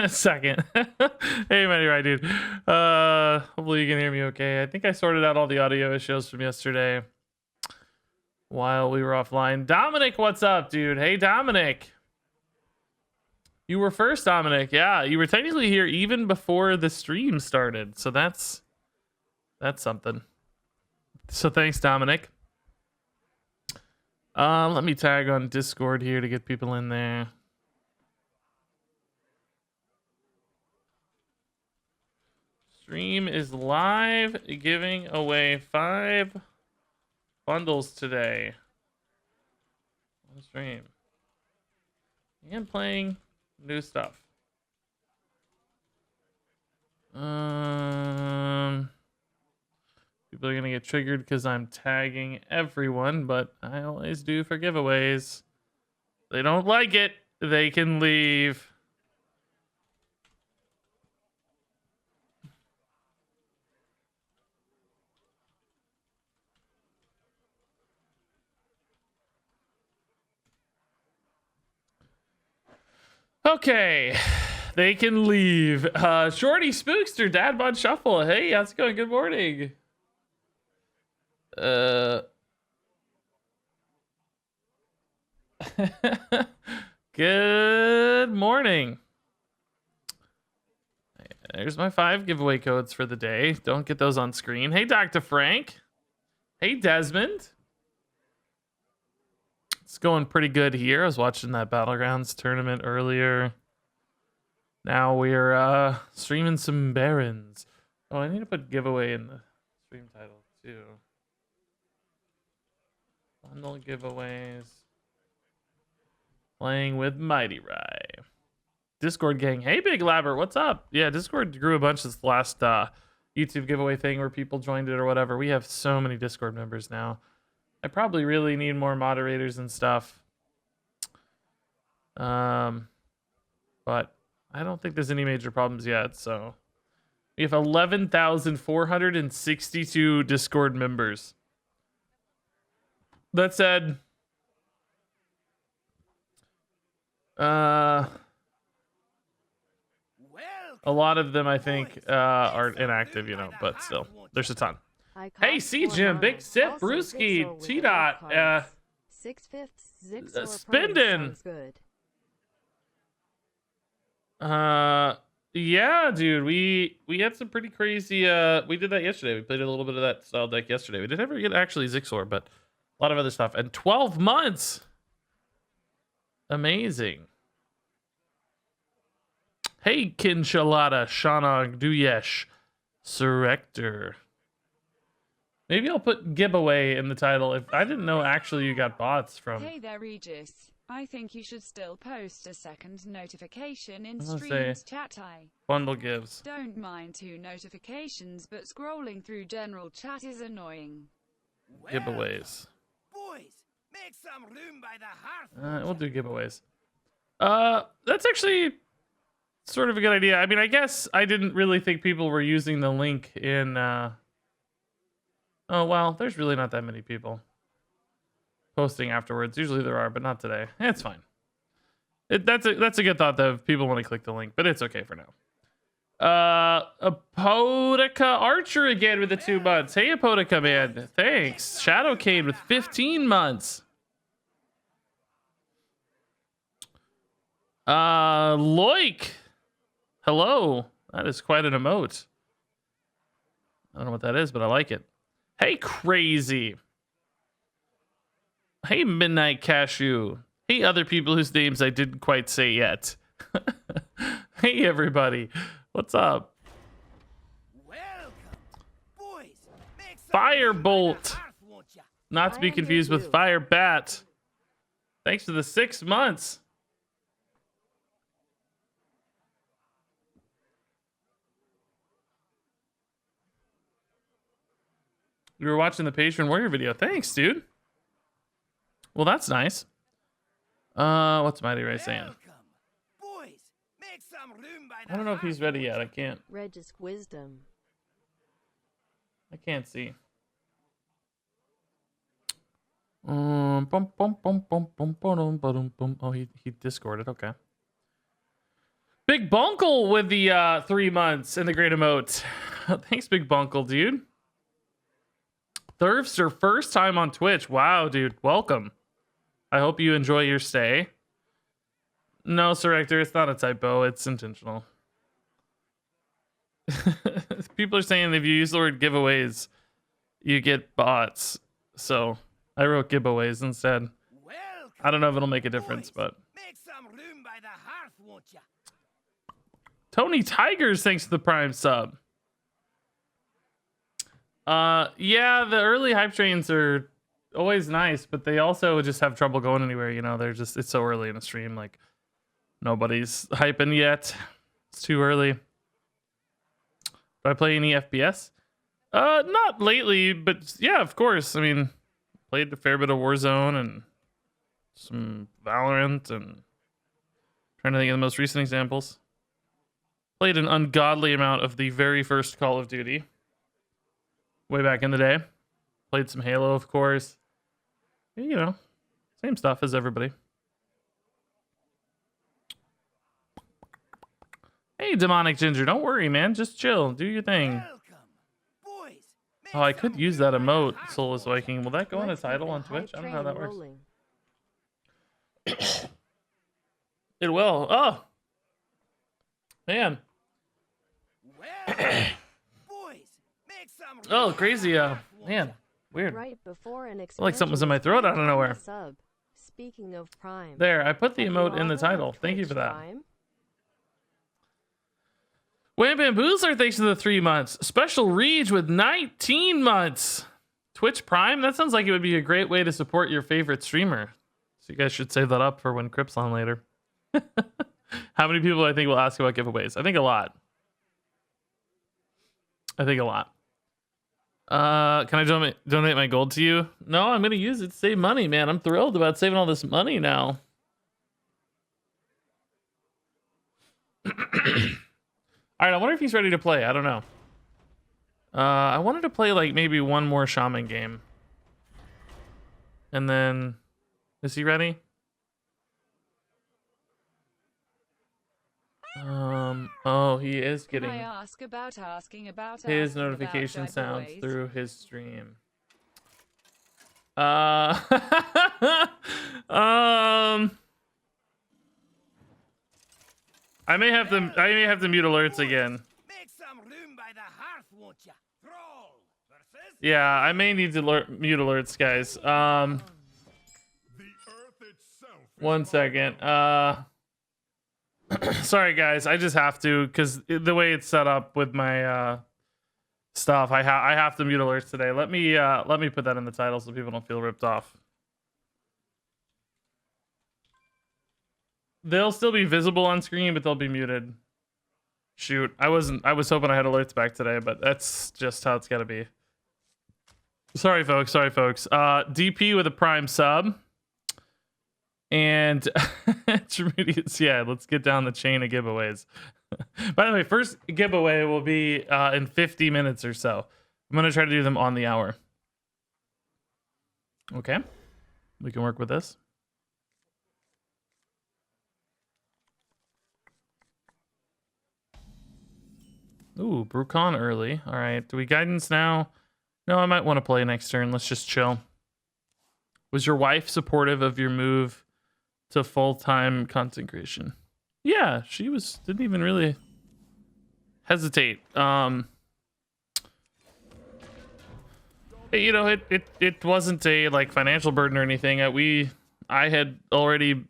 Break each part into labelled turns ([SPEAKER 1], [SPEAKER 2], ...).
[SPEAKER 1] Second. Hey, Mighty Right, dude. Hopefully you can hear me okay. I think I sorted out all the audio issues from yesterday while we were offline. Dominic, what's up, dude? Hey, Dominic. You were first, Dominic. Yeah, you were technically here even before the stream started. So that's something. So thanks, Dominic. Let me tag on Discord here to get people in there. Stream is live, giving away 5 bundles today on the stream. And playing new stuff. People are gonna get triggered because I'm tagging everyone, but I always do for giveaways. If they don't like it, they can leave. Okay, they can leave. Shorty Spookster, Dad Bod Shuffle. Hey, how's it going? Good morning. Good morning. There's my 5 giveaway codes for the day. Don't get those on screen. Hey, Dr. Frank. Hey, Desmond. It's going pretty good here. I was watching that Battlegrounds tournament earlier. Now we're streaming some Barrens. Oh, I need to put giveaway in the stream title too. Bundle giveaways. Playing with Mighty Rye. Discord gang. Hey, Big Labber, what's up? Yeah, Discord grew a bunch this last YouTube giveaway thing where people joined it or whatever. We have so many Discord members now. I probably really need more moderators and stuff. But I don't think there's any major problems yet. So we have 11,462 Discord members. That said, a lot of them I think are inactive, you know, but still, there's a ton. Hey, C Jim, Big Sip, Brewski, T Dot,
[SPEAKER 2] 6/5 Xyrella
[SPEAKER 1] Spindin.
[SPEAKER 2] good.
[SPEAKER 1] Yeah, dude, we had some pretty crazy. We did that yesterday. We played a little bit of that style deck yesterday. We didn't ever get actually Xyxor, but a lot of other stuff. And 12 months, amazing. Hey, Kinchalada, Shannog, Duyesh, Surrector. Maybe I'll put giveaway in the title. If I didn't know actually you got bots from.
[SPEAKER 3] Hey there, Regis. I think you should still post a second notification in streams chat.
[SPEAKER 1] Bundle gives.
[SPEAKER 3] Don't mind 2 notifications, but scrolling through general chat is annoying.
[SPEAKER 1] Giveaways.
[SPEAKER 4] Boys, make some room by the hearth.
[SPEAKER 1] We'll do giveaways. That's actually sort of a good idea. I mean, I guess I didn't really think people were using the link in. Oh well, there's really not that many people posting afterwards. Usually there are, but not today. It's fine. That's a good thought though. If people want to click the link, but it's okay for now. Apodica Archer again with the 2 months. Hey, Apodica man, thanks. Shadowcade with 15 months. Loik, hello. That is quite an emote. I don't know what that is, but I like it. Hey, Crazy. Hey, Midnight Cashew. Hey, other people whose names I didn't quite say yet. Hey, everybody. What's up?
[SPEAKER 4] Welcome. Boys, make some
[SPEAKER 1] Firebolt.
[SPEAKER 4] hearth, won't ya?
[SPEAKER 1] Not to be confused with Fire Bat. Thanks for the 6 months. You were watching the Patreon Warrior video. Thanks, dude. Well, that's nice. What's Mighty Ray saying?
[SPEAKER 4] Welcome. Boys, make some room by the
[SPEAKER 1] I don't know if he's ready yet. I can't.
[SPEAKER 2] Regis Wisdom.
[SPEAKER 1] I can't see. Oh, he discorded. Okay. Big Bunkle with the 3 months and the great emote. Thanks, Big Bunkle, dude. Thurfster, first time on Twitch. Wow, dude. Welcome. I hope you enjoy your stay. No, Surrector, it's not a typo. It's intentional. People are saying if you use the word giveaways, you get bots. So I wrote giveaways instead.
[SPEAKER 4] Welcome,
[SPEAKER 1] I don't know if it'll make a difference,
[SPEAKER 4] boys.
[SPEAKER 1] but...
[SPEAKER 4] Make some room by the hearth, won't ya?
[SPEAKER 1] Tony Tigers, thanks to the Prime sub. Yeah, the early hype trains are always nice, but they also just have trouble going anywhere. You know, they're just, it's so early in the stream. Like, nobody's hyping yet. It's too early. Do I play any FPS? Not lately, but yeah, of course. I mean, played a fair bit of Warzone and some Valorant, and trying to think of the most recent examples. Played an ungodly amount of the very first Call of Duty way back in the day. Played some Halo, of course. You know, same stuff as everybody. Hey, Demonic Ginger, don't worry, man. Just chill. Do your thing.
[SPEAKER 4] Welcome, boys. Make
[SPEAKER 1] Oh, I
[SPEAKER 4] some
[SPEAKER 1] could use
[SPEAKER 4] room
[SPEAKER 1] that
[SPEAKER 4] by the
[SPEAKER 1] emote,
[SPEAKER 4] hearth,
[SPEAKER 1] Soulless
[SPEAKER 4] won't ya?
[SPEAKER 1] Viking. Will that go in a
[SPEAKER 2] Let's keep
[SPEAKER 1] title
[SPEAKER 2] the
[SPEAKER 1] on Twitch?
[SPEAKER 2] hype
[SPEAKER 1] I don't know how
[SPEAKER 2] train
[SPEAKER 1] that works.
[SPEAKER 2] rolling.
[SPEAKER 1] It will. Oh, man.
[SPEAKER 4] Welcome, boys. Make some room
[SPEAKER 1] Oh,
[SPEAKER 4] by the
[SPEAKER 1] crazy.
[SPEAKER 4] hearth, won't
[SPEAKER 1] Man,
[SPEAKER 4] ya?
[SPEAKER 1] weird.
[SPEAKER 2] Right before an
[SPEAKER 1] Feel like something was in my
[SPEAKER 2] expansion
[SPEAKER 1] throat out of nowhere.
[SPEAKER 2] sub. Speaking of Prime.
[SPEAKER 1] There, I put the
[SPEAKER 2] have you
[SPEAKER 1] emote in the
[SPEAKER 2] all heard of
[SPEAKER 1] title. Thank you
[SPEAKER 2] Twitch
[SPEAKER 1] for that.
[SPEAKER 2] Prime?
[SPEAKER 1] Wham Bamboozler, thanks for the 3 months. Special Reg with 19 months. Twitch Prime? That sounds like it would be a great way to support your favorite streamer. So you guys should save that up for when Crip's on later. How many people I think will ask about giveaways? I think a lot. I think a lot. Can I donate my gold to you? No, I'm going to use it to save money, man. I'm thrilled about saving all this money now. All right, I wonder if he's ready to play. I don't know. I wanted to play like maybe one more shaman game. And then, is he ready? Oh, he is
[SPEAKER 3] Can
[SPEAKER 1] getting
[SPEAKER 3] I ask about asking about
[SPEAKER 1] his
[SPEAKER 3] asking about
[SPEAKER 1] notification sounds
[SPEAKER 3] giveaways?
[SPEAKER 1] through his stream. I may have to mute alerts again.
[SPEAKER 4] Make some room by the hearth, won't ya? Troll versus
[SPEAKER 1] Yeah, I may need to mute alerts, guys. One second. Sorry, guys. I just have to, because the way it's set up with my stuff, I have to mute alerts today. Let me put that in the title so people don't feel ripped off. They'll still be visible on screen, but they'll be muted. Shoot, I was hoping I had alerts back today, but that's just how it's gotta be. Sorry, folks. DP with a Prime sub. And yeah, let's get down the chain of giveaways. By the way, first giveaway will be in 50 minutes or so. I'm gonna try to do them on the hour. Okay, we can work with this. Ooh, Bru'kan early. All right, do we guidance now? No, I might want to play next turn. Let's just chill. Was your wife supportive of your move to full-time content creation? Yeah, she was. Didn't even really hesitate. You know, it wasn't a like financial burden or anything. I had already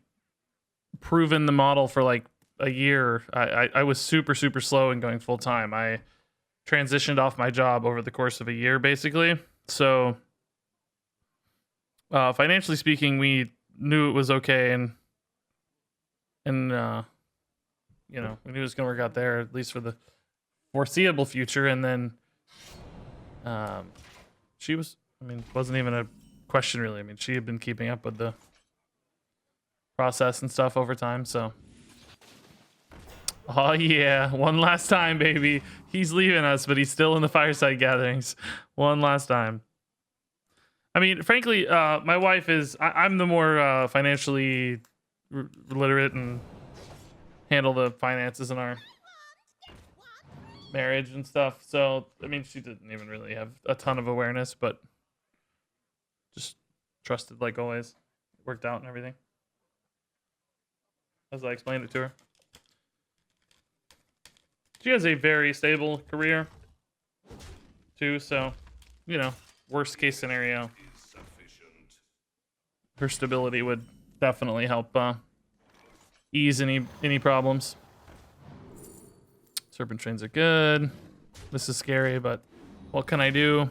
[SPEAKER 1] proven the model for like a year. I was super slow in going full-time. I transitioned off my job over the course of a year, basically. So financially speaking, we knew it was okay, and you know, we knew it was gonna work out there, at least for the foreseeable future. And then she was, I mean, it wasn't even a question really. I mean, she had been keeping up with the process and stuff over time. So oh yeah, one last time, baby. He's leaving us, but he's still in the Fireside Gatherings. One last time. I mean, frankly, my wife is. I'm the more financially literate and handle the finances in our marriage and stuff. So, I mean, she didn't even really have a ton of awareness, but just trusted like always. Worked out and everything. As I explained it to her. She has a very stable career, too, so, you know, worst case scenario, her stability would definitely help ease any problems. Serpent trains are good. This is scary, but what can I do?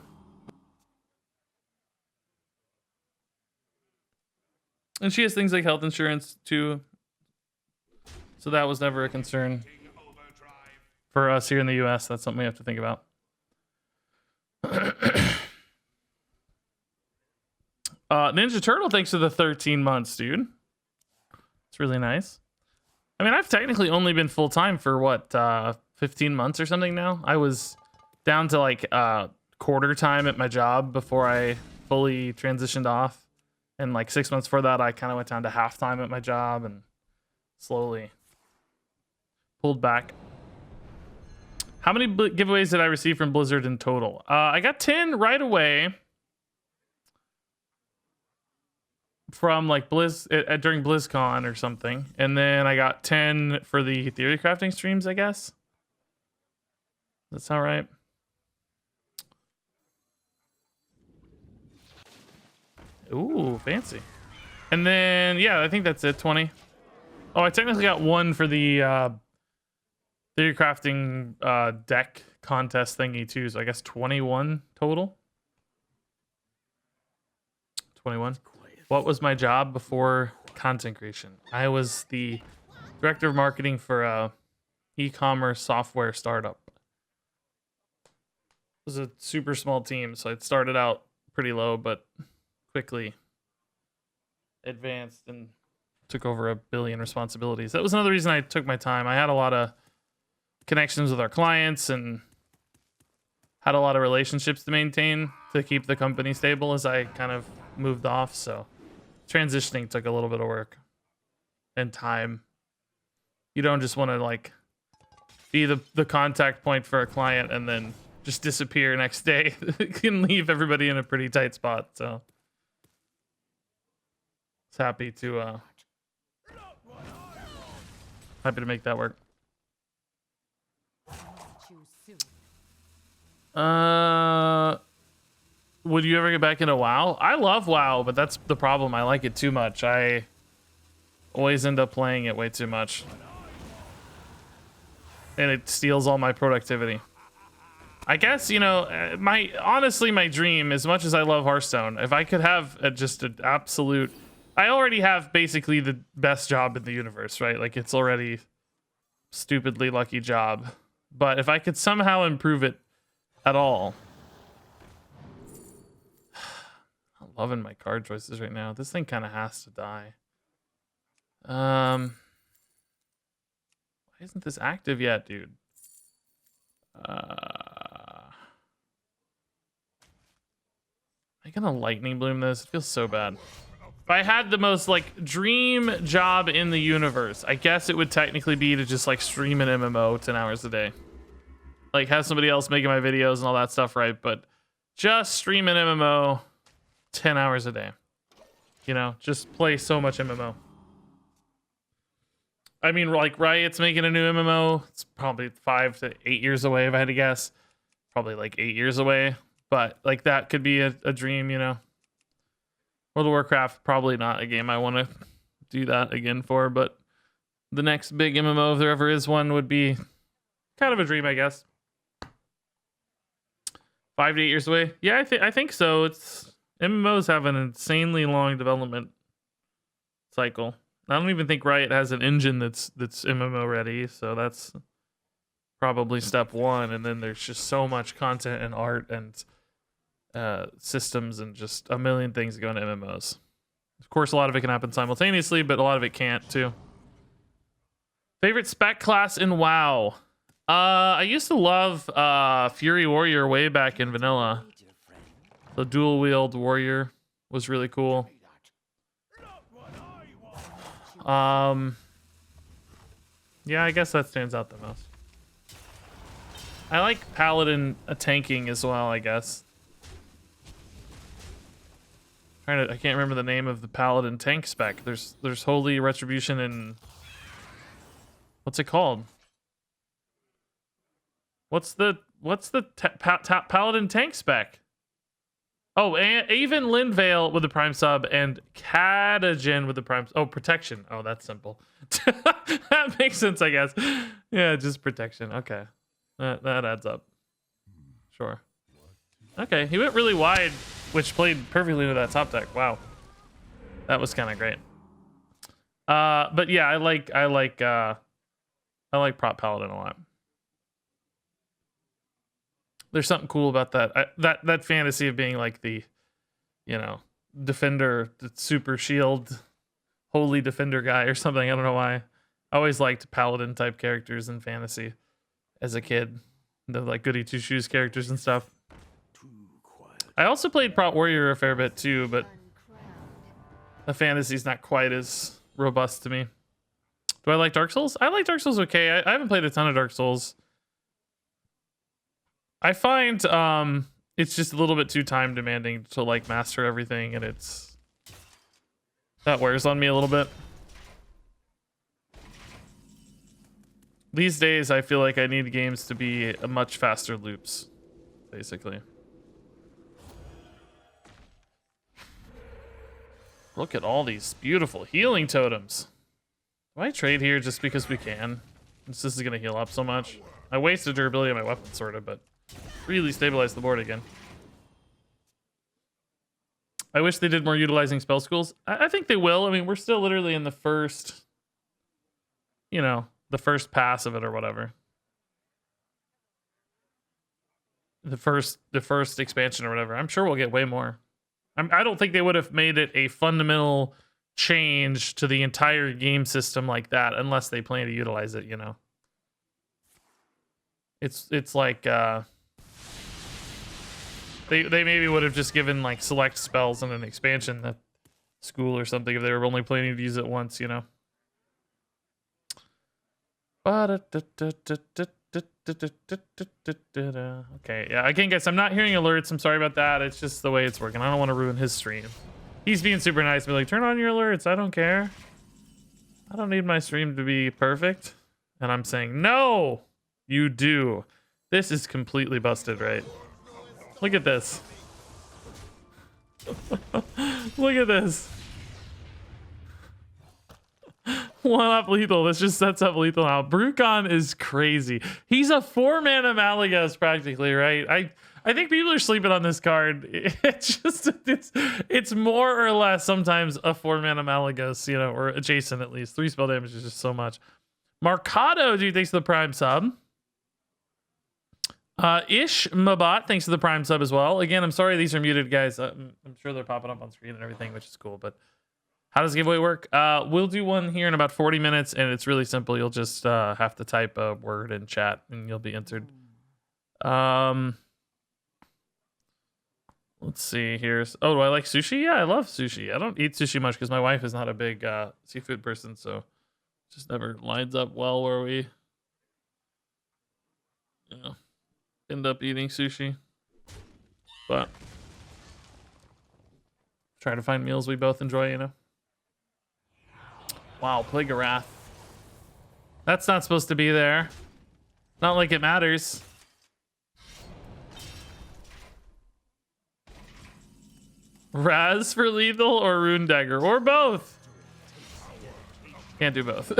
[SPEAKER 1] And she has things like health insurance, too. So that was never a concern. For us here in the US, that's something we have to think about. Ninja Turtle, thanks for the 13 months, dude. It's really nice. I mean, I've technically only been full-time for, what, 15 months or something now? I was down to, like, quarter time at my job before I fully transitioned off. And, like, 6 months before that, I kind of went down to half-time at my job and slowly pulled back. How many giveaways did I receive from Blizzard in total? I got 10 right away from like during BlizzCon or something, and then I got 10 for the theory crafting streams, I guess. Does that sound right? Ooh, fancy. And then yeah, I think that's it. 20. Oh, I technically got one for the theory crafting deck contest thingy too, so I guess 21 total. 21. What was my job before content creation? I was the director of marketing for a e-commerce software startup. It was a super small team, so it started out pretty low, but quickly advanced and took over 1 billion responsibilities. That was another reason I took my time. I had a lot of connections with our clients and had a lot of relationships to maintain to keep the company stable as I kind of moved off. So transitioning took a little bit of work and time. You don't just want to like be the contact point for a client and then just disappear next day. It can leave everybody in a pretty tight spot. So it's happy to make that work. Would you ever get back into WoW? I love WoW, but that's the problem. I like it too much. I always end up playing it way too much. And it steals all my productivity. I guess, you know, honestly, my dream, as much as I love Hearthstone, if I could have just an absolute... I already have basically the best job in the universe, right? Like, it's already stupidly lucky job. But if I could somehow improve it at all... I'm loving my card choices right now. This thing kind of has to die. Why isn't this active yet, dude? Am I gonna lightning bloom this? It feels so bad. If I had the most like dream job in the universe, I guess it would technically be to just like stream an MMO 10 hours a day. Like have somebody else making my videos and all that stuff, right? But just stream an MMO 10 hours a day. You know, just play so much MMO. I mean, like Riot's making a new MMO. It's probably 5 to 8 years away, if I had to guess. Probably like 8 years away. But like that could be a dream, you know. World of Warcraft, probably not a game I want to do that again for. But the next big MMO, if there ever is one, would be kind of a dream, I guess. 5 to 8 years away. Yeah, I think so. MMOs have an insanely long development cycle. I don't even think Riot has an engine that's MMO ready, so that's probably step one. And then there's just so much content and art and systems and just a million things that go into MMOs. Of course, a lot of it can happen simultaneously, but a lot of it can't too. Favorite spec class in WoW? I used to love Fury Warrior way back in vanilla. The dual wield warrior was really cool. Yeah, Yeah, I guess that stands out the most. I like Paladin tanking as well, I guess. I can't remember the name of the Paladin tank spec. There's Holy Retribution and what's it called? What's the Paladin tank spec? Oh, and even Lindvale with the Prime sub and Catagen with the Prime. Oh, protection. Oh, that's simple. That makes sense, I guess. Yeah, just protection. Okay, that adds up. Sure. Okay, he went really wide, which played perfectly with that top deck. Wow, that was kind of great. But yeah, I like Prop Paladin a lot. There's something cool about that. That fantasy of being like the, defender, the super shield, holy defender guy or something. I don't know why. I always liked Paladin type characters in fantasy as a kid. The like goody two shoes characters and stuff. I also played Prot Warrior a fair bit too, but the fantasy's not quite as robust to me. Do I like Dark Souls? I like Dark Souls okay. I haven't played a ton of Dark Souls. I find it's just a little bit too time demanding to like master everything, and that wears on me a little bit. These days, I feel like I need games to be a much faster loops, basically. Look at all these beautiful healing totems. Do I trade here just because we can? This is going to heal up so much. I wasted durability on my weapon, sort of, but really stabilized the board again. I wish they did more utilizing spell schools. I think they will. I mean, we're still literally in the first, the first pass of it or whatever. The first expansion or whatever. I'm sure we'll get way more. I don't think they would have made it a fundamental change to the entire game system like that unless they plan to utilize it, It's like they maybe would have just given like select spells in an expansion that school or something if they were only planning to use it once, Okay, yeah, again, guys, I'm not hearing alerts. I'm sorry about that. It's just the way it's working. I don't want to ruin his stream. He's being super nice. Be like, turn on your alerts. I don't care. I don't need my stream to be perfect. And I'm saying, no, you do. This is completely busted, right? Look at this. Look at this. One up lethal. This just sets up lethal now. Bru'kan is crazy. He's a 4-mana Malygos practically, right? I think people are sleeping on this card. It's more or less sometimes a 4-mana Malygos, or adjacent at least. 3 spell damage is just so much. Marcado, dude, thanks for the Prime sub. Ish Mabot, thanks for the Prime sub as well. Again, I'm sorry these are muted, guys. I'm sure they're popping up on screen and everything, which is cool, but how does the giveaway work? We'll do one here in about 40 minutes, and it's really simple. You'll just have to type a word in chat, and you'll be entered. Let's see here. Oh, do I like sushi? Yeah, I love sushi. I don't eat sushi much because my wife is not a big seafood person, so it just never lines up well where we end up eating sushi. But try to find meals we both enjoy, Wow, Plague of Wrath. That's not supposed to be there. Not like it matters. Raz for lethal or Rune Dagger? Or both. Can't do both.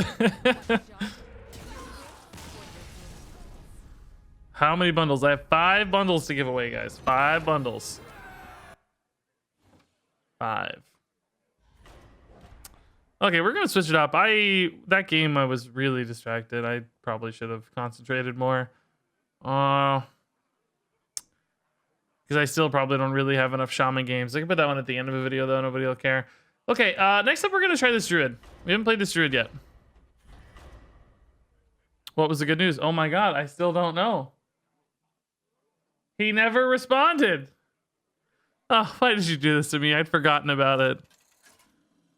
[SPEAKER 1] How many bundles? I have 5 bundles to give away, guys. 5 bundles. 5. Okay, we're gonna switch it up. That game I was really distracted. I probably should have concentrated more. Because I still probably don't really have enough shaman games. I can put that one at the end of a video though. Nobody will care. Okay, next up we're gonna try this druid. We haven't played this druid yet. What was the good news? Oh my god, I still don't know. He never responded. Oh, why did you do this to me? I'd forgotten about it.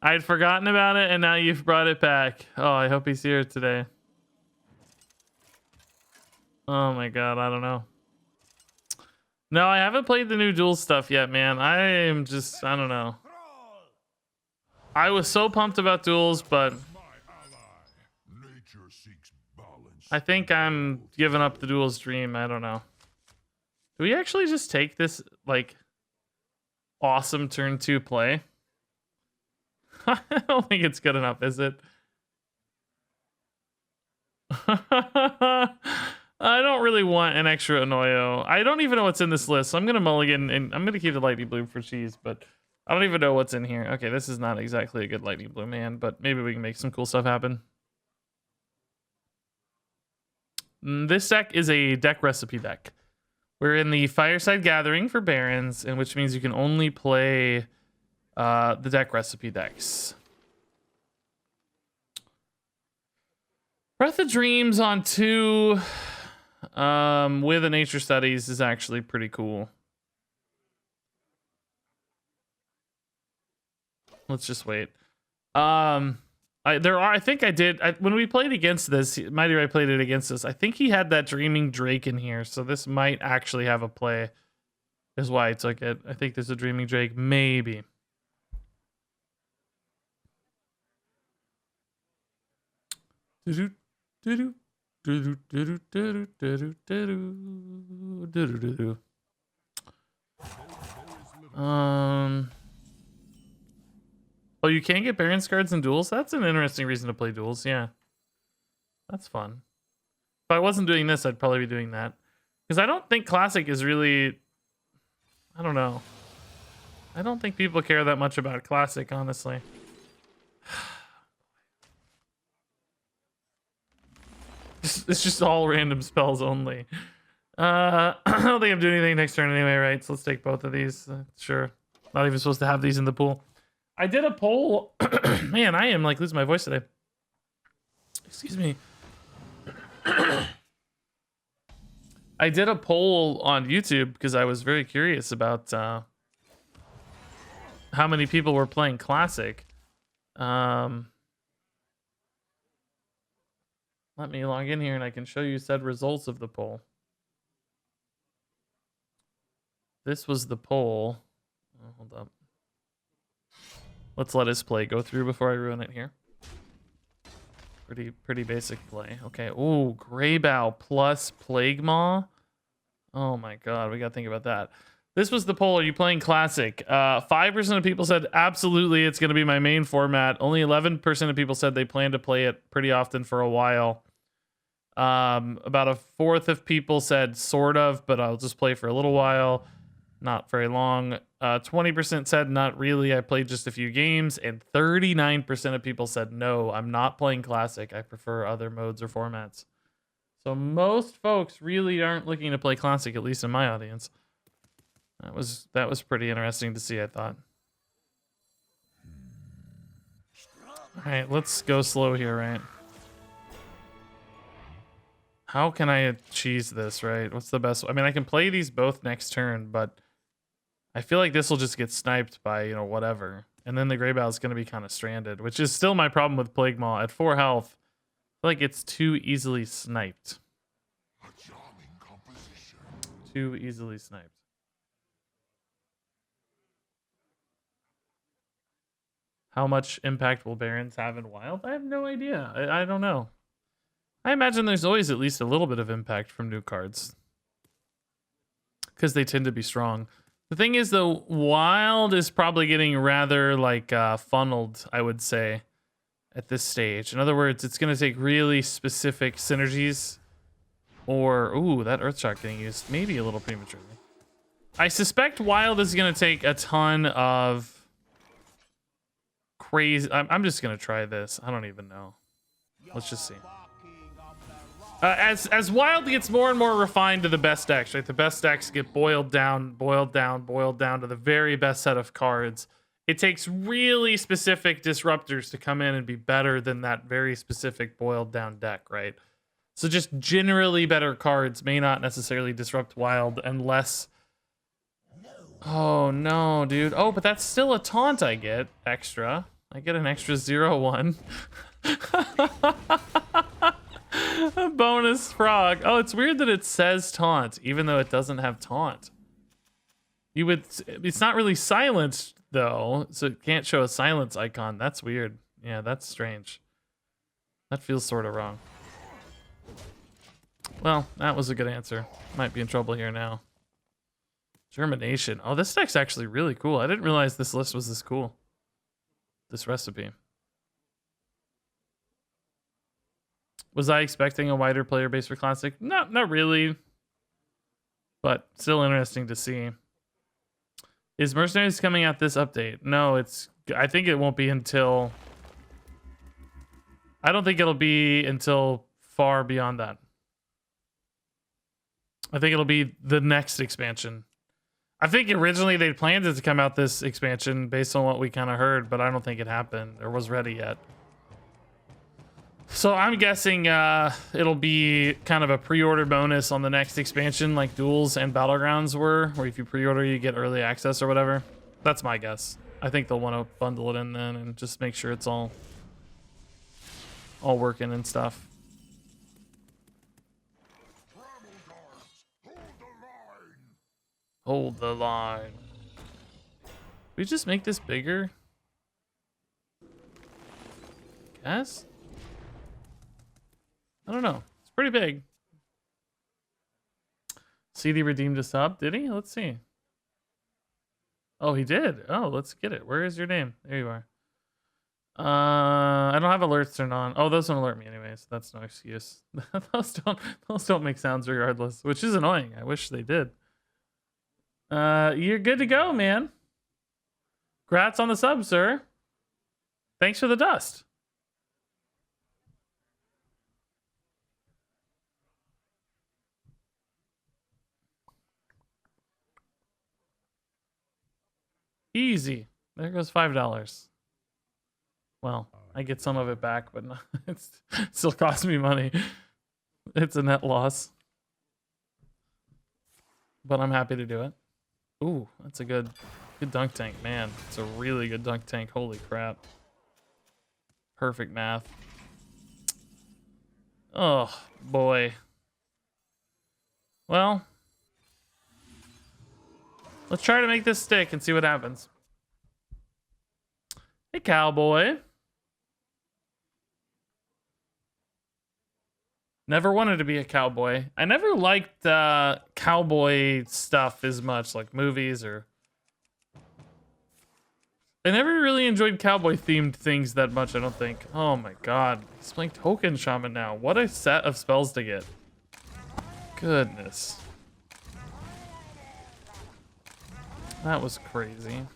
[SPEAKER 1] And now you've brought it back. Oh, I hope he's here today. Oh my god, I don't know. No, I haven't played the new duel stuff yet, man. I am just, I don't know. I was so pumped about duels, but I think I'm giving up the duels dream. I don't know. Do we actually just take this, like, awesome turn 2 play? I don't think it's good enough, is it? I don't really want an extra Annoyo. I don't even know what's in this list, so I'm going to mulligan, and I'm going to keep the lightning bloom for cheese, but I don't even know what's in here. Okay, this is not exactly a good lightning bloom hand, but maybe we can make some cool stuff happen. This deck is a deck recipe deck. We're in the Fireside Gathering for Barrens, and which means you can only play the deck recipe decks. Breath of Dreams on 2 with a Nature Studies is actually pretty cool. Let's just wait. I think I did when we played against this. Mighty Ray played it against us. I think he had that Dreaming Drake in here, so this might actually have a play. Is why I took it. I think there's a Dreaming Drake, maybe. Oh, you can't get Barrens cards in duels? That's an interesting reason to play duels, yeah. That's fun. If I wasn't doing this, I'd probably be doing that. Because I don't think Classic is really... I don't know. I don't think people care that much about Classic, honestly. It's just all random spells only. I don't think I'm doing anything next turn anyway, right? So let's take both of these. Sure. Not even supposed to have these in the pool. I did a poll. Man, I am like losing my voice today. Excuse me. I did a poll on YouTube because I was very curious about how many people were playing Classic. Let me log in here and I can show you said results of the poll. This was the poll. Oh, hold up. Let's let his play go through before I ruin it here. Pretty basic play. Okay. Ooh, Greybow plus Plaguemaw. Oh my god, we gotta think about that. This was the poll. Are you playing Classic? 5% of people said absolutely it's gonna be my main format. Only 11% of people said they plan to play it pretty often for a while. About a fourth of people said sort of, but I'll just play for a little while. Not very long. 20% said not really, I played just a few games, and 39% of people said no, I'm not playing Classic, I prefer other modes or formats. So most folks really aren't looking to play Classic, at least in my audience. That was pretty interesting to see, I thought. Alright, let's go slow here, right? How can I cheese this, right? What's the best? I mean, I can play these both next turn, but I feel like this will just get sniped by, you know, whatever. And then the Greybow is going to be kind of stranded, which is still my problem with Plaguemaw. At 4 health, I feel like it's too easily sniped. Too easily sniped. How much impact will Barrens have in Wild? I have no idea. I don't know. I imagine there's always at least a little bit of impact from new cards. Because they tend to be strong. The thing is, though, Wild is probably getting rather, like, funneled, I would say, at this stage. In other words, it's going to take really specific synergies. Or, ooh, that Earthshock getting used. Maybe a little prematurely. I suspect Wild is going to take a ton of crazy... I'm just going to try this. I don't even know. Let's just see. As Wild gets more and more refined to the best decks, right? The best decks get boiled down to the very best set of cards. It takes really specific disruptors to come in and be better than that very specific boiled down deck, right? So just generally better cards may not necessarily disrupt Wild unless... Oh, no, dude. Oh, but that's still a taunt I get extra. I get an extra 0/1. A bonus frog. Oh, it's weird that it says taunt, even though it doesn't have taunt. You would. It's not really silenced though, so it can't show a silence icon. That's weird. Yeah, that's strange. That feels sort of wrong. Well, that was a good answer. Might be in trouble here now. Germination. Oh, this deck's actually really cool. I didn't realize this list was this cool. This recipe. Was I expecting a wider player base for Classic? Not really. But still interesting to see. Is Mercenaries coming out this update? No, it's... I think it won't be until... I don't think it'll be until far beyond that. I think it'll be the next expansion. I think originally they planned it to come out this expansion based on what we kind of heard, but I don't think it happened or was ready yet. So I'm guessing it'll be kind of a pre-order bonus on the next expansion, like Duels and Battlegrounds were, where if you pre-order, you get early access or whatever. That's my guess. I think they'll want to bundle it in then and just make sure it's all working and stuff. Hold the line. We just make this bigger? Guess? I don't know. It's pretty big. CD redeemed a sub. Did he? Let's see. Oh, he did. Oh, let's get it. Where is your name? There you are. I don't have alerts turned on. Oh, those don't alert me anyway, so that's no excuse. those don't make sounds regardless, which is annoying. I wish they did. You're good to go, man. Congrats on the sub, sir. Thanks for the dust. Easy. There goes $5. Well, I get some of it back, but it still costs me money. It's a net loss. But I'm happy to do it. Ooh, that's a good dunk tank, man. It's a really good dunk tank. Holy crap. Perfect math. Oh, boy. Well, let's try to make this stick and see what happens. Hey, cowboy. Never wanted to be a cowboy. I never liked cowboy stuff as much, like movies or... I never really enjoyed cowboy-themed things that much, I don't think. Oh my god. He's playing Bru'kan Shaman now. What a set of spells to get. Goodness. That was crazy.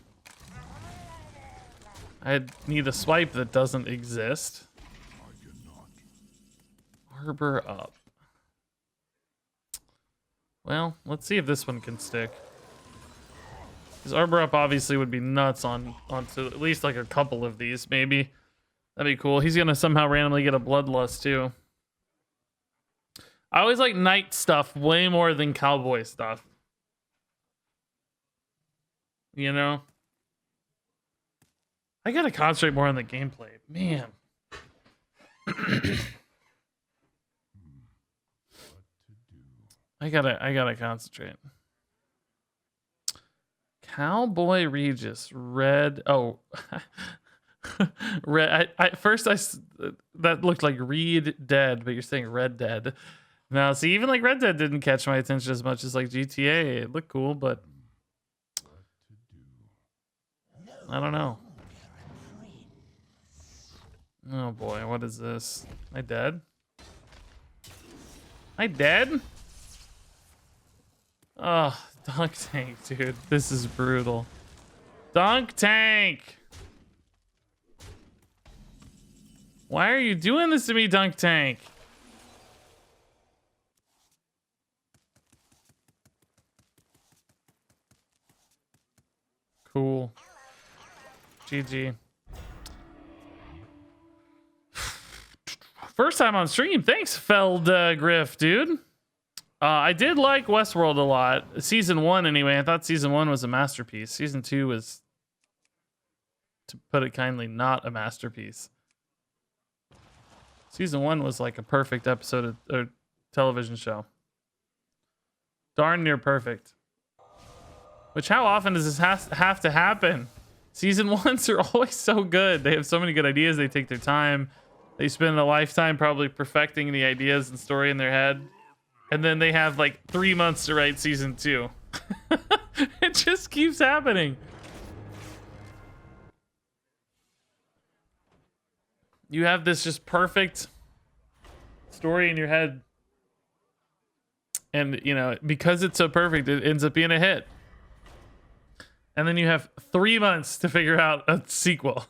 [SPEAKER 1] I need a swipe that doesn't exist. Arbor up. Well, let's see if this one can stick. Because Arbor up obviously would be nuts onto at least like a couple of these, maybe. That'd be cool. He's gonna somehow randomly get a Bloodlust too. I always like knight stuff way more than cowboy stuff. You know? I gotta concentrate more on the gameplay. Man. I gotta concentrate. Cowboy Regis, red. Oh, red. That looked like Reed Dead, but you're saying Red Dead. Now, see, even like Red Dead didn't catch my attention as much as like GTA. It looked cool, but I don't know. Oh boy, what is this? Am I dead? Am I dead? Oh, Dunk Tank, dude. This is brutal. Dunk Tank! Why are you doing this to me, Dunk Tank? Cool. GG. First time on stream. Thanks, Feld Griff, dude. I did like Westworld a lot. Season 1, anyway. I thought Season 1 was a masterpiece. Season 2 was, to put it kindly, not a masterpiece. Season 1 was like a perfect episode of or television show. Darn near perfect. Which, how often does this have to happen? Season 1s are always so good. They have so many good ideas. They take their time. They spend a lifetime probably perfecting the ideas and story in their head. And then they have like 3 months to write season 2. It just keeps happening. You have this just perfect story in your head. And, you know, because it's so perfect, it ends up being a hit. And then you have 3 months to figure out a sequel.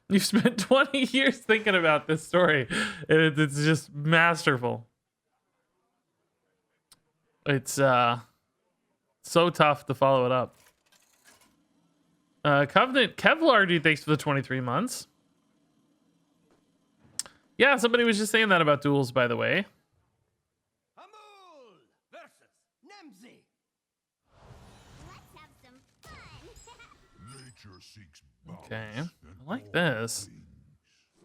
[SPEAKER 1] You've spent 20 years thinking about this story. It's just masterful. It's so tough to follow it up. Covenant Kevlar, dude, thanks for the 23 months. Yeah, somebody was just saying that about duels, by the way.
[SPEAKER 4] Hamul versus Nemzi.
[SPEAKER 5] Let's have some fun.
[SPEAKER 6] Nature seeks balance
[SPEAKER 1] Okay,
[SPEAKER 6] in
[SPEAKER 1] I like
[SPEAKER 6] all
[SPEAKER 1] this.
[SPEAKER 6] things.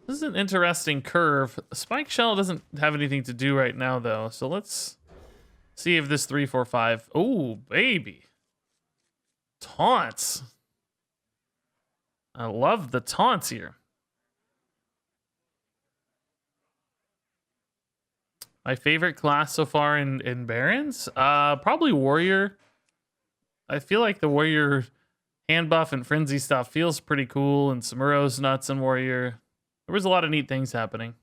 [SPEAKER 1] This is an interesting curve. Spike Shell doesn't have anything to do right now, though. So let's see if this 3, 4, 5. Oh, baby. Taunts. I love the taunts here. My favorite class so far in Barrens? Probably Warrior. I feel like the Warrior hand buff and frenzy stuff feels pretty cool, and Samuro's nuts and Warrior. There was a lot of neat things happening.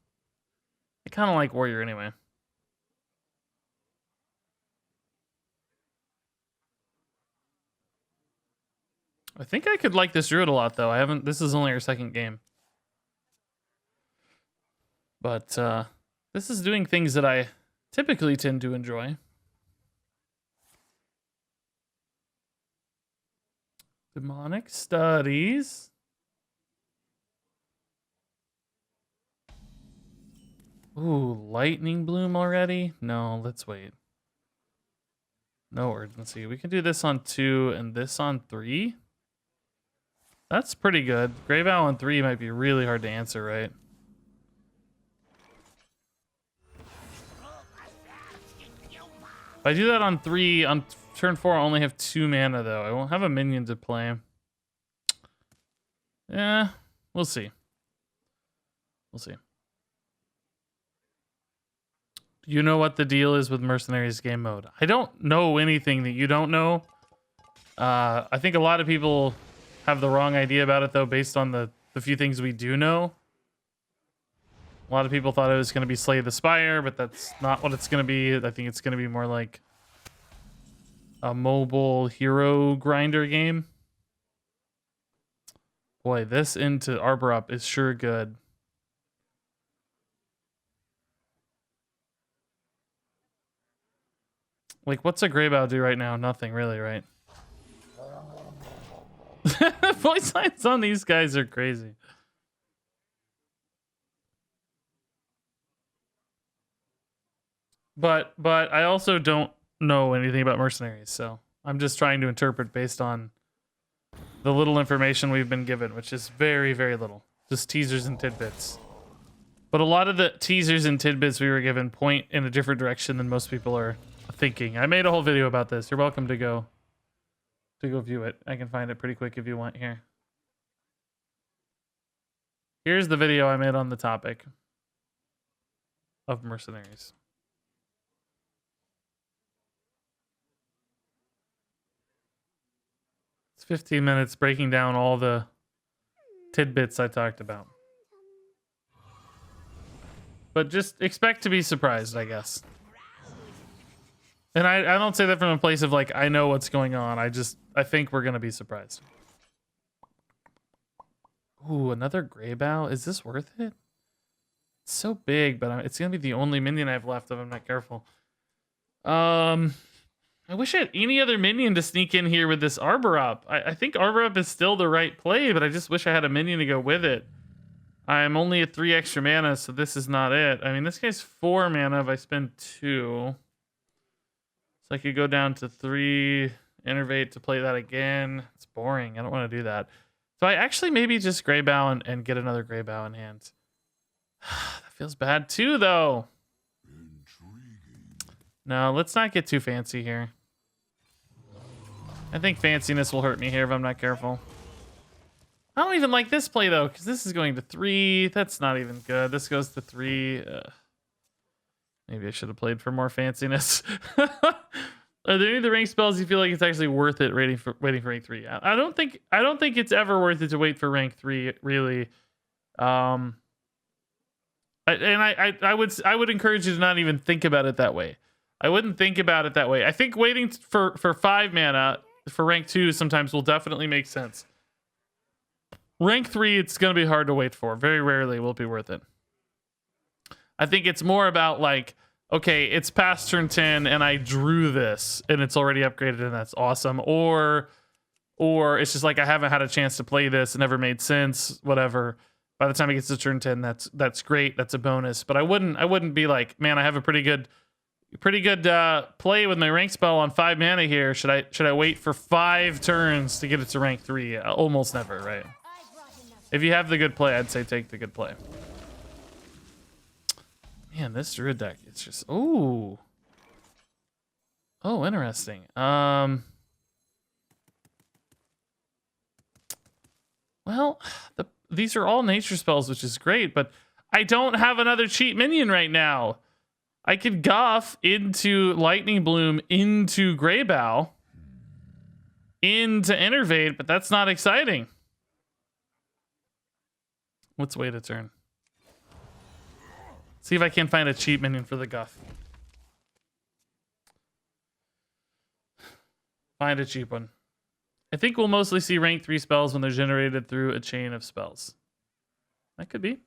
[SPEAKER 1] I kind of like Warrior anyway. I think I could like this Druid a lot, though. This is only our second game. But, this is doing things that I typically tend to enjoy. Demonic Studies. Ooh, Lightning Bloom already? No, let's wait. No urgency. We can do this on 2 and this on 3. That's pretty good. Grave Owl on 3 might be really hard to answer, right? If I do that on 3, on turn 4, I only have 2 mana, though. I won't have a minion to play. Yeah, we'll see. We'll see. You know what the deal is with Mercenaries game mode? I don't know anything that you don't know. I think a lot of people have the wrong idea about it, though, based on the few things we do know. A lot of people thought it was going to be Slay the Spire, but that's not what it's going to be. I think it's going to be more like a mobile hero grinder game. Boy, this into Arbor Up is sure good. Like, what's a Greybow do right now? Nothing really, right? Voice lines on these guys are crazy. But I also don't know anything about Mercenaries, so I'm just trying to interpret based on the little information we've been given, which is very, very little. Just teasers and tidbits. But a lot of the teasers and tidbits we were given point in a different direction than most people are thinking. I made a whole video about this. You're welcome to go view it. I can find it pretty quick if you want here. Here's the video I made on the topic of Mercenaries. It's 15 minutes breaking down all the tidbits I talked about. But just expect to be surprised, I guess. And I don't say that from a place of like, I know what's going on. I think we're going to be surprised. Ooh, another Greybow. Is this worth it? It's so big, but it's going to be the only minion I have left if I'm not careful. I wish I had any other minion to sneak in here with this Arbor Up. I think Arbor Up is still the right play, but I just wish I had a minion to go with it. I'm only at 3 extra mana, so this is not it. I mean, this guy's 4 mana if I spend 2. So I could go down to 3, innervate to play that again. It's boring. I don't want to do that. So I actually maybe just Greybow and get another Greybow in hand. That feels bad too, though. No, let's not get too fancy here. I think fanciness will hurt me here if I'm not careful. I don't even like this play, though, because this is going to 3. That's not even good. This goes to 3. Maybe I should have played for more fanciness. Are there any of the rank spells you feel like it's actually worth it waiting for rank 3? I don't think it's ever worth it to wait for rank 3, really. I would encourage you to not even think about it that way. I wouldn't think about it that way. I think waiting for 5 mana for rank 2 sometimes will definitely make sense. Rank 3, it's going to be hard to wait for. Very rarely will it be worth it. I think it's more about like, okay, it's past turn 10 and I drew this and it's already upgraded and that's awesome. Or it's just like I haven't had a chance to play this. It never made sense, whatever. By the time it gets to turn 10, that's great. That's a bonus. But I wouldn't be like, man, I have a pretty good play with my rank spell on 5 mana here. Should I wait for 5 turns to get it to rank 3? Almost never, right? If you have the good play, I'd say take the good play. Man, this Druid deck, it's just oh, interesting. Well, these are all nature spells, which is great, but I don't have another cheap minion right now. I could Guff into Lightning Bloom, into Greybow, into Innervate, but that's not exciting. Let's wait a turn. See if I can find a cheap minion for the Guff. Find a cheap one. I think we'll mostly see rank 3 spells when they're generated through a chain of spells. That could be.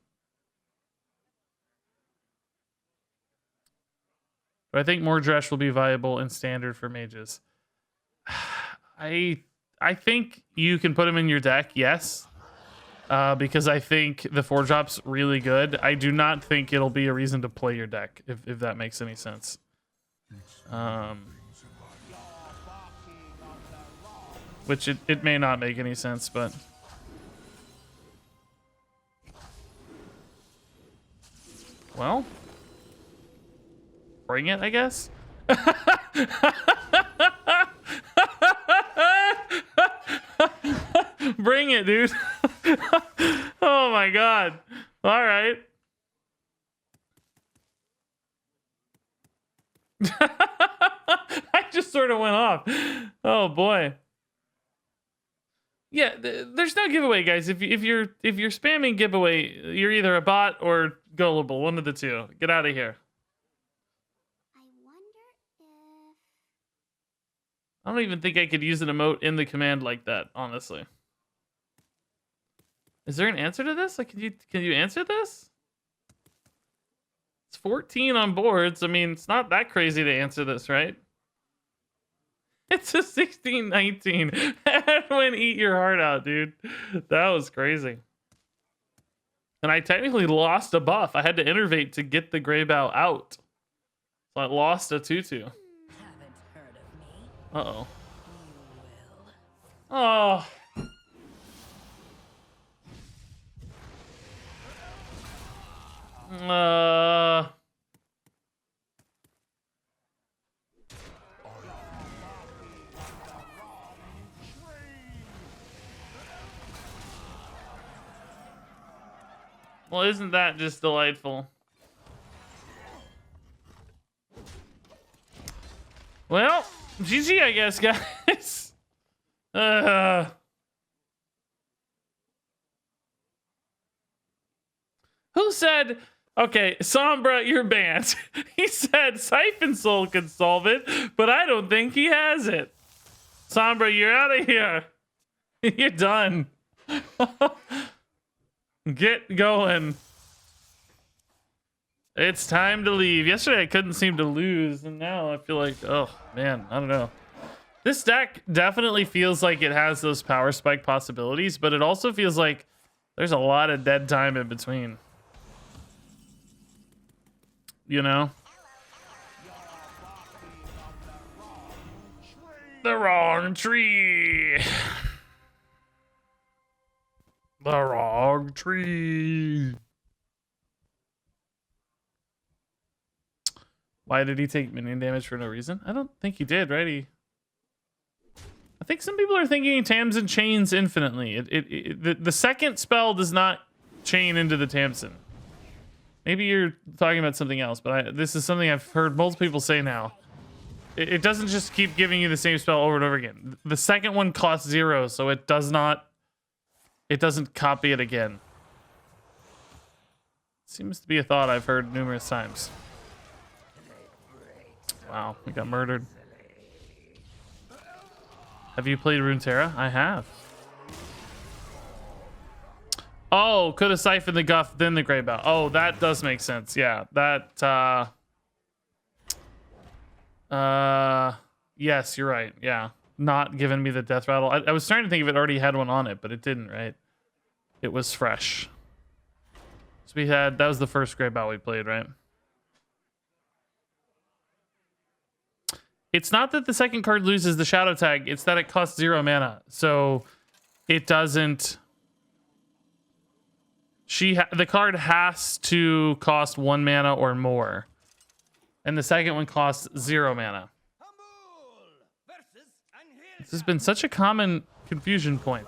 [SPEAKER 1] But I think Mordresh will be viable and standard for mages. I think you can put him in your deck, yes. Because I think the 4-drop's really good. I do not think it'll be a reason to play your deck, if that makes any sense. Which it may not make any sense, but... Well... Bring it, I guess? Bring it, dude. Oh my god. All right. I just sort of went off. Oh boy. Yeah, there's no giveaway, guys. If you're spamming giveaway, you're either a bot or gullible. One of the two. Get out of here.
[SPEAKER 5] I wonder if...
[SPEAKER 1] I don't even think I could use an emote in the command like that, honestly. Is there an answer to this? Like, can you answer this? It's 14 on boards. I mean, it's not that crazy to answer this, right? It's a 16-19. Edwin, eat your heart out, dude. That was crazy. And I technically lost a buff. I had to innervate to get the Greybow out. So I lost a 2/2.
[SPEAKER 6] Haven't heard of me.
[SPEAKER 1] Uh-oh.
[SPEAKER 6] You will.
[SPEAKER 1] Oh. Well, isn't that just delightful? Well, GG, I guess, guys. Who said, okay, Sombra, you're banned. He said Siphon Soul can solve it, but I don't think he has it. Sombra, you're out of here. You're done. Get going. It's time to leave. Yesterday I couldn't seem to lose, and now I feel like, oh man, I don't know. This deck definitely feels like it has those power spike possibilities, but it also feels like there's a lot of dead time in between. You know? The wrong tree. The wrong tree. Why did he take minion damage for no reason? I don't think he did, right? I think some people are thinking Tamsin chains infinitely. The second spell does not chain into the Tamsin. Maybe you're talking about something else, but this is something I've heard multiple people say now. It doesn't just keep giving you the same spell over and over again. The second one costs 0, so it doesn't copy it again. Seems to be a thought I've heard numerous times. Wow, we got murdered. Have you played Runeterra? I have. Oh, could have siphoned the guff, then the Grey Bow. Oh, that does make sense. Yeah, that, yes, you're right. Yeah, not giving me the death rattle. I was starting to think if it already had one on it, but it didn't, right? It was fresh. So we had, that was the first Grey Bow we played, right? It's not that the second card loses the shadow tag, it's that it costs 0 mana. So it doesn't... the card has to cost 1 mana or more. And the second one costs 0 mana. This has been such a common confusion point.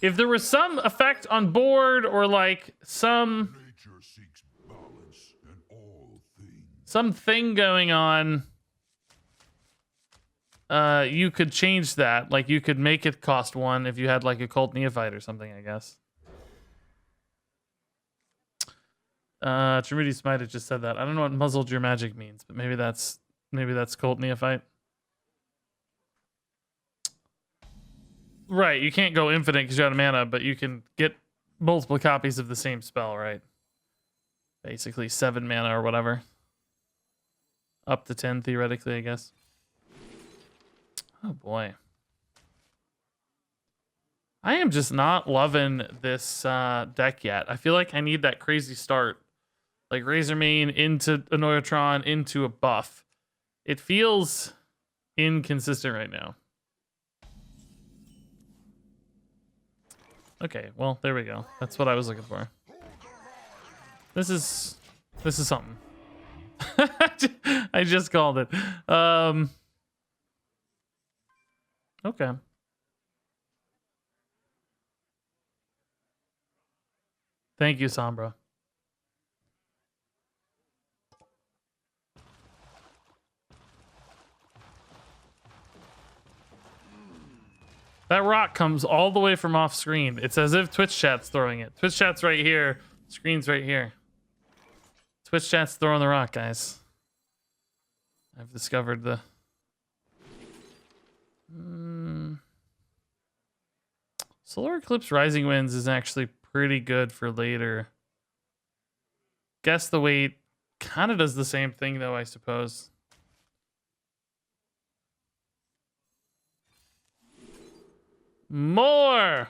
[SPEAKER 1] If there was some effect on board or like something going on, you could change that. Like you could make it cost 1 if you had like a Cult Neophyte or something, I guess. Trimudi Smite just said that. I don't know what muzzled your magic means, but maybe that's Cult Neophyte. Right, you can't go infinite because you're out of mana, but you can get multiple copies of the same spell, right? Basically 7 mana or whatever. Up to 10 theoretically, I guess. Oh boy. I am just not loving this deck yet. I feel like I need that crazy start. Like Razormane into a Neutron into a buff. It feels inconsistent right now. Okay, well, there we go. That's what I was looking for. This is something. I just called it. Okay. Thank you, Sombra. That rock comes all the way from off screen. It's as if Twitch chat's throwing it. Twitch chat's right here. Screen's right here. Twitch chat's throwing the rock, guys. I've discovered the... Solar Eclipse Rising Winds is actually pretty good for later. Guess the Weight kind of does the same thing, though, I suppose. More!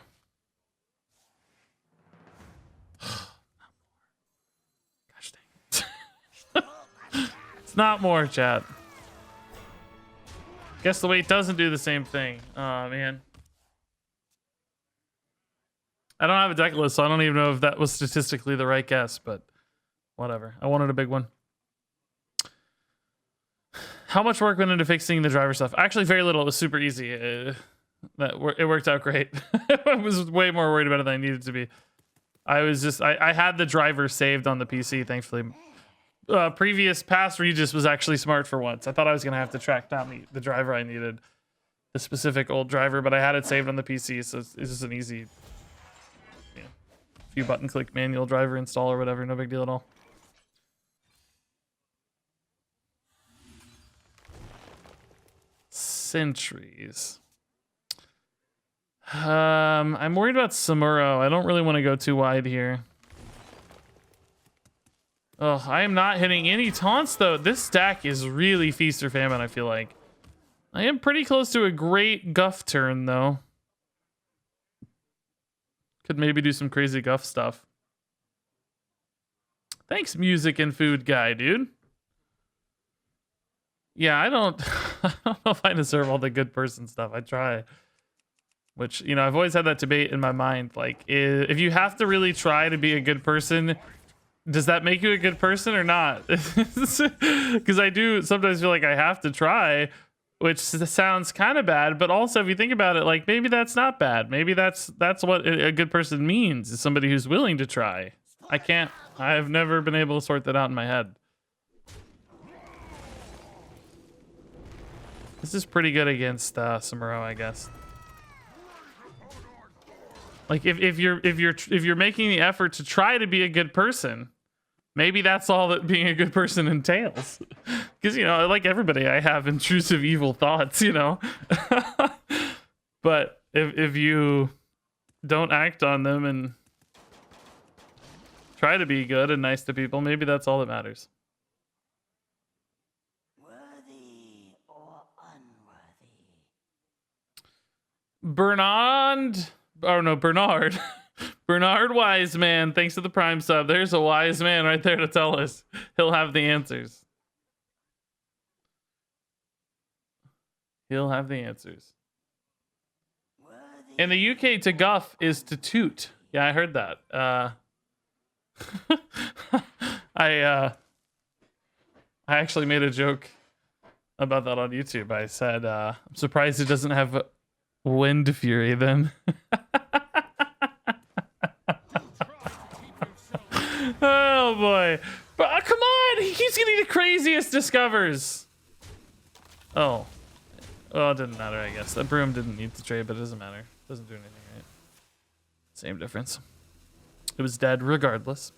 [SPEAKER 1] Gosh dang it. It's not more, chat. Guess the Weight doesn't do the same thing. Oh, man. I don't have a deck list, so I don't even know if that was statistically the right guess, but whatever. I wanted a big one. How much work went into fixing the driver stuff? Actually, very little. It was super easy. It worked out great. I was way more worried about it than I needed to be. I had the driver saved on the PC, thankfully. Past Regis was actually smart for once. I thought I was going to have to track down the driver I needed. The specific old driver, but I had it saved on the PC, so it's just an easy... few button click manual driver install or whatever, no big deal at all. Sentries. I'm worried about Samuro. I don't really want to go too wide here. Oh, I am not hitting any taunts though. This stack is really feast or famine, I feel like. I am pretty close to a great guff turn though. Could maybe do some crazy guff stuff. Thanks, music and food guy, dude. Yeah, I don't know if I deserve all the good person stuff. I try. Which, you know, I've always had that debate in my mind. Like, if you have to really try to be a good person, does that make you a good person or not? Because I do sometimes feel like I have to try, which sounds kind of bad, but also if you think about it, like maybe that's not bad. Maybe that's what a good person means, is somebody who's willing to try. I've never been able to sort that out in my head. This is pretty good against Samuro, I guess. Like if you're making the effort to try to be a good person, maybe that's all that being a good person entails. Because, you know, like everybody, I have intrusive evil thoughts, you know. But if you don't act on them and try to be good and nice to people, maybe that's all that matters.
[SPEAKER 6] Worthy or unworthy?
[SPEAKER 1] Bernard. Bernard Wiseman, thanks to the Prime sub. There's a wise man right there to tell us. He'll have the answers. He'll have the answers. In the UK, to guff is to toot. Yeah, I heard that. I actually made a joke about that on YouTube. I said, I'm surprised it doesn't have wind fury then. Oh boy. But come on, he keeps getting the craziest discovers. Oh, it didn't matter, I guess. That broom didn't need to trade, but it doesn't matter. Doesn't do anything, right? Same difference. It was dead regardless.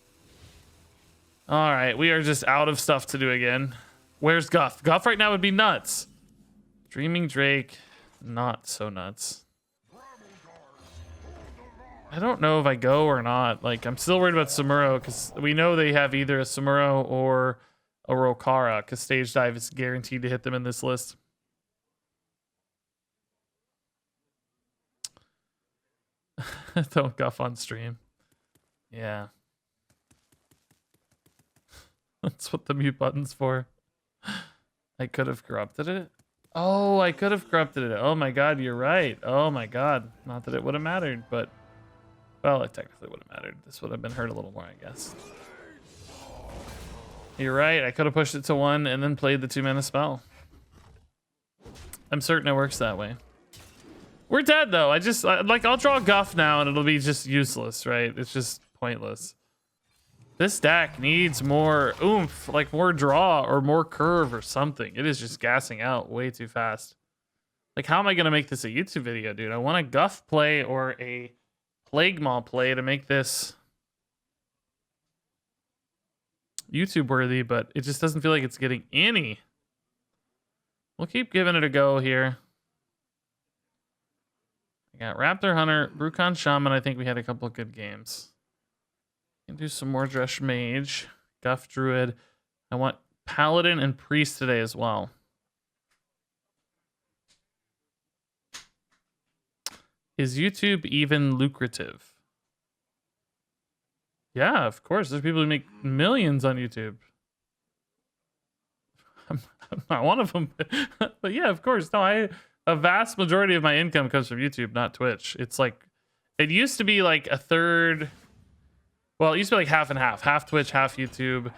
[SPEAKER 1] All right, we are just out of stuff to do again. Where's Guff? Guff right now would be nuts. Dreaming Drake, not so nuts. I don't know if I go or not. Like, I'm still worried about Samuro because we know they have either a Samuro or a Rokara because Stage Dive is guaranteed to hit them in this list. Don't guff on stream. Yeah. That's what the mute button's for. I could have corrupted it. Oh, I could have corrupted it. Oh my god, you're right. Oh my god. Not that it would have mattered, but... Well, it technically would have mattered. This would have been hurt a little more, I guess. You're right. I could have pushed it to 1 and then played the 2-mana spell. I'm certain it works that way. We're dead, though. I'll draw Guff now, and it'll be just useless, right? It's just pointless. This deck needs more oomph, like more draw or more curve or something. It is just gassing out way too fast. Like, how am I going to make this a YouTube video, dude? I want a Guff play or a Plaguemaw play to make this YouTube worthy, but it just doesn't feel like it's getting any. We'll keep giving it a go here. I got Raptor Hunter, Bru'kan Shaman. I think we had a couple of good games. Can do some more Dresh Mage, Guff Druid. I want Paladin and Priest today as well. Is YouTube even lucrative? Yeah, of course. There's people who make millions on YouTube. I'm not one of them. But yeah, of course. No, a vast majority of my income comes from YouTube, not Twitch. It's like, it used to be like a third. Well, it used to be like half and half. Half Twitch, half YouTube.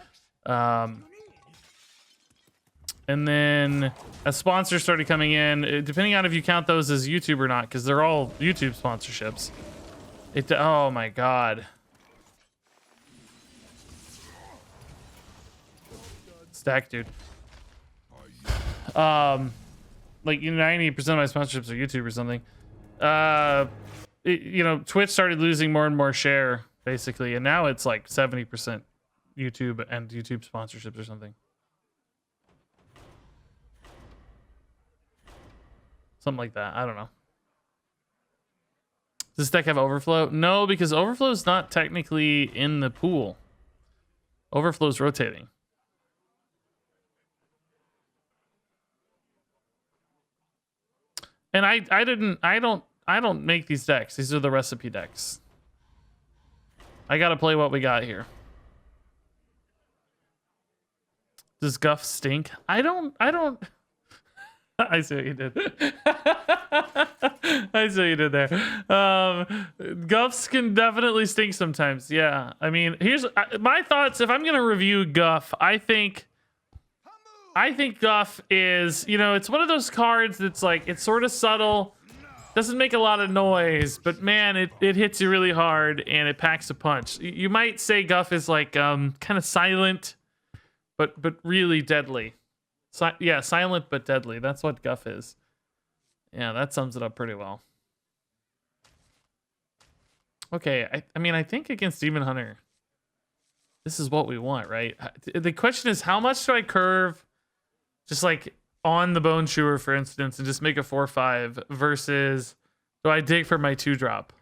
[SPEAKER 1] And then as sponsors started coming in, depending on if you count those as YouTube or not, because they're all YouTube sponsorships. Oh my god. Stack, dude. Like 90% of my sponsorships are YouTube or something. You know, Twitch started losing more and more share, basically, and now it's like 70% YouTube and YouTube sponsorships or something. Something like that. I don't know. Does this deck have Overflow? No, because Overflow is not technically in the pool. Overflow is rotating. And I don't make these decks. These are the recipe decks. I gotta play what we got here. Does Guff stink? I don't I see what you did. I see what you did there. Guffs can definitely stink sometimes. Yeah. I mean, here's my thoughts. If I'm gonna review Guff, I think Guff is, you know, it's one of those cards that's like, it's sort of subtle, doesn't make a lot of noise, but man, it hits you really hard and it packs a punch. You might say Guff is like kind of silent, but really deadly. Yeah, silent but deadly. That's what Guff is. Yeah, that sums it up pretty well. Okay, I mean, I think against Demon Hunter, this is what we want, right? The question is, how much do I curve just like on the Bone Chewer, for instance, and just make a 4/5 versus do I dig for my 2-drop?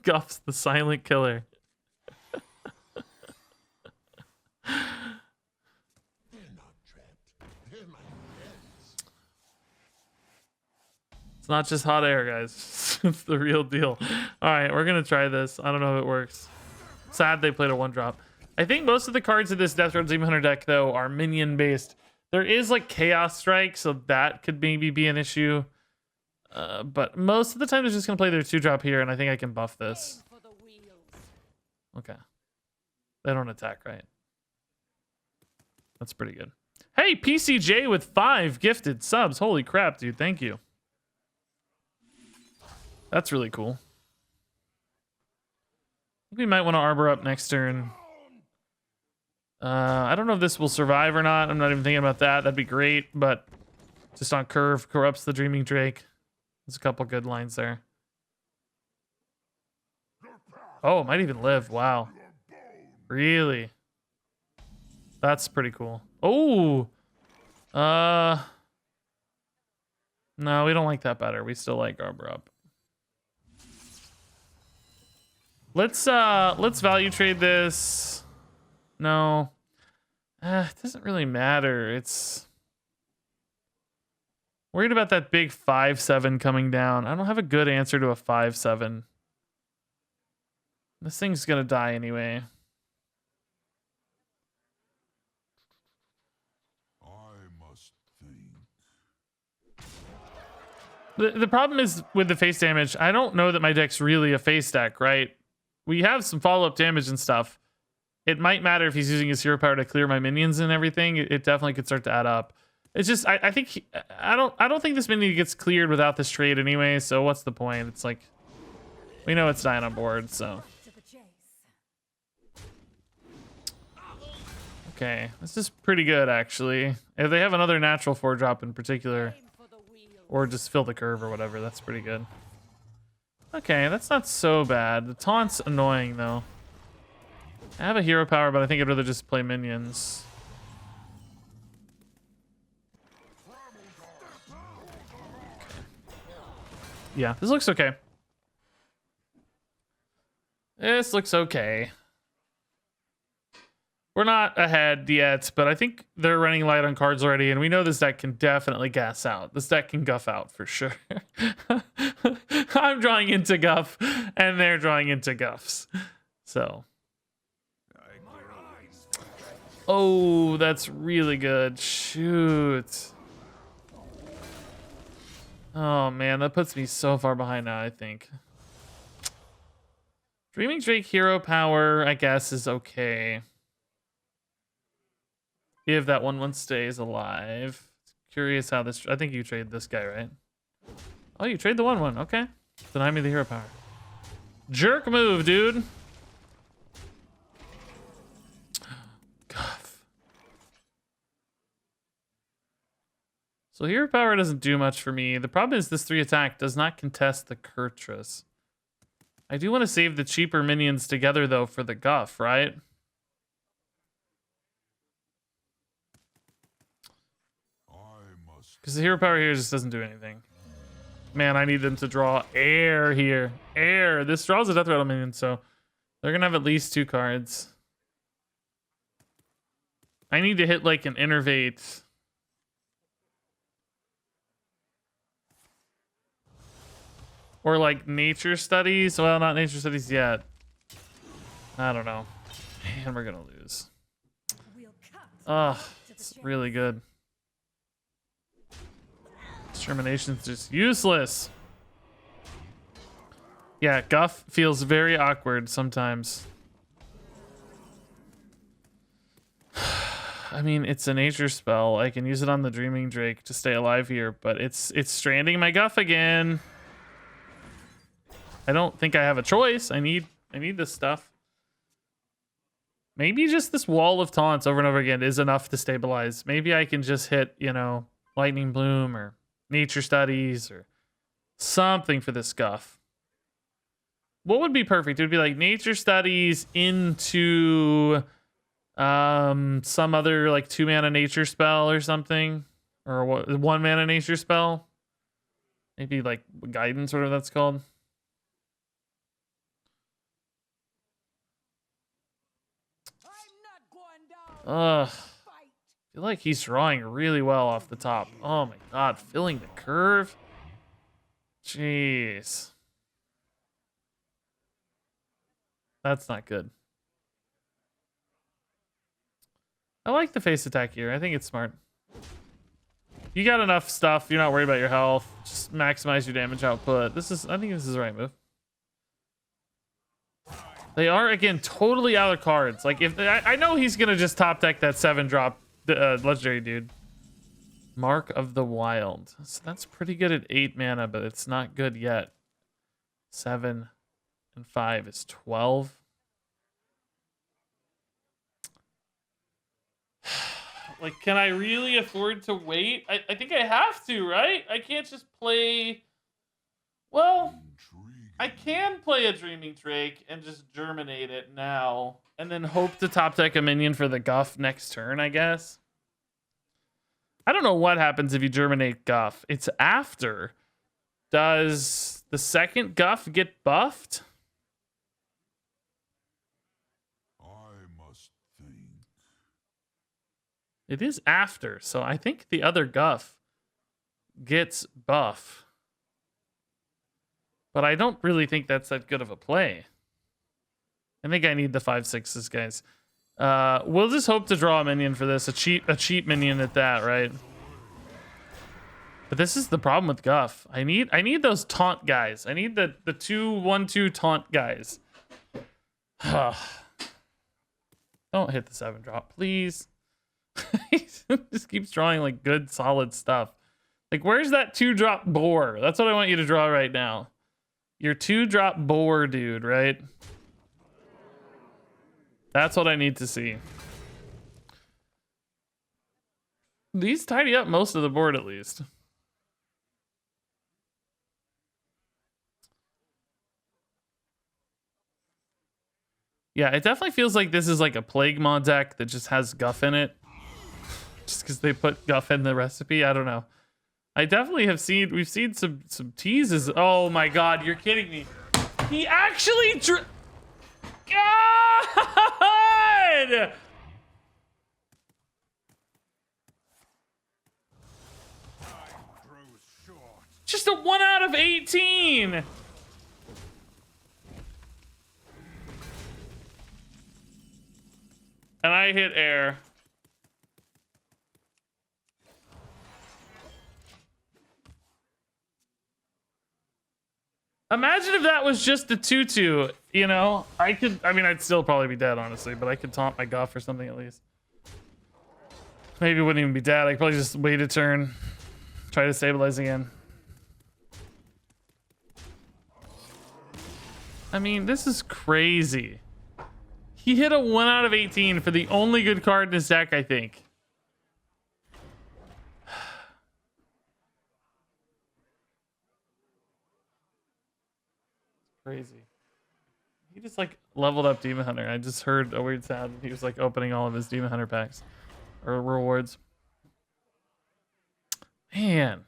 [SPEAKER 1] Guff's the silent killer. It's not just hot air, guys. It's the real deal. All right, we're gonna try this. I don't know if it works. Sad they played a 1-drop. I think most of the cards in this Death Thrones Demon Hunter deck, though, are minion based. There is like Chaos Strike, so that could maybe be an issue. But most of the time, they're just gonna play their 2-drop here, and I think I can buff this. Okay. They don't attack, right? That's pretty good. Hey, PCJ with 5 gifted subs. Holy crap, dude. Thank you. That's really cool. I think we might want to Arbor up next turn. I don't know if this will survive or not. I'm not even thinking about that. That'd be great, but just on curve, corrupts the Dreaming Drake. There's a couple good lines there. Oh, it might even live. Wow. Really? That's pretty cool. Oh! No, we don't like that better. We still like Arbor up. Let's value trade this. No. It doesn't really matter. It's worried about that big 5/7 coming down. I don't have a good answer to a 5/7. This thing's gonna die anyway. The problem is with the face damage, I don't know that my deck's really a face deck, right? We have some follow-up damage and stuff. It might matter if he's using his hero power to clear my minions and everything. It definitely could start to add up. It's just I think I don't think this minion gets cleared without this trade anyway, so what's the point? It's like we know it's dying on board, so. Okay, this is pretty good actually. If they have another natural 4-drop in particular, or just fill the curve or whatever, that's pretty good. Okay, that's not so bad. The taunt's annoying though. I have a hero power, but I think I'd rather just play minions. Yeah, this looks okay. This looks okay. We're not ahead yet, but I think they're running light on cards already, and we know this deck can definitely gas out. This deck can guff out for sure. I'm drawing into guff, and they're drawing into guffs. So. Oh, that's really good. Shoot. Oh, man, that puts me so far behind now, I think. Dreaming Drake hero power, I guess, is okay. If that 1/1 stays alive. Curious how this... I think you trade this guy, right? Oh, you trade the 1/1. Okay. Deny me the hero power. Jerk move, dude. Guff. So hero power doesn't do much for me. The problem is this 3 attack does not contest the Kurtrus. I do want to save the cheaper minions together, though, for the guff, right? Because the hero power here just doesn't do anything. Man, I need them to draw air here. Air. This draws a Death Rattle minion, so they're going to have at least 2 cards. I need to hit like an Innervate. Or like Nature Studies. Well, not Nature Studies yet. I don't know. Man, we're going to lose. Ugh, it's really good. Termination's just useless. Yeah, Guff feels very awkward sometimes. I mean, it's a nature spell. I can use it on the Dreaming Drake to stay alive here, but it's stranding my Guff again. I don't think I have a choice. I need this stuff. Maybe just this wall of taunts over and over again is enough to stabilize. Maybe I can just hit, you know, Lightning Bloom or Nature Studies or something for this Guff. What would be perfect? It would be like Nature Studies into some other like 2-mana nature spell or something, or what, 1-mana nature spell. Maybe like Guidance, whatever that's called. Ugh. I feel like he's drawing really well off the top. Oh my god, filling the curve. Jeez. That's not good. I like the face attack here. I think it's smart. You got enough stuff. You're not worried about your health. Just maximize your damage output. I think this is the right move. They are, again, totally out of cards. Like, if I know he's gonna just top deck that 7-drop legendary dude. Mark of the Wild. So that's pretty good at 8 mana, but it's not good yet. 7 and 5 is 12. Like, can I really afford to wait? I think I have to, right? I can't just play... Well, I can play a Dreaming Drake and just germinate it now. And then hope to top deck a minion for the Guff next turn, I guess. I don't know what happens if you germinate Guff. It's after. Does the second Guff get buffed? It is after, so I think the other Guff gets buff. But I don't really think that's that good of a play. I think I need the 5/6s, guys. We'll just hope to draw a minion for this. A cheap minion at that, right? But this is the problem with Guff. I need those taunt guys. I need the 2/1/2 taunt guys. Don't hit the 7-drop, please. He just keeps drawing like good solid stuff. Like, where's that 2-drop boar? That's what I want you to draw right now. Your 2-drop boar dude, right? That's what I need to see. These tidy up most of the board at least. Yeah, it definitely feels like this is like a Plaguemaw deck that just has Guff in it. Just because they put Guff in the recipe. I don't know. I definitely have seen, we've seen some teases. Oh my god, you're kidding me. He actually God! Just a 1 out of 18. And I hit air. Imagine if that was just a 2/2, you know? I mean, I'd still probably be dead, honestly, but I could taunt my Guff or something at least. Maybe it wouldn't even be dead. I could probably just wait a turn, try to stabilize again. I mean, this is crazy. He hit a 1 out of 18 for the only good card in his deck, I think. Crazy. He just like leveled up Demon Hunter. I just heard a weird sound. He was like opening all of his Demon Hunter packs or rewards. Man,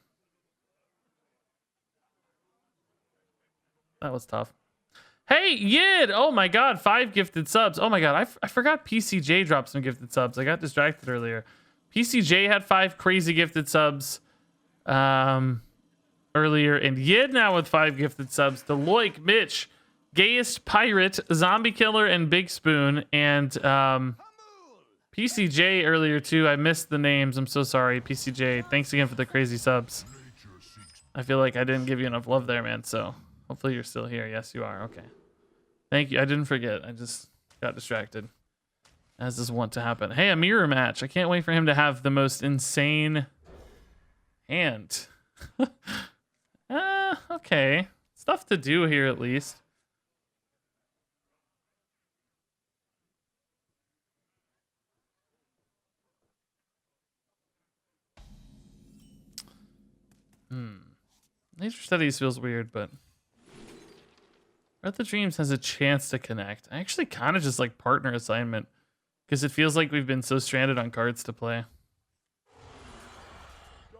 [SPEAKER 1] that was tough. Hey, Yid! Oh my god, 5 gifted subs. Oh my god, I forgot PCJ dropped some gifted subs. I got distracted earlier. PCJ had 5 crazy gifted subs earlier, and Yid now with 5 gifted subs. Deloic, Mitch, Gayest Pirate, Zombie Killer, and Big Spoon, and PCJ earlier too. I missed the names. I'm so sorry, PCJ. Thanks again for the crazy subs. I feel like I didn't give you enough love there, man. So hopefully you're still here. Yes, you are. Okay. Thank you. I didn't forget. I just got distracted, as is wont to happen. Hey, a mirror match. I can't wait for him to have the most insane hand. Okay. Stuff to do here at least. Nature Studies feels weird, but Earth of Dreams has a chance to connect. I actually kind of just like partner assignment because it feels like we've been so stranded on cards to play.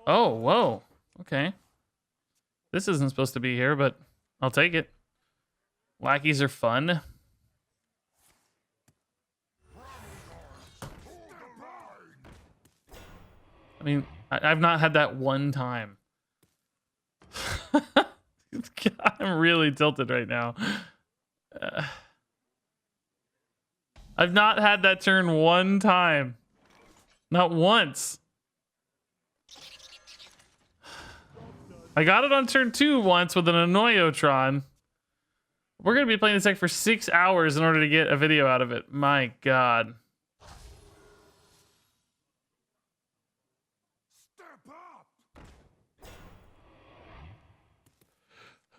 [SPEAKER 1] Oh, whoa. Okay. This isn't supposed to be here, but I'll take it. Lackeys are fun. I mean, I've not had that one time. God, I'm really tilted right now. I've not had that turn one time. Not once. I got it on turn 2 once with an Annoyotron. We're going to be playing this deck for 6 hours in order to get a video out of it. My God.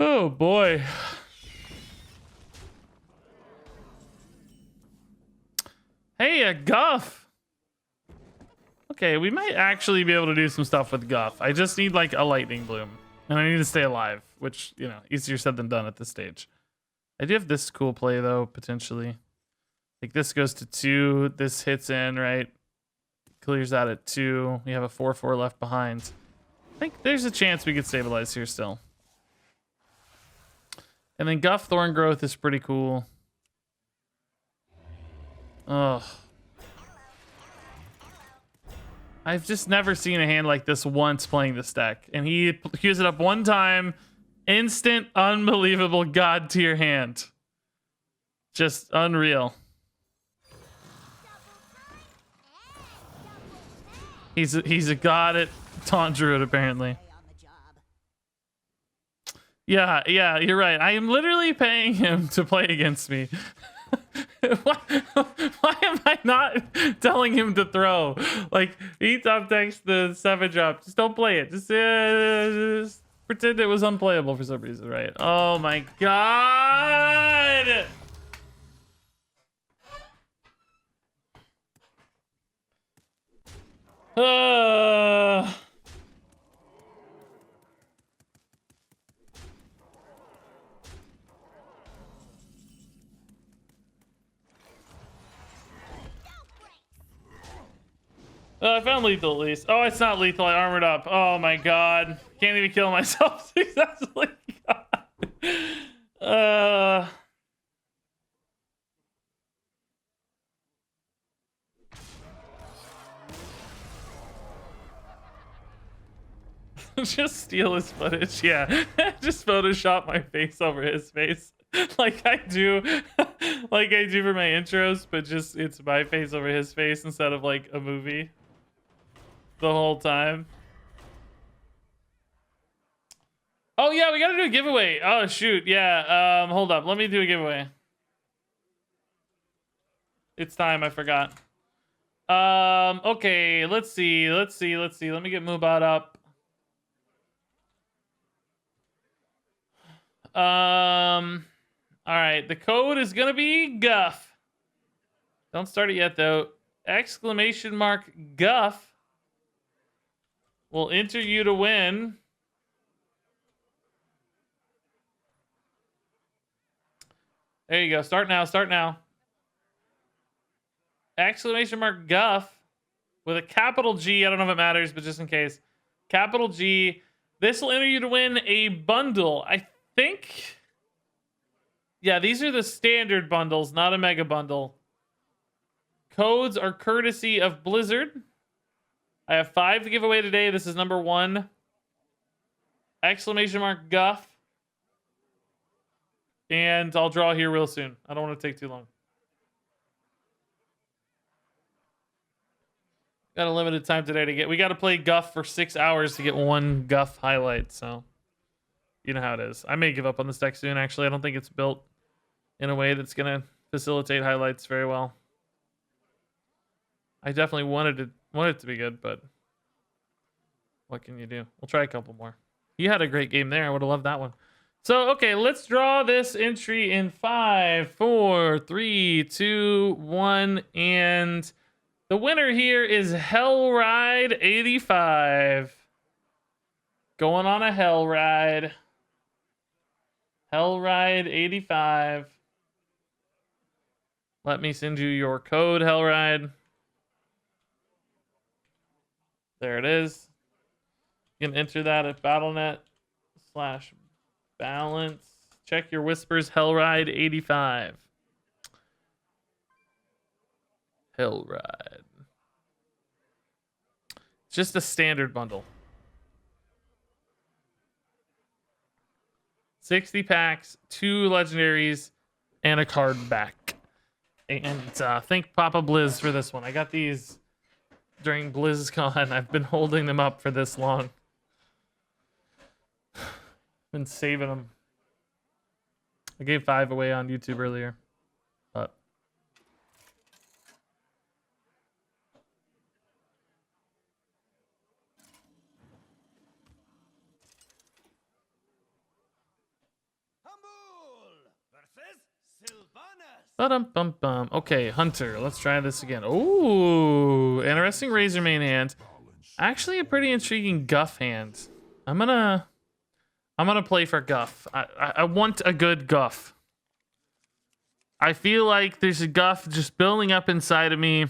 [SPEAKER 1] Oh boy. Hey, a Guff. Okay, we might actually be able to do some stuff with Guff. I just need like a Lightning Bloom. And I need to stay alive, which, you know, easier said than done at this stage. I do have this cool play though, potentially. Like this goes to 2, this hits in, right? Clears out at 2. We have a 4/4 left behind. I think there's a chance we could stabilize here still. And then Guff Thorn Growth is pretty cool. Ugh. I've just never seen a hand like this once playing this deck. And he queues it up one time. Instant, unbelievable god tier hand. Just unreal. He's a god at Taunt Druid, apparently. Yeah, you're right. I am literally paying him to play against me. why am I not telling him to throw? Like, he top decks the 7-drop. Just don't play it. Just pretend it was unplayable for some reason, right? Oh my God! I found lethal at least. Oh, it's not lethal. I armored up. Oh my God. Can't even kill myself successfully. God. Just steal his footage. Yeah. Just Photoshop my face over his face. Like I do for my intros, but just it's my face over his face instead of like a movie. The whole time. Oh yeah, we gotta do a giveaway. Oh shoot, yeah. Hold up, let me do a giveaway. It's time, I forgot. Okay, let's see. Let me get Moobot up. Alright, the code is gonna be Guff. Don't start it yet though. Exclamation mark Guff. We'll enter you to win. There you go. Start now. Start now. Exclamation mark Guff with a capital G. I don't know if it matters, but just in case. Capital G. This will enter you to win a bundle. I think. Yeah, these are the standard bundles, not a mega bundle. Codes are courtesy of Blizzard. I have 5 to give away today. This is number 1. Exclamation mark Guff. And I'll draw here real soon. I don't want to take too long. Got a limited time today to get. We got to play Guff for 6 hours to get 1 Guff highlight. So You know how it is. I may give up on this deck soon, actually. I don't think it's built in a way that's going to facilitate highlights very well. I definitely wanted it to be good, but what can you do? We'll try a couple more. You had a great game there. I would have loved that one. So, okay, let's draw this entry in 5, 4, 3, 2, 1, and the winner here is Hellride 85. Going on a hell ride. Hellride 85. Let me send you your code, Hellride. There it is. You can enter that at battle.net/balance. Check your whispers, Hellride 85. Hellride. It's just a standard bundle. 60 packs, 2 legendaries, and a card back. And thank Papa Blizz for this one. I got these during BlizzCon. I've been holding them up for this long. Been saving them. I gave 5 away on YouTube earlier. But ba-dum-bum-bum. Okay, Hunter. Let's try this again. Ooh, interesting Razormane hand. Actually, a pretty intriguing Guff hand. I'm gonna play for Guff. I want a good Guff. I feel like there's a Guff just building up inside of me,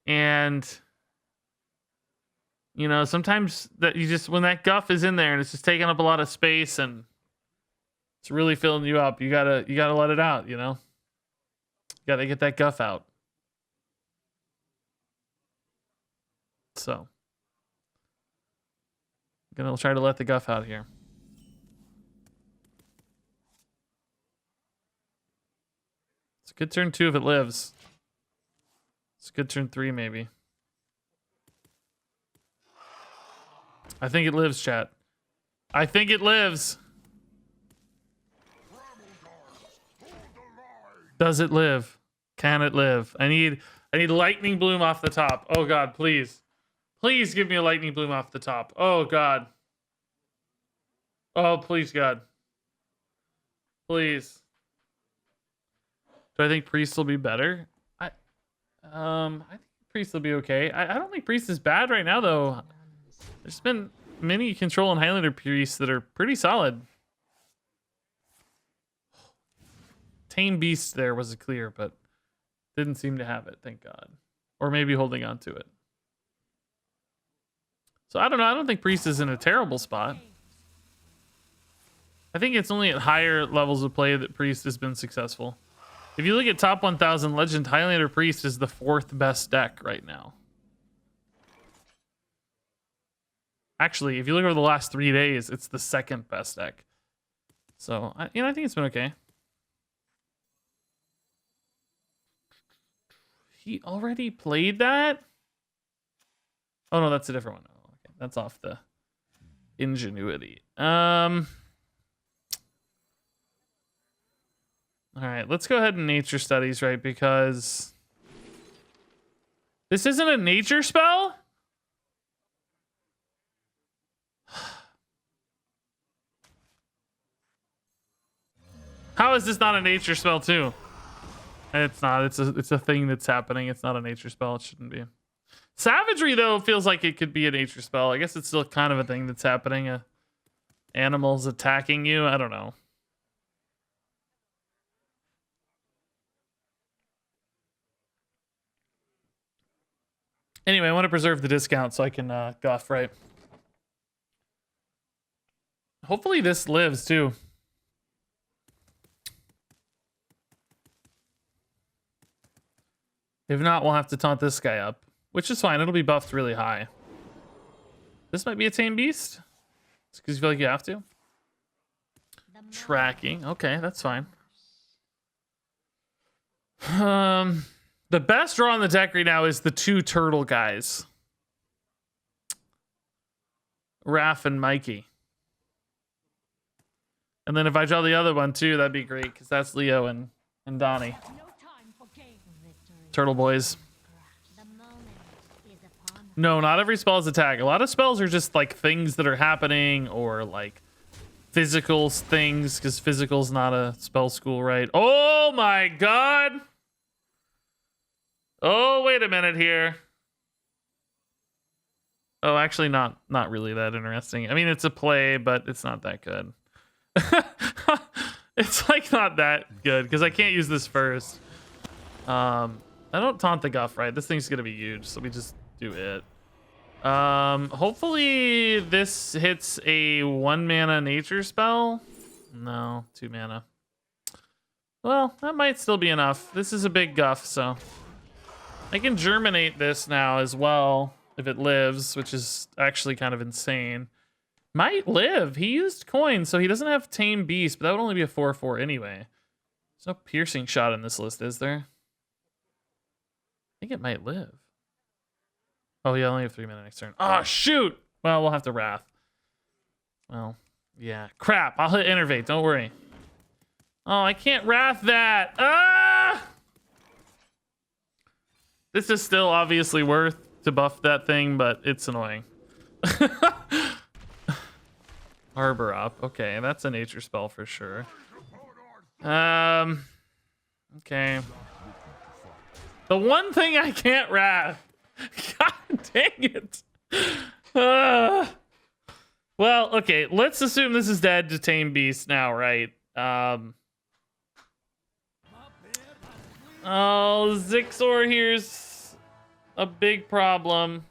[SPEAKER 1] and you know, sometimes that you just when that Guff is in there and it's just taking up a lot of space and it's really filling you up, you gotta let it out. You know. Gotta get that Guff out. So, I'm gonna try to let the Guff out here. It's a good turn 2 if it lives. It's a good turn 3 maybe. I think it lives, chat. I think it lives. Does it live? Can it live? I need lightning bloom off the top. Oh god, please. Please give me a lightning bloom off the top. Oh god. Oh, please god. Please. Do I think Priest will be better? I think Priest will be okay. I don't think Priest is bad right now though. There's been many Control and Highlander Priests that are pretty solid. Tame Beast there was a clear, but didn't seem to have it, thank God. Or maybe holding on to it. So I don't know. I don't think Priest is in a terrible spot. I think it's only at higher levels of play that Priest has been successful. If you look at top 1000 Legend, Highlander Priest is the 4th best deck right now. Actually, if you look over the last 3 days, it's the 2nd best deck. So, I think it's been okay. He already played that? Oh no, that's a different one. Oh, okay. That's off the Ingenuity. All right, let's go ahead and nature studies, right? Because this isn't a nature spell? How is this not a nature spell too? It's not. It's a thing that's happening. It's not a nature spell. It shouldn't be. Savagery though feels like it could be a nature spell. I guess it's still kind of a thing that's happening. Animals attacking you. I don't know. Anyway, I want to preserve the discount so I can guff, right? Hopefully this lives too. If not, we'll have to taunt this guy up, which is fine. It'll be buffed really high. This might be a Tame Beast. It's because you feel like you have to. Tracking. Okay, that's fine. The best draw on the deck right now is the 2 turtle guys. Raph and Mikey. And then if I draw the other one too, that'd be great because that's Leo and Donnie. Turtle boys. No, not every spell is attack. A lot of spells are just like things that are happening or like physical things because physical's not a spell school, right? Oh my god. Oh, wait a minute here. Oh, actually not really that interesting. I mean, it's a play, but it's not that good. It's like not that good because I can't use this first. I don't taunt the Guff, right? This thing's gonna be huge, so we just do it. Hopefully this hits a 1 mana nature spell. No, 2 mana. Well, that might still be enough. This is a big Guff, so I can germinate this now as well if it lives, which is actually kind of insane. Might live. He used coins, so he doesn't have Tame Beast, but that would only be a 4/4 anyway. There's no piercing shot in this list, is there? I think it might live. Oh, yeah, I only have 3 mana next turn. Oh, shoot! Well, we'll have to Wrath. Well, yeah. Crap, I'll hit Innervate, don't worry. Oh, I can't Wrath that. Ah! This is still obviously worth to buff that thing, but it's annoying. Harbor up. Okay, that's a nature spell for sure. Okay. The one thing I can't Wrath. God dang it. Well, okay, let's assume this is dead to Tame Beast now, right? Oh, Zixor here's a big problem.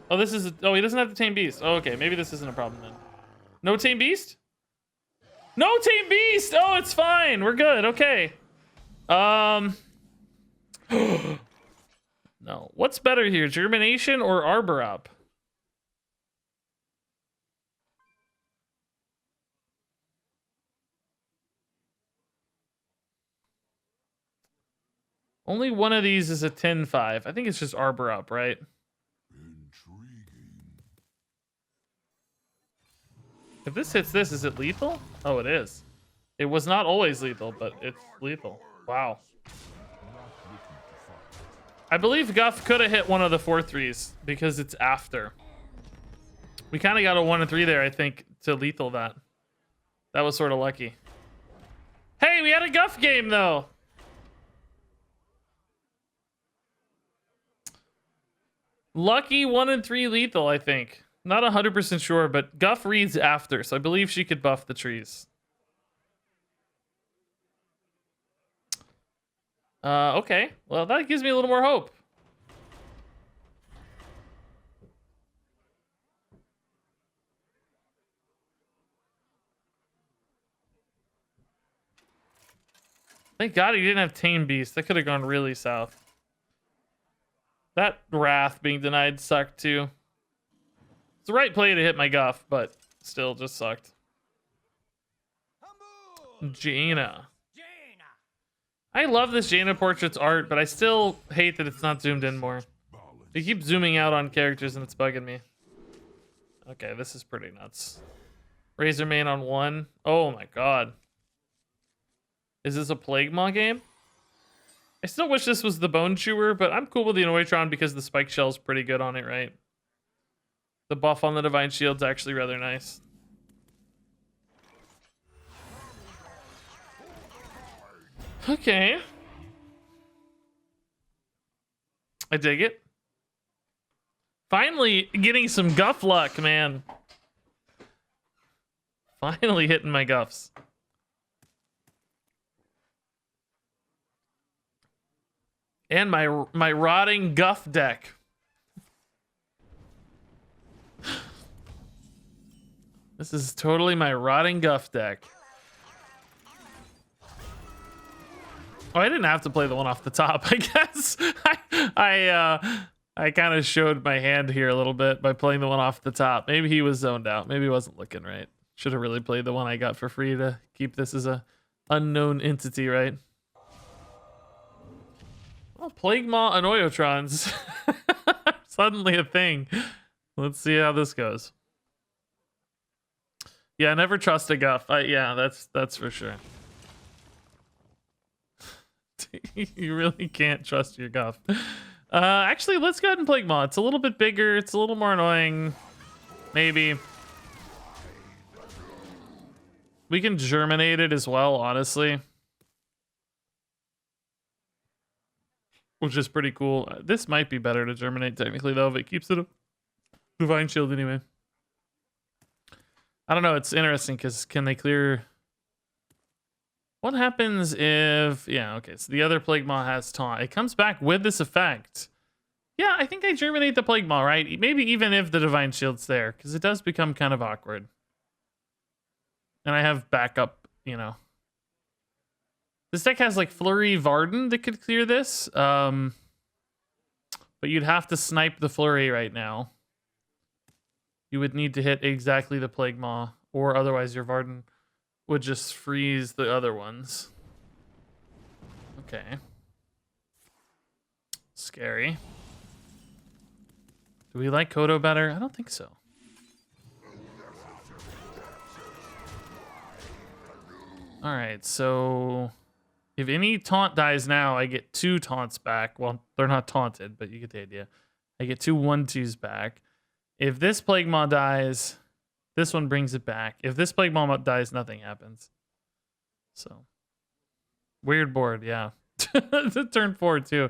[SPEAKER 1] Oh, this is oh, he doesn't have the Tame Beast. Oh, okay, maybe this isn't a problem then. No Tame Beast? No Tame Beast! Oh, it's fine. We're good. Okay. No. What's better here, Germination or Arbor Up? Only one of these is a 10/5. I think it's just Arbor Up, right? If this hits this, is it lethal? Oh, it is. It was not always lethal, but it's lethal. Wow. I believe Guff could have hit one of the 4/3s because it's after. We kind of got a 1 and 3 there, I think, to lethal that. That was sort of lucky. Hey, we had a Guff game, though. Lucky 1 and 3 lethal, I think. Not 100% sure, but Guff reads after, so I believe she could buff the trees. Okay. Well, that gives me a little more hope. Thank God he didn't have Tame Beast. That could have gone really south. That Wrath being denied sucked too. It's the right play to hit my Guff, but still just sucked. Jaina. I love this Jaina Portraits art, but I still hate that it's not zoomed in more. They keep zooming out on characters and it's bugging me. Okay, this is pretty nuts. Razormane on 1. Oh my god. Is this a Plaguemaw game? I still wish this was the Bone Chewer, but I'm cool with the Annoytron because the Spike Shell's pretty good on it, right? The buff on the Divine Shield's actually rather nice. Okay. I dig it. Finally getting some Guff luck, man. Finally hitting my Guffs. And my rotting Guff deck. This is totally my rotting Guff deck. Oh, I didn't have to play the one off the top. I guess I kind of showed my hand here a little bit by playing the one off the top. Maybe he was zoned out. Maybe he wasn't looking right. Should have really played the one I got for free to keep this as a unknown entity, right? Well, Plaguemaw Annoyotrons. Suddenly a thing. Let's see how this goes. Yeah, never trust a guff. Yeah, that's for sure. You really can't trust your guff. Actually, let's go ahead and Plaguemaw. It's a little bit bigger. It's a little more annoying. Maybe. We can germinate it as well, honestly. Which is pretty cool. This might be better to germinate technically, though, if it keeps it a Divine Shield anyway. I don't know. It's interesting because can they clear... What happens if... Yeah, okay. So the other Plaguemaw has Taunt. It comes back with this effect. Yeah, I think I germinate the Plaguemaw, right? Maybe even if the Divine Shield's there, because it does become kind of awkward. And I have backup, you know. This deck has like Flurry Varden that could clear this. But you'd have to snipe the Flurry right now. You would need to hit exactly the Plaguemaw, or otherwise your Varden would just freeze the other ones. Okay. Scary. Do we like Kodo better? I don't think so. Alright, so... If any taunt dies now, I get 2 taunts back. Well, they're not taunted, but you get the idea. I get 2 1/2s back. If this Plaguemaw dies, this one brings it back. If this Plaguemaw dies, nothing happens. So, weird board, yeah. The turn 4 too.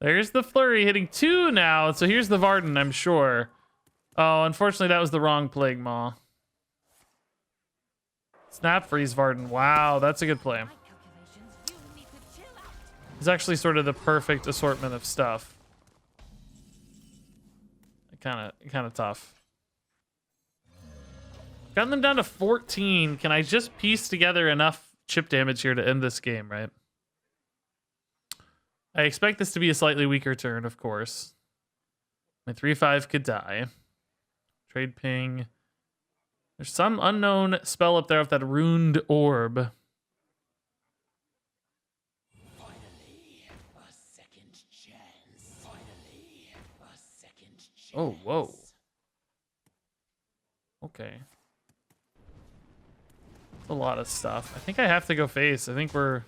[SPEAKER 1] There's the Flurry hitting 2 now. So here's the Varden, I'm sure. Oh, unfortunately, that was the wrong Plaguemaw. Snap Freeze Varden. Wow, that's a good play. It's actually sort of the perfect assortment of stuff. Kind of tough. Gotten them down to 14. Can I just piece together enough chip damage here to end this game, right? I expect this to be a slightly weaker turn, of course. My 3/5 could die. Trade ping. There's some unknown spell up there with that Ruined Orb. Oh, whoa. Okay. That's a lot of stuff. I think I have to go face. I think we're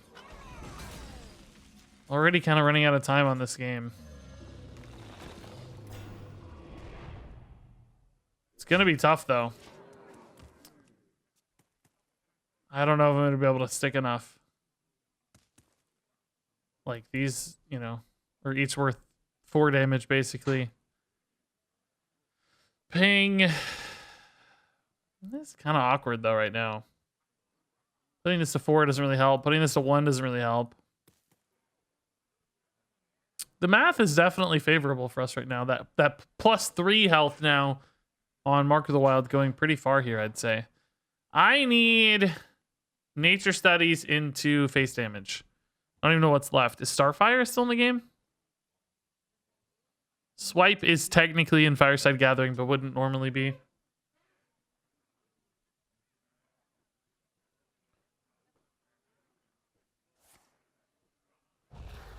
[SPEAKER 1] already kind of running out of time on this game. It's going to be tough, though. I don't know if I'm going to be able to stick enough. Like, these, you know, are each worth 4 damage, basically. Ping. This is kind of awkward though right now. Putting this to 4 doesn't really help. Putting this to 1 doesn't really help. The math is definitely favorable for us right now. That +3 health now on Mark of the Wild going pretty far here, I'd say. I need Nature Studies into face damage. I don't even know what's left. Is Starfire still in the game? Swipe is technically in Fireside Gathering, but wouldn't normally be.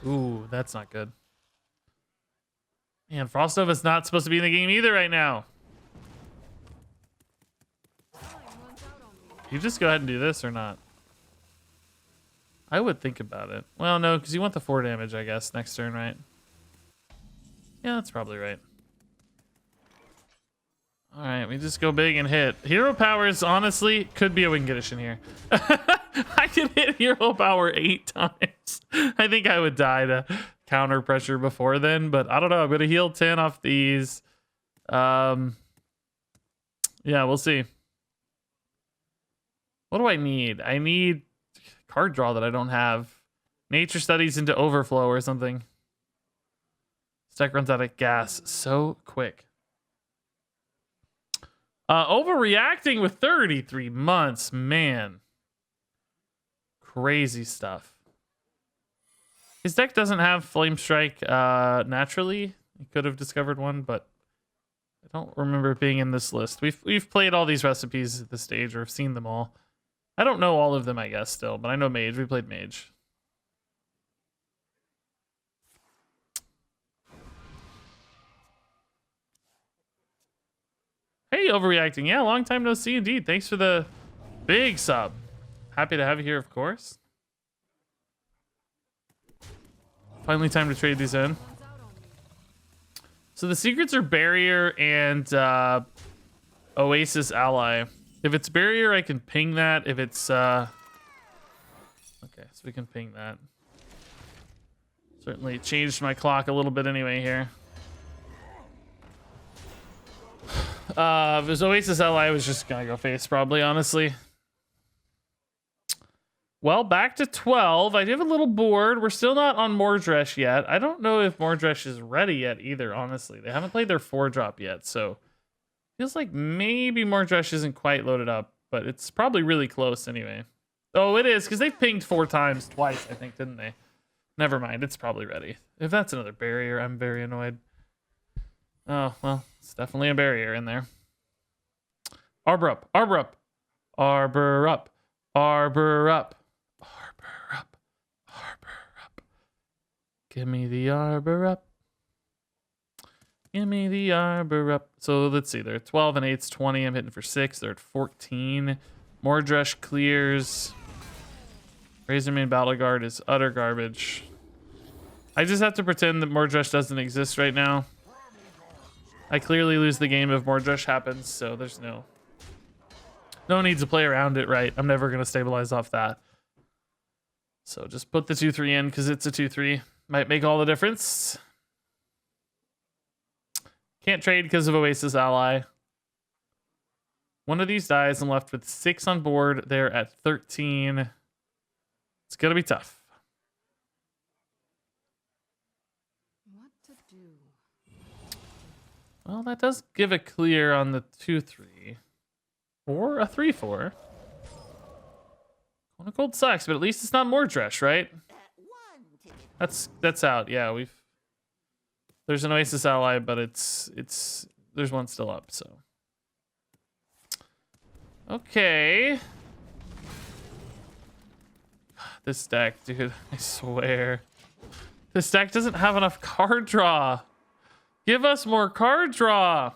[SPEAKER 1] Ooh, that's not good. Man, Frostnova is not supposed to be in the game either right now. You just go ahead and do this or not? I would think about it. Well, no, because you want the 4 damage, I guess, next turn, right? Yeah, that's probably right. All right, we just go big and hit. Hero powers, honestly, could be a win condition here. I can hit hero power 8 times. I think I would die to counter pressure before then, but I don't know. I'm going to heal 10 off these. Yeah, we'll see. What do I need? I need card draw that I don't have. Nature Studies into Overflow or something. This deck runs out of gas so quick. Overreacting with 33 months, man. Crazy stuff. His deck doesn't have Flame Strike naturally. He could have discovered one, but I don't remember it being in this list. We've played all these recipes at this stage, or have seen them all. I don't know all of them, I guess, still, but I know Mage. We played Mage. Hey, overreacting. Yeah, long time no see indeed. Thanks for the big sub. Happy to have you here, of course. Finally time to trade these in. So the secrets are Barrier and Oasis Ally. If it's Barrier, I can ping that. If it's... Okay, so we can ping that. Certainly changed my clock a little bit anyway here. If it was Oasis Ally, I was just gonna go face probably, honestly. Well, back to 12. I do have a little board. We're still not on Mordresh yet. I don't know if Mordresh is ready yet either, honestly. They haven't played their 4-drop yet, so feels like maybe Mordresh isn't quite loaded up, but it's probably really close anyway. Oh, it is, because they pinged 4 times twice, I think, didn't they? Never mind, it's probably ready. If that's another barrier, I'm very annoyed. Oh, well, it's definitely a barrier in there. Arbor up, Arbor up, Arbor up, Arbor up. Give me the Arbor up. Give me the Arbor up. So let's see. They're at 12 and 8's 20. I'm hitting for 6. They're at 14. Mordresh clears. Razormane Battle Guard is utter garbage. I just have to pretend that Mordresh doesn't exist right now. I clearly lose the game if Mordresh happens, so there's no need to play around it, right? I'm never going to stabilize off that. So just put the 2-3 in because it's a 2-3. Might make all the difference. Can't trade because of Oasis Ally. One of these dies. I'm left with 6 on board. They're at 13. It's going to be tough.
[SPEAKER 3] What to do?
[SPEAKER 1] Well, that does give a clear on the 2-3. Or a 3-4. Cold sucks, but at least it's not Mordresh, right? That's out. Yeah, there's an Oasis Ally, but there's one still up, so. Okay. This deck, dude, I swear. This deck doesn't have enough card draw. Give us more card draw.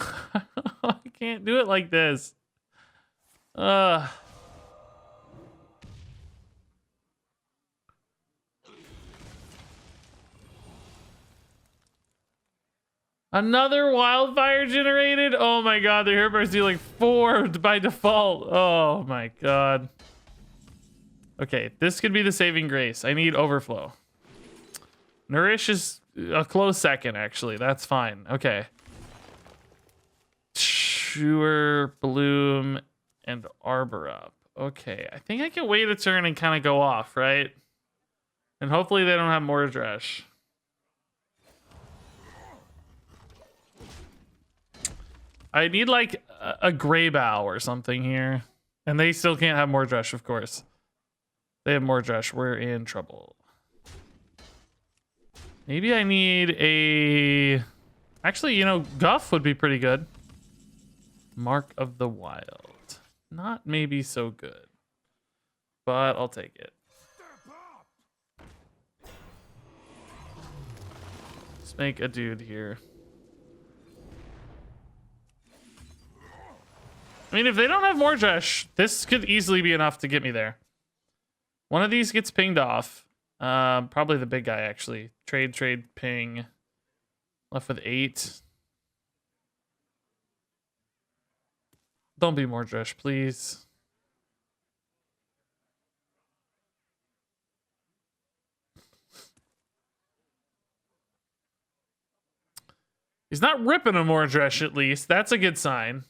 [SPEAKER 1] I can't do it like this. Another wildfire generated? Oh my god, the Hero is dealing 4 by default. Oh my god. Okay, this could be the saving grace. I need overflow. Nourish is a close second, actually. That's fine. Okay. Sure, Bloom, and Arbor up. Okay, I think I can wait a turn and kind of go off, right? And hopefully they don't have Mordresh. I need like a Gray Bow or something here. And they still can't have Mordresh, of course. They have Mordresh. We're in trouble. Maybe I need a... Actually, you know, Guff would be pretty good. Mark of the Wild. Not maybe so good. But I'll take it. Let's make a dude here. I mean, if they don't have Mordresh, this could easily be enough to get me there. One of these gets pinged off. Probably the big guy, actually. Trade, ping. Left with 8. Don't be Mordresh, please. He's not ripping a Mordresh, at least. That's a good sign.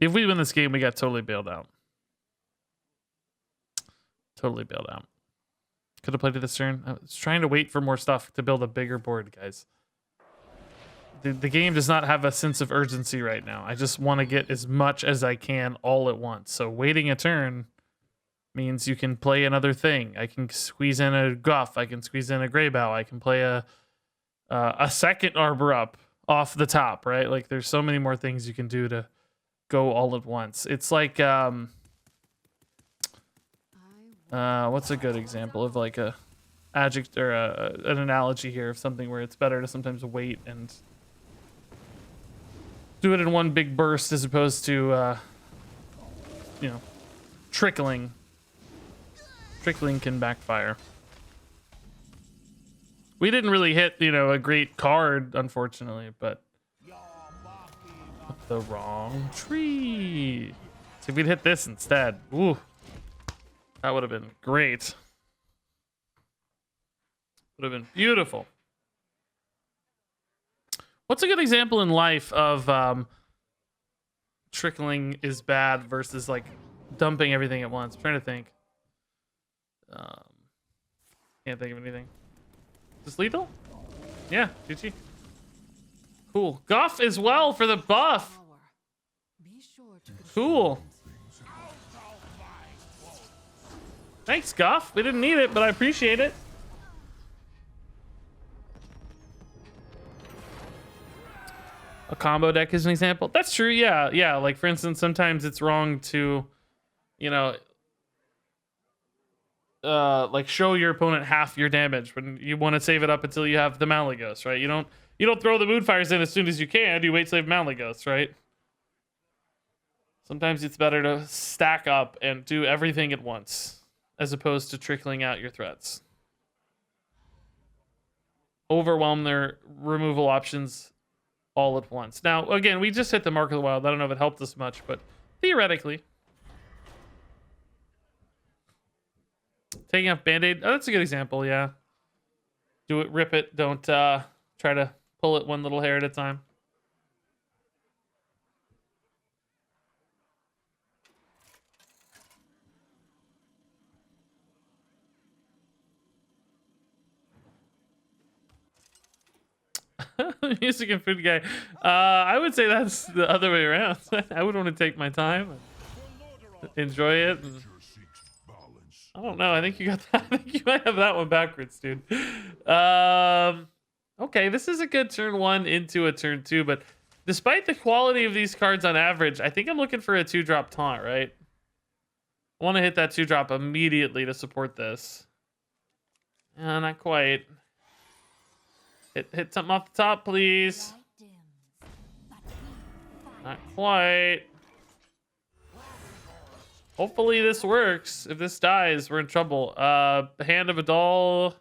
[SPEAKER 1] If we win this game, we got totally bailed out. Totally bailed out. Could have played it this turn. I was trying to wait for more stuff to build a bigger board, guys. The game does not have a sense of urgency right now. I just want to get as much as I can all at once. So waiting a turn means you can play another thing. I can squeeze in a Guff. I can squeeze in a Gray Bow. I can play a second Arbor up off the top, right? Like there's so many more things you can do to go all at once. It's like what's a good example of like a adjective or an analogy here of something where it's better to sometimes wait and do it in one big burst as opposed to you know, trickling. Trickling can backfire. We didn't really hit, you know, a great card, unfortunately, but the wrong tree. See if we'd hit this instead. Ooh, that would have been great. Would have been beautiful. What's a good example in life of trickling is bad versus like dumping everything at once? I'm trying to think. Can't think of anything. Is this lethal? Yeah, GG. Cool. Guff as well for the buff. Cool. Thanks, Guff. We didn't need it, but I appreciate it. A combo deck is an example. That's true. Yeah. Yeah. Like, for instance, sometimes it's wrong to, you know, like show your opponent half your damage when you want to save it up until you have the Malygos, right? You don't throw the Moonfires in as soon as you can. You wait till you have Malygos, right? Sometimes it's better to stack up and do everything at once as opposed to trickling out your threats. Overwhelm their removal options all at once. Now, again, we just hit the Mark of the Wild. I don't know if it helped us much, but theoretically. Taking off Band-Aid. Oh, that's a good example, yeah. Do it, rip it. Don't try to pull it one little hair at a time. Music and food guy. I would say that's the other way around. I would want to take my time and enjoy it. And I don't know. I think you got that. I think you might have that one backwards, dude. Okay, this is a good turn one into a turn two, but despite the quality of these cards on average, I think I'm looking for a 2-drop taunt, right? I want to hit that 2-drop immediately to support this. Not quite. Hit something off the top, please. Not quite. Hopefully this works. If this dies, we're in trouble. Hand of a Doll.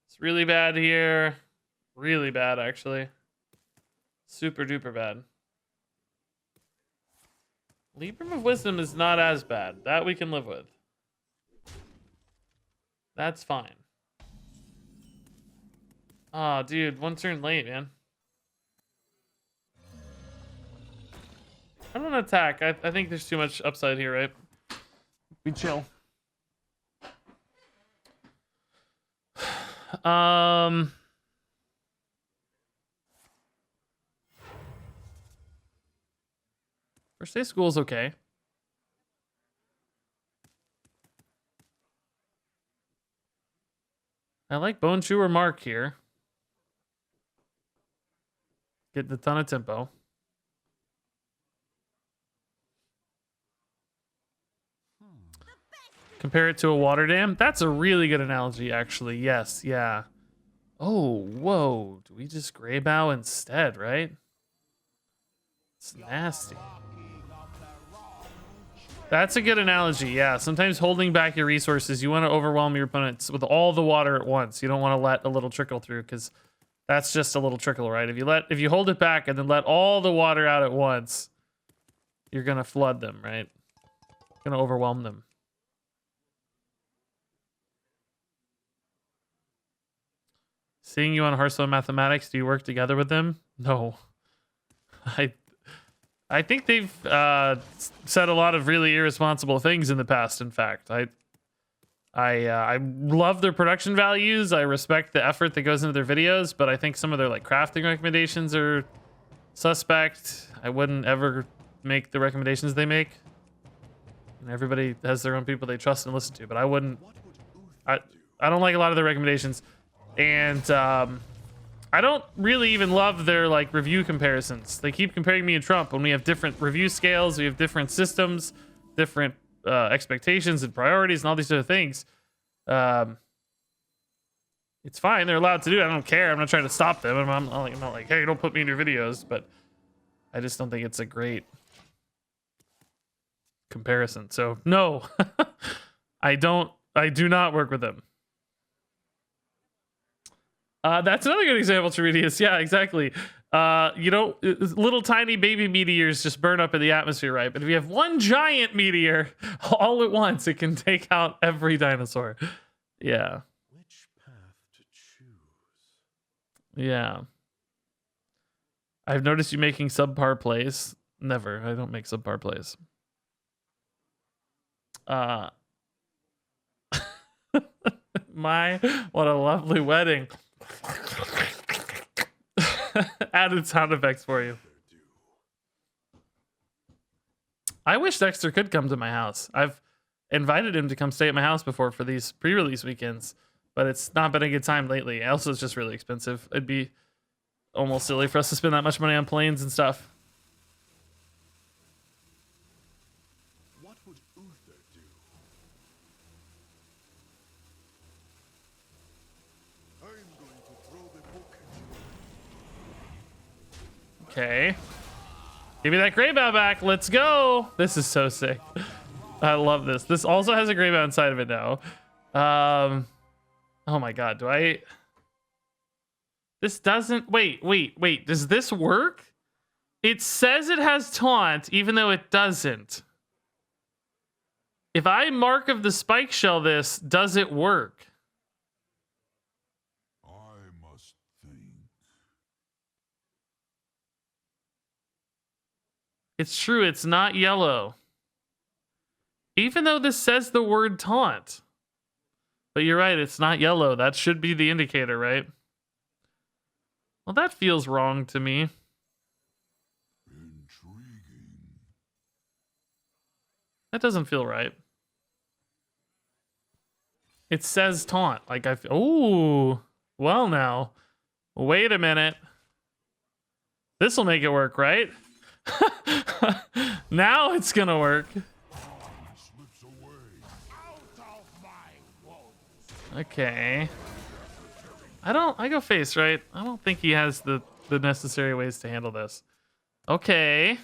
[SPEAKER 1] It's really bad here. Really bad, actually. Super duper bad. Libram of Wisdom is not as bad. That we can live with. That's fine. Oh, dude, one turn late, man. I don't attack. I think there's too much upside here, right? We chill. First day school is okay. I like Bone Chewer Mark here. Getting a ton of tempo. Compare it to a water dam. That's a really good analogy, actually. Yes, yeah. Oh, whoa. Do we just Grey Bow instead, right? It's nasty. That's a good analogy, yeah. Sometimes holding back your resources, you want to overwhelm your opponents with all the water at once. You don't want to let a little trickle through because that's just a little trickle, right? If you hold it back and then let all the water out at once, you're gonna flood them, right? Gonna overwhelm them. Seeing you on Hearthstone Mathematics, do you work together with them? No. I think they've said a lot of really irresponsible things in the past. In fact, I love their production values. I respect the effort that goes into their videos, but I think some of their like crafting recommendations are suspect. I wouldn't ever make the recommendations they make. And everybody has their own people they trust and listen to, but I wouldn't. I don't like a lot of their recommendations, and I don't really even love their like review comparisons. They keep comparing me and Trump when we have different review scales, we have different systems, different expectations and priorities and all these other things. It's fine. They're allowed to do it. I don't care. I'm not trying to stop them. I'm not like, hey, don't put me in your videos. But I just don't think it's a great comparison. So no, I do not work with them. That's another good example, Teridius. Yeah, exactly. Little tiny baby meteors just burn up in the atmosphere, right? But if you have one giant meteor all at once, it can take out every dinosaur. Yeah.
[SPEAKER 7] Which path to choose?
[SPEAKER 1] Yeah. I've noticed you making subpar plays. Never. I don't make subpar plays. What a lovely wedding. Added sound effects for you. I wish Dexter could come to my house. I've invited him to come stay at my house before for these pre-release weekends, but it's not been a good time lately. Also, it's just really expensive. It'd be almost silly for us to spend that much money on planes and stuff.
[SPEAKER 7] What would Uther do? I'm going to throw the book at you.
[SPEAKER 1] Okay. Give me that Greybow back. Let's go. This is so sick. I love this. This also has a Greybow inside of it now. Oh my god. This doesn't... Wait. Does this work? It says it has taunt, even though it doesn't. If I Mark of the Spike Shell this, does it work?
[SPEAKER 7] I must think.
[SPEAKER 1] It's true, it's not yellow. Even though this says the word taunt. But you're right, it's not yellow. That should be the indicator, right? Well, that feels wrong to me.
[SPEAKER 7] Intriguing.
[SPEAKER 1] That doesn't feel right. It says taunt. Like ooh. Well now. Wait a minute. This'll make it work, right? Now it's gonna work.
[SPEAKER 7] Slips away.
[SPEAKER 4] Out of my wounds.
[SPEAKER 1] Okay. I go face, right? I don't think he has the necessary ways to handle this. Okay.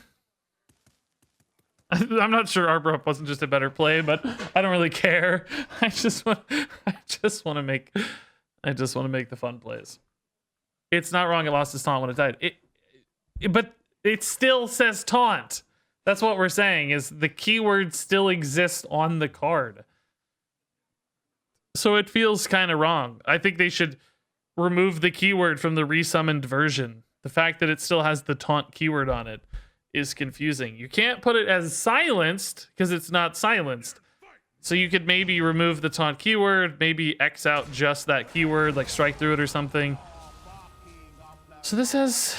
[SPEAKER 1] I'm not sure Arbor Up wasn't just a better play, but I don't really care. I just want to make the fun plays. It's not wrong it lost its taunt when it died. But it still says taunt. That's what we're saying, is the keyword still exists on the card. So it feels kind of wrong. I think they should remove the keyword from the resummoned version. The fact that it still has the taunt keyword on it is confusing. You can't put it as silenced because it's not silenced. So you could maybe remove the taunt keyword, maybe X out just that keyword, like strike through it or something. So this has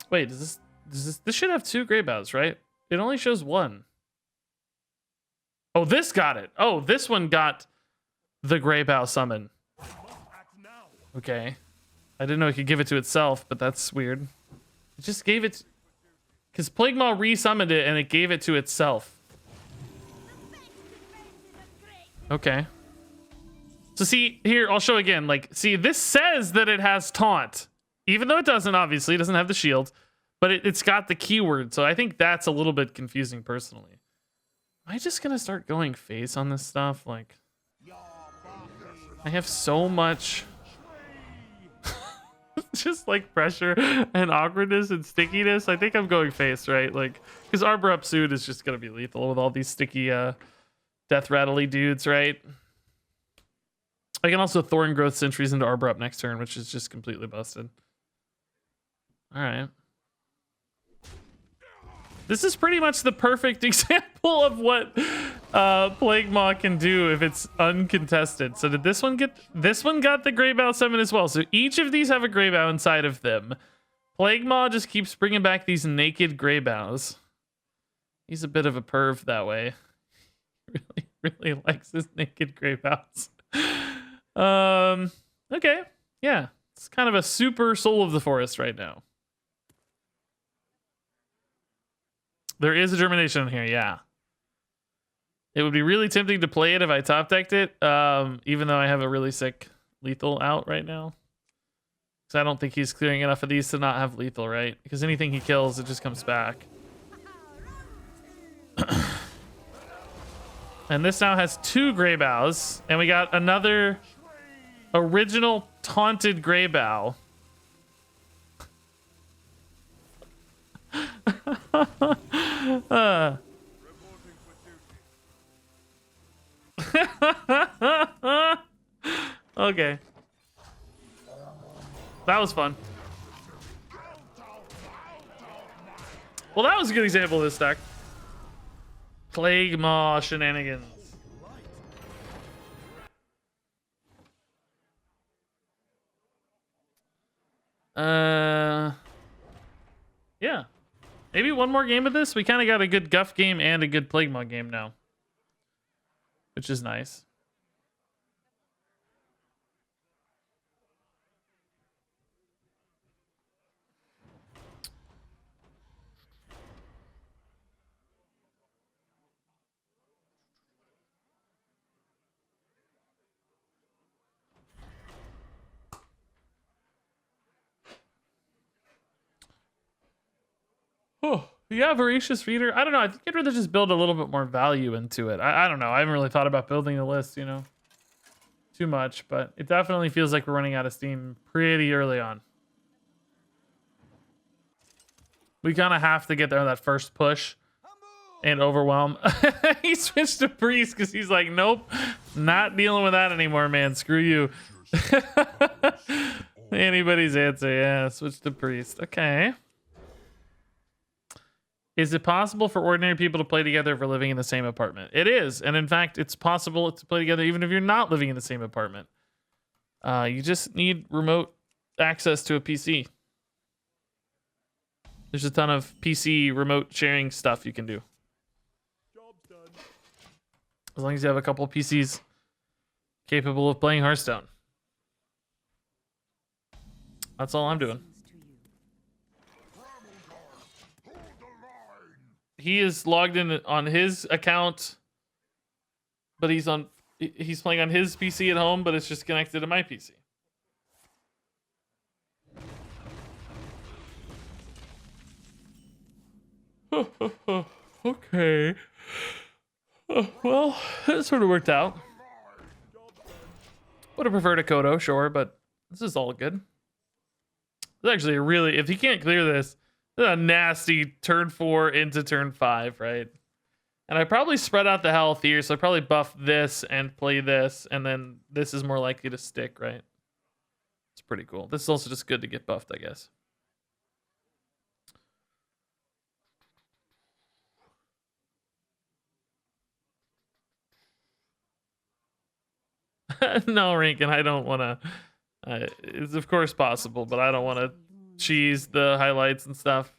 [SPEAKER 1] wait, does this should have 2 Greybows, right? It only shows 1. Oh, this got it. Oh, this one got the Greybow summon. Okay. I didn't know it could give it to itself, but that's weird. It just gave it... Because Plaguemaw resummoned it, and it gave it to itself. Okay. So see, here, I'll show again. Like, see, this says that it has taunt. Even though it doesn't, obviously. It doesn't have the shield. But it's got the keyword, so I think that's a little bit confusing, personally. Am I just gonna start going face on this stuff? Like... I have so much... just like pressure and awkwardness and stickiness. I think I'm going face, right? Like, because Arbor Up soon is just gonna be lethal with all these sticky death rattly dudes, right? I can also Thorn Growth Sentries into Arbor Up next turn, which is just completely busted. All right. This is pretty much the perfect example of what Plaguemaw can do if it's uncontested. So did this one get... This one got the Greybow summon as well. So each of these have a Greybow inside of them. Plaguemaw just keeps bringing back these naked Greybows. He's a bit of a perv that way. Really likes his naked Greybows. Okay. Yeah. It's kind of a super Soul of the Forest right now. There is a germination in here, yeah. It would be really tempting to play it if I top decked it, even though I have a really sick lethal out right now. Because I don't think he's clearing enough of these to not have lethal, right? Because anything he kills, it just comes back. And this now has 2 Grey Bows, and we got another original taunted Grey Bow. Okay. That was fun. Well, that was a good example of this deck. Plaguemaw shenanigans. Yeah. Maybe one more game of this. We kind of got a good Guff game and a good Plaguemaw game now, which is nice. Oh, yeah, Voracious Reader. I don't know. I think I'd rather just build a little bit more value into it. I don't know. I haven't really thought about building the list, you know, too much, but it definitely feels like we're running out of steam pretty early on. We kind of have to get there on that first push and overwhelm. He switched to Priest because he's like, nope, not dealing with that anymore, man. Screw you. Anybody's answer. Yeah, switch to Priest. Okay. Is it possible for ordinary people to play together if we're living in the same apartment? It is. And in fact, it's possible to play together even if you're not living in the same apartment. You just need remote access to a PC. There's a ton of PC remote sharing stuff you can do. As long as you have a couple PCs capable of playing Hearthstone. That's all I'm doing. He is logged in on his account, but he's playing on his PC at home, but it's just connected to my PC. Okay. Well, it sort of worked out. Would have preferred a Kodo, sure, but this is all good. It's actually a really, if he can't clear this, a nasty turn 4 into turn 5, right? And I probably spread out the health here, so I probably buff this and play this, and then this is more likely to stick, right? It's pretty cool. This is also just good to get buffed, I guess. No, Rankin, I don't want to. It's of course possible, but I don't want to cheese the highlights and stuff.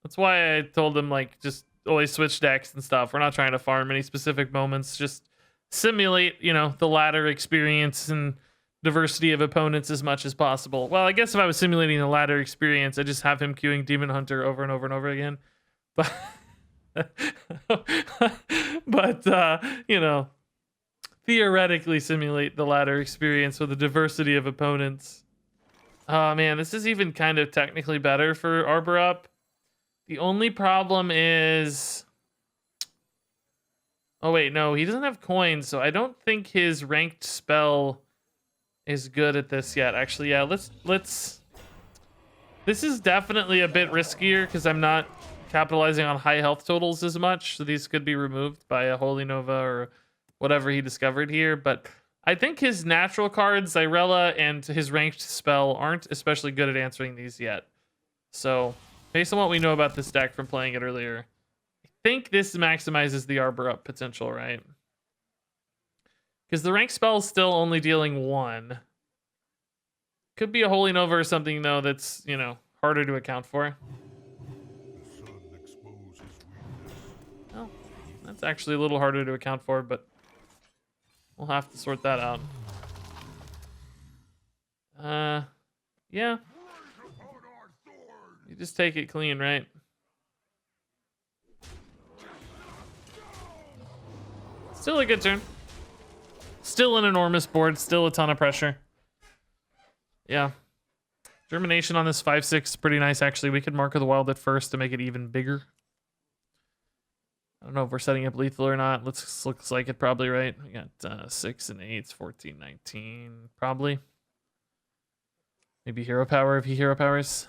[SPEAKER 1] That's why I told him, like, just always switch decks and stuff. We're not trying to farm any specific moments. Just simulate, you know, the ladder experience and diversity of opponents as much as possible. Well, I guess if I was simulating the ladder experience, I'd just have him queuing Demon Hunter over and over and over again. But, you know, theoretically simulate the ladder experience with a diversity of opponents. Oh man, this is even kind of technically better for Arbor Up. The only problem is, oh wait, no, he doesn't have coins, so I don't think his ranked spell is good at this yet. Actually, yeah, let's. This is definitely a bit riskier because I'm not capitalizing on high health totals as much, so these could be removed by a Holy Nova or whatever he discovered here, but I think his natural cards, Xyrella, and his ranked spell aren't especially good at answering these yet. So, based on what we know about this deck from playing it earlier, I think this maximizes the Arbor Up potential, right? Because the ranked spell is still only dealing 1. Could be a Holy Nova or something, though, that's, you know, harder to account for. Well, that's actually a little harder to account for, but we'll have to sort that out. Yeah. You just take it clean, right? Still a good turn. Still an enormous board. Still a ton of pressure. Yeah. Germination on this 5/6 pretty nice, actually. We could Mark of the Wild at first to make it even bigger. I don't know if we're setting up lethal or not. Looks like it probably, right? We got 6 and 8s, 14, 19, probably. Maybe hero power if he hero powers.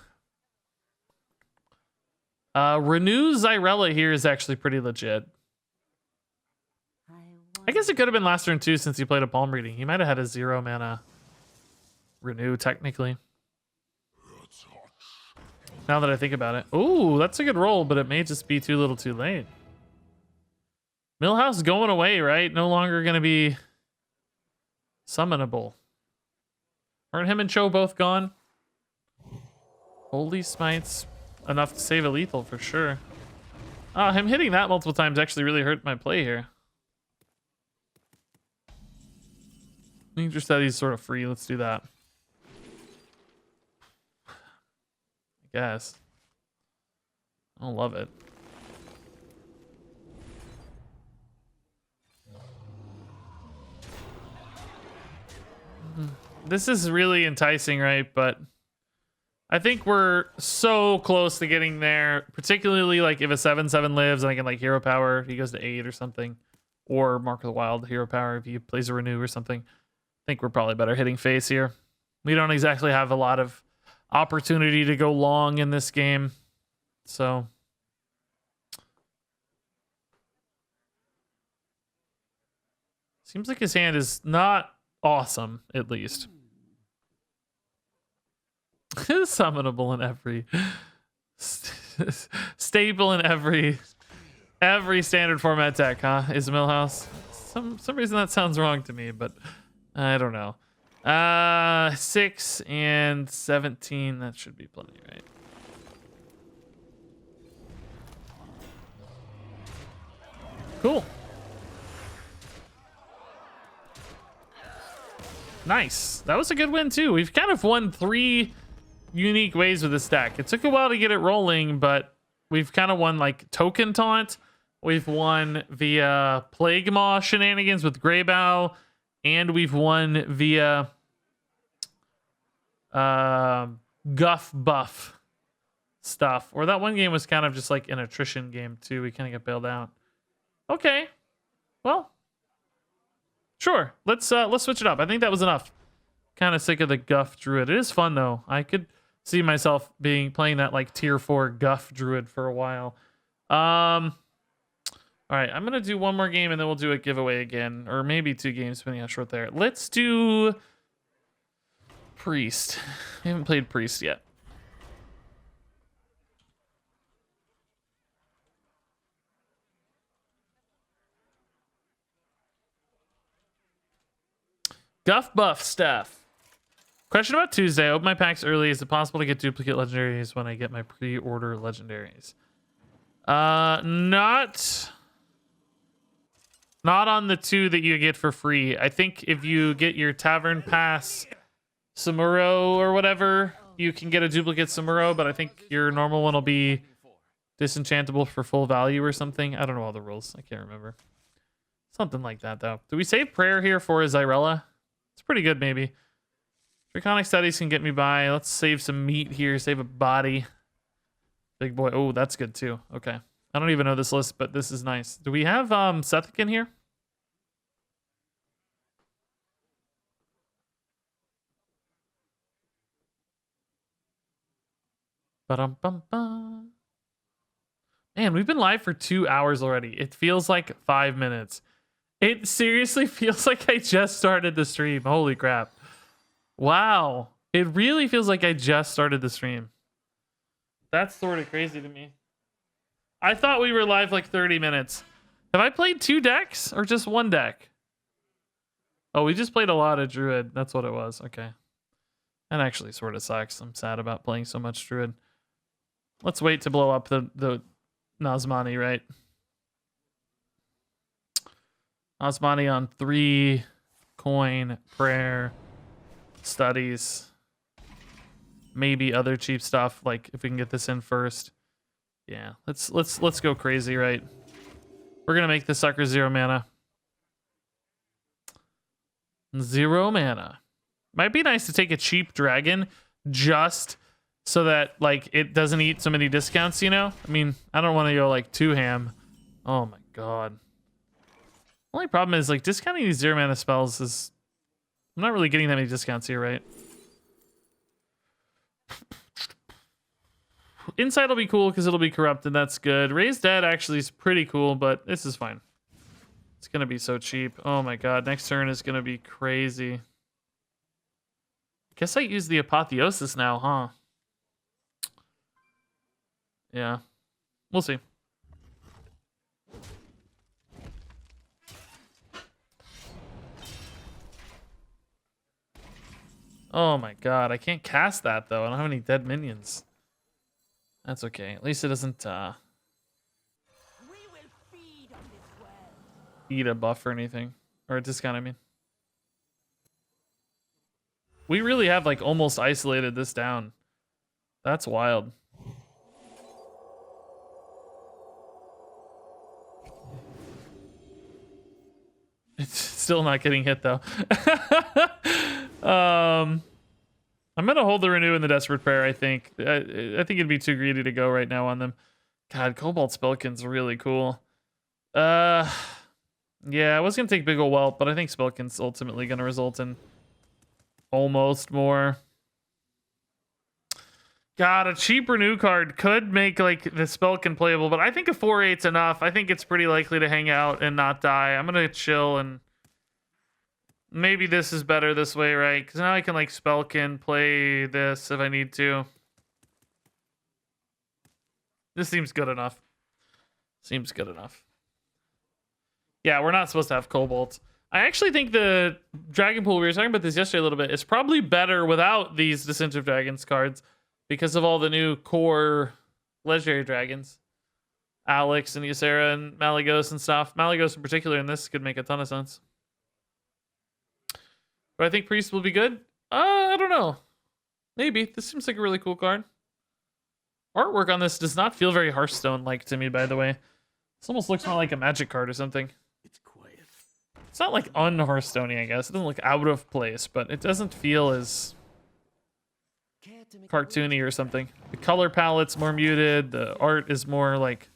[SPEAKER 1] Renew Xyrella here is actually pretty legit. I guess it could have been last turn too, since he played a palm reading. He might have had a 0 mana renew technically. Now that I think about it. Ooh, that's a good roll, but it may just be too little too late. Millhouse going away, right? No longer going to be summonable. Aren't him and Cho both gone? Holy Smites. Enough to save a lethal for sure. Him hitting that multiple times actually really hurt my play here. Danger Study's sort of free. Let's do that. I guess. I don't love it. This is really enticing, right? But I think we're so close to getting there, particularly like if a 7/7 lives and I can like hero power, he goes to 8 or something, or Mark of the Wild hero power if he plays a renew or something. I think we're probably better hitting face here. We don't exactly have a lot of opportunity to go long in this game, so seems like his hand is not awesome, at least. Summonable in every staple in every standard format deck, huh? Is Millhouse. Some reason that sounds wrong to me, but I don't know. 6 and 17, that should be plenty, right? Cool. Nice. That was a good win too. We've kind of won 3 unique ways with this deck. It took a while to get it rolling, but we've kind of won like token taunt. We've won via Plaguemaw shenanigans with Greybow, and we've won via Guff buff stuff. Or that one game was kind of just like an attrition game too. We kind of got bailed out. Okay. Well, sure. Let's switch it up. I think that was enough. Kind of sick of the Guff Druid. It is fun though. I could see myself playing that like tier 4 Guff Druid for a while. All right, I'm gonna do one more game and then we'll do a giveaway again, or maybe 2 games depending how short they are. Let's do Priest. We haven't played Priest yet. Guff buff stuff. Question about Tuesday. I open my packs early. Is it possible to get duplicate legendaries when I get my pre-order legendaries? Not on the 2 that you get for free. I think if you get your Tavern Pass Samuro or whatever, you can get a duplicate Samuro, but I think your normal one will be disenchantable for full value or something. I don't know all the rules. I can't remember. Something like that, though. Do we save Prayer here for a Xyrella? It's pretty good, maybe. Draconic Studies can get me by. Let's save some meat here. Save a body. Big boy. Oh, that's good, too. Okay. I don't even know this list, but this is nice. Do we have Sethic in here? Ba-dum-bum-bum. Man, we've been live for 2 hours already. It feels like 5 minutes. It seriously feels like I just started the stream. Holy crap. Wow. It really feels like I just started the stream. That's sort of crazy to me. I thought we were live like 30 minutes. Have I played 2 decks or just 1 deck? Oh, we just played a lot of Druid. That's what it was. Okay. That actually sort of sucks. I'm sad about playing so much Druid. Let's wait to blow up the Nazmani, right? Nazmani on 3 coin, prayer, studies. Maybe other cheap stuff, like if we can get this in first. Yeah, let's go crazy, right? We're gonna make the sucker 0 mana. 0 mana. Might be nice to take a cheap dragon just so that like it doesn't eat so many discounts, you know? I mean, I don't want to go like too ham. Oh my god. Only problem is like discounting these 0 mana spells is I'm not really getting that many discounts here, right? Insight will be cool because it'll be corrupted. That's good. Raised Dead actually is pretty cool, but this is fine. It's gonna be so cheap. Oh my god, next turn is gonna be crazy. Guess I use the Apotheosis now, huh? Yeah. We'll see. Oh my god, I can't cast that though. I don't have any dead minions. That's okay. At least it doesn't eat a buff or anything. Or a discount, I mean. We really have like almost isolated this down. That's wild. It's still not getting hit though. I'm gonna hold the Renew in the Desperate Prayer, I think. I think it'd be too greedy to go right now on them. God, Cobalt Spellkin's really cool. Yeah, I was gonna take Big Ol' Whelp, but I think Spellkin's ultimately gonna result in almost more. God, a cheap Renew card could make like the Spellkin playable, but I think a 4/8's enough. I think it's pretty likely to hang out and not die. I'm gonna chill, and maybe this is better this way, right? Because now I can like Spellkin play this if I need to. This seems good enough. Seems good enough. Yeah, we're not supposed to have Cobalt. I actually think the Dragon Pool, we were talking about this yesterday a little bit, is probably better without these Descent of Dragons cards because of all the new core legendary dragons. Alex and Ysera and Malygos and stuff. Malygos in particular in this could make a ton of sense. Do I think Priest will be good? I don't know. Maybe. This seems like a really cool card. Artwork on this does not feel very Hearthstone-like to me, by the way. This almost looks more like a Magic card or something.
[SPEAKER 4] It's quiet.
[SPEAKER 1] It's not like un-Hearthstone-y, I guess. It doesn't look out of place, but it doesn't feel as cartoony or something. The color palette's more muted. The art is more like...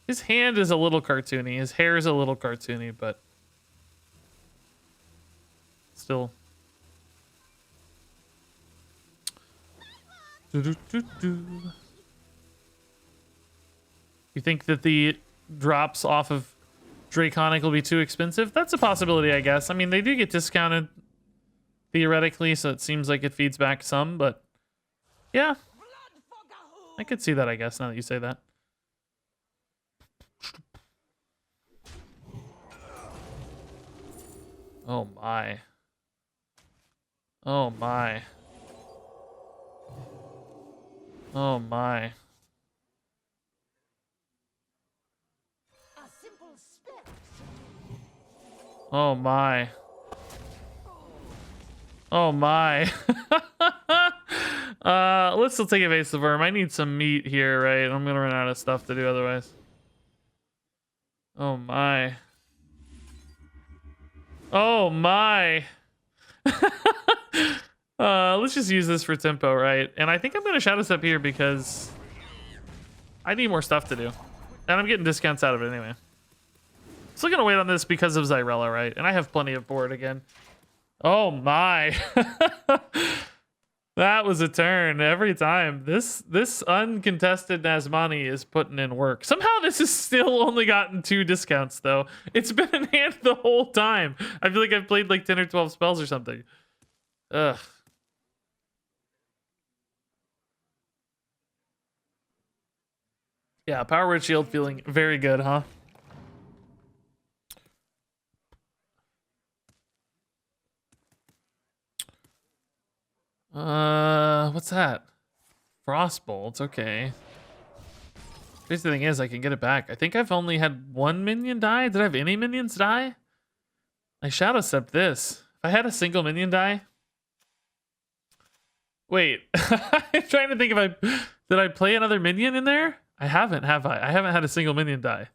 [SPEAKER 1] His hand is a little cartoony. His hair is a little cartoony, but... Still. You think that the drops off of Draconic will be too expensive? That's a possibility, I guess. I mean, they do get discounted theoretically, so it seems like it feeds back some, but yeah. I could see that, I guess, now that you say that. Oh my. Oh my. Oh my. Oh my. Oh my. Let's still take Evasive Worm. I need some meat here, right? I'm gonna run out of stuff to do otherwise. Oh my. Oh my. Let's just use this for tempo, right? And I think I'm gonna Shadow Step here because I need more stuff to do. And I'm getting discounts out of it anyway. Still gonna wait on this because of Xyrella, right? And I have plenty of board again. Oh my. That was a turn every time. This uncontested Nazmani is putting in work. Somehow this has still only gotten 2 discounts though. It's been in hand the whole time. I feel like I've played like 10 or 12 spells or something. Ugh. Yeah, Power Word Shield feeling very good, huh? What's that? Frostbolt, okay. Crazy thing is, I can get it back. I think I've only had 1 minion die. Did I have any minions die? I Shadow Stepped this. If I had a single minion die... Wait, I'm trying to think if did I play another minion in there? I haven't, have I? I haven't had a single minion die.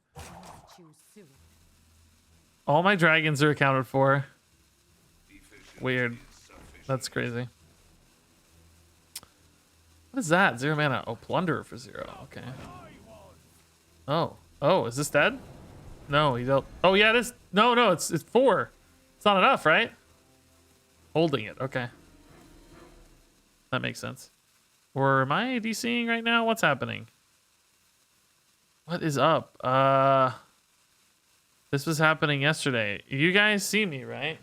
[SPEAKER 1] All my dragons are accounted for. weird. That's crazy. What is that? 0 mana. Oh, Plunderer for 0. Okay. Oh, is this dead? No, he dealt. Oh yeah, it is. No, it's 4. It's not enough, right? Holding it. Okay. That makes sense. Or am I DCing right now? What's happening? What is up? This was happening yesterday. You guys see me, right?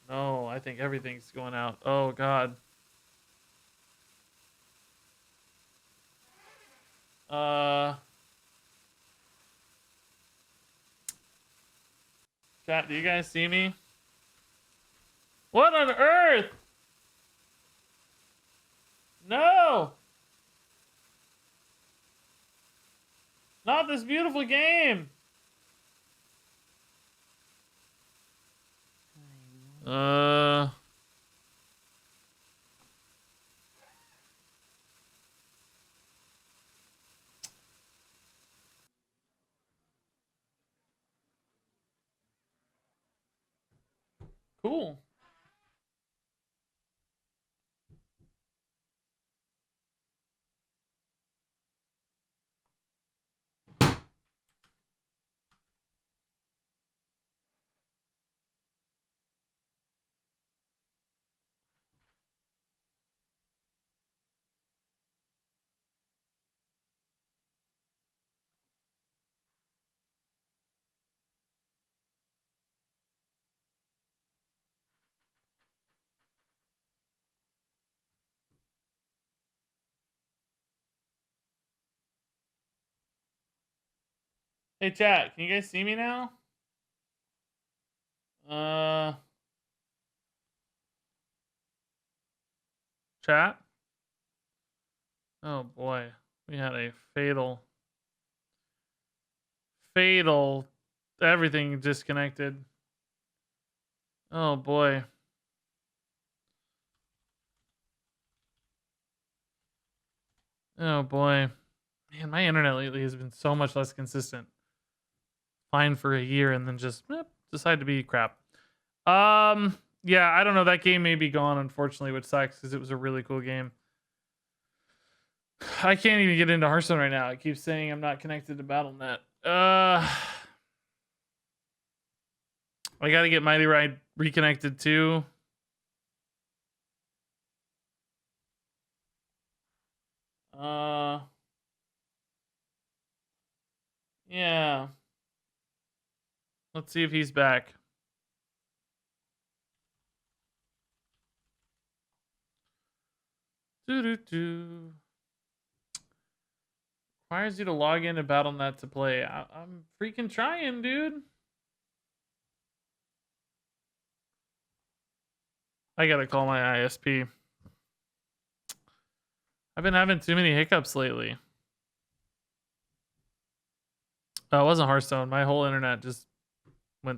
[SPEAKER 1] No, I think everything's going out. Oh god. Chat, do you guys see me? What on earth? No! Not this beautiful game! Cool. Hey chat, can you guys see me now? Chat? Oh boy, we had a fatal, everything disconnected. Oh boy. Oh boy. Man, my internet lately has been so much less consistent. Fine for a year and then just decide to be crap. Yeah, I don't know. That game may be gone, unfortunately, which sucks because it was a really cool game. I can't even get into Hearthstone right now. It keeps saying I'm not connected to Battle.net. I gotta get Mighty Ride reconnected too. Yeah. Let's see if he's back. Requires you to log into Battle.net to play. I'm freaking trying, dude. I gotta call my ISP. I've been having too many hiccups lately. Oh, it wasn't Hearthstone. My whole internet just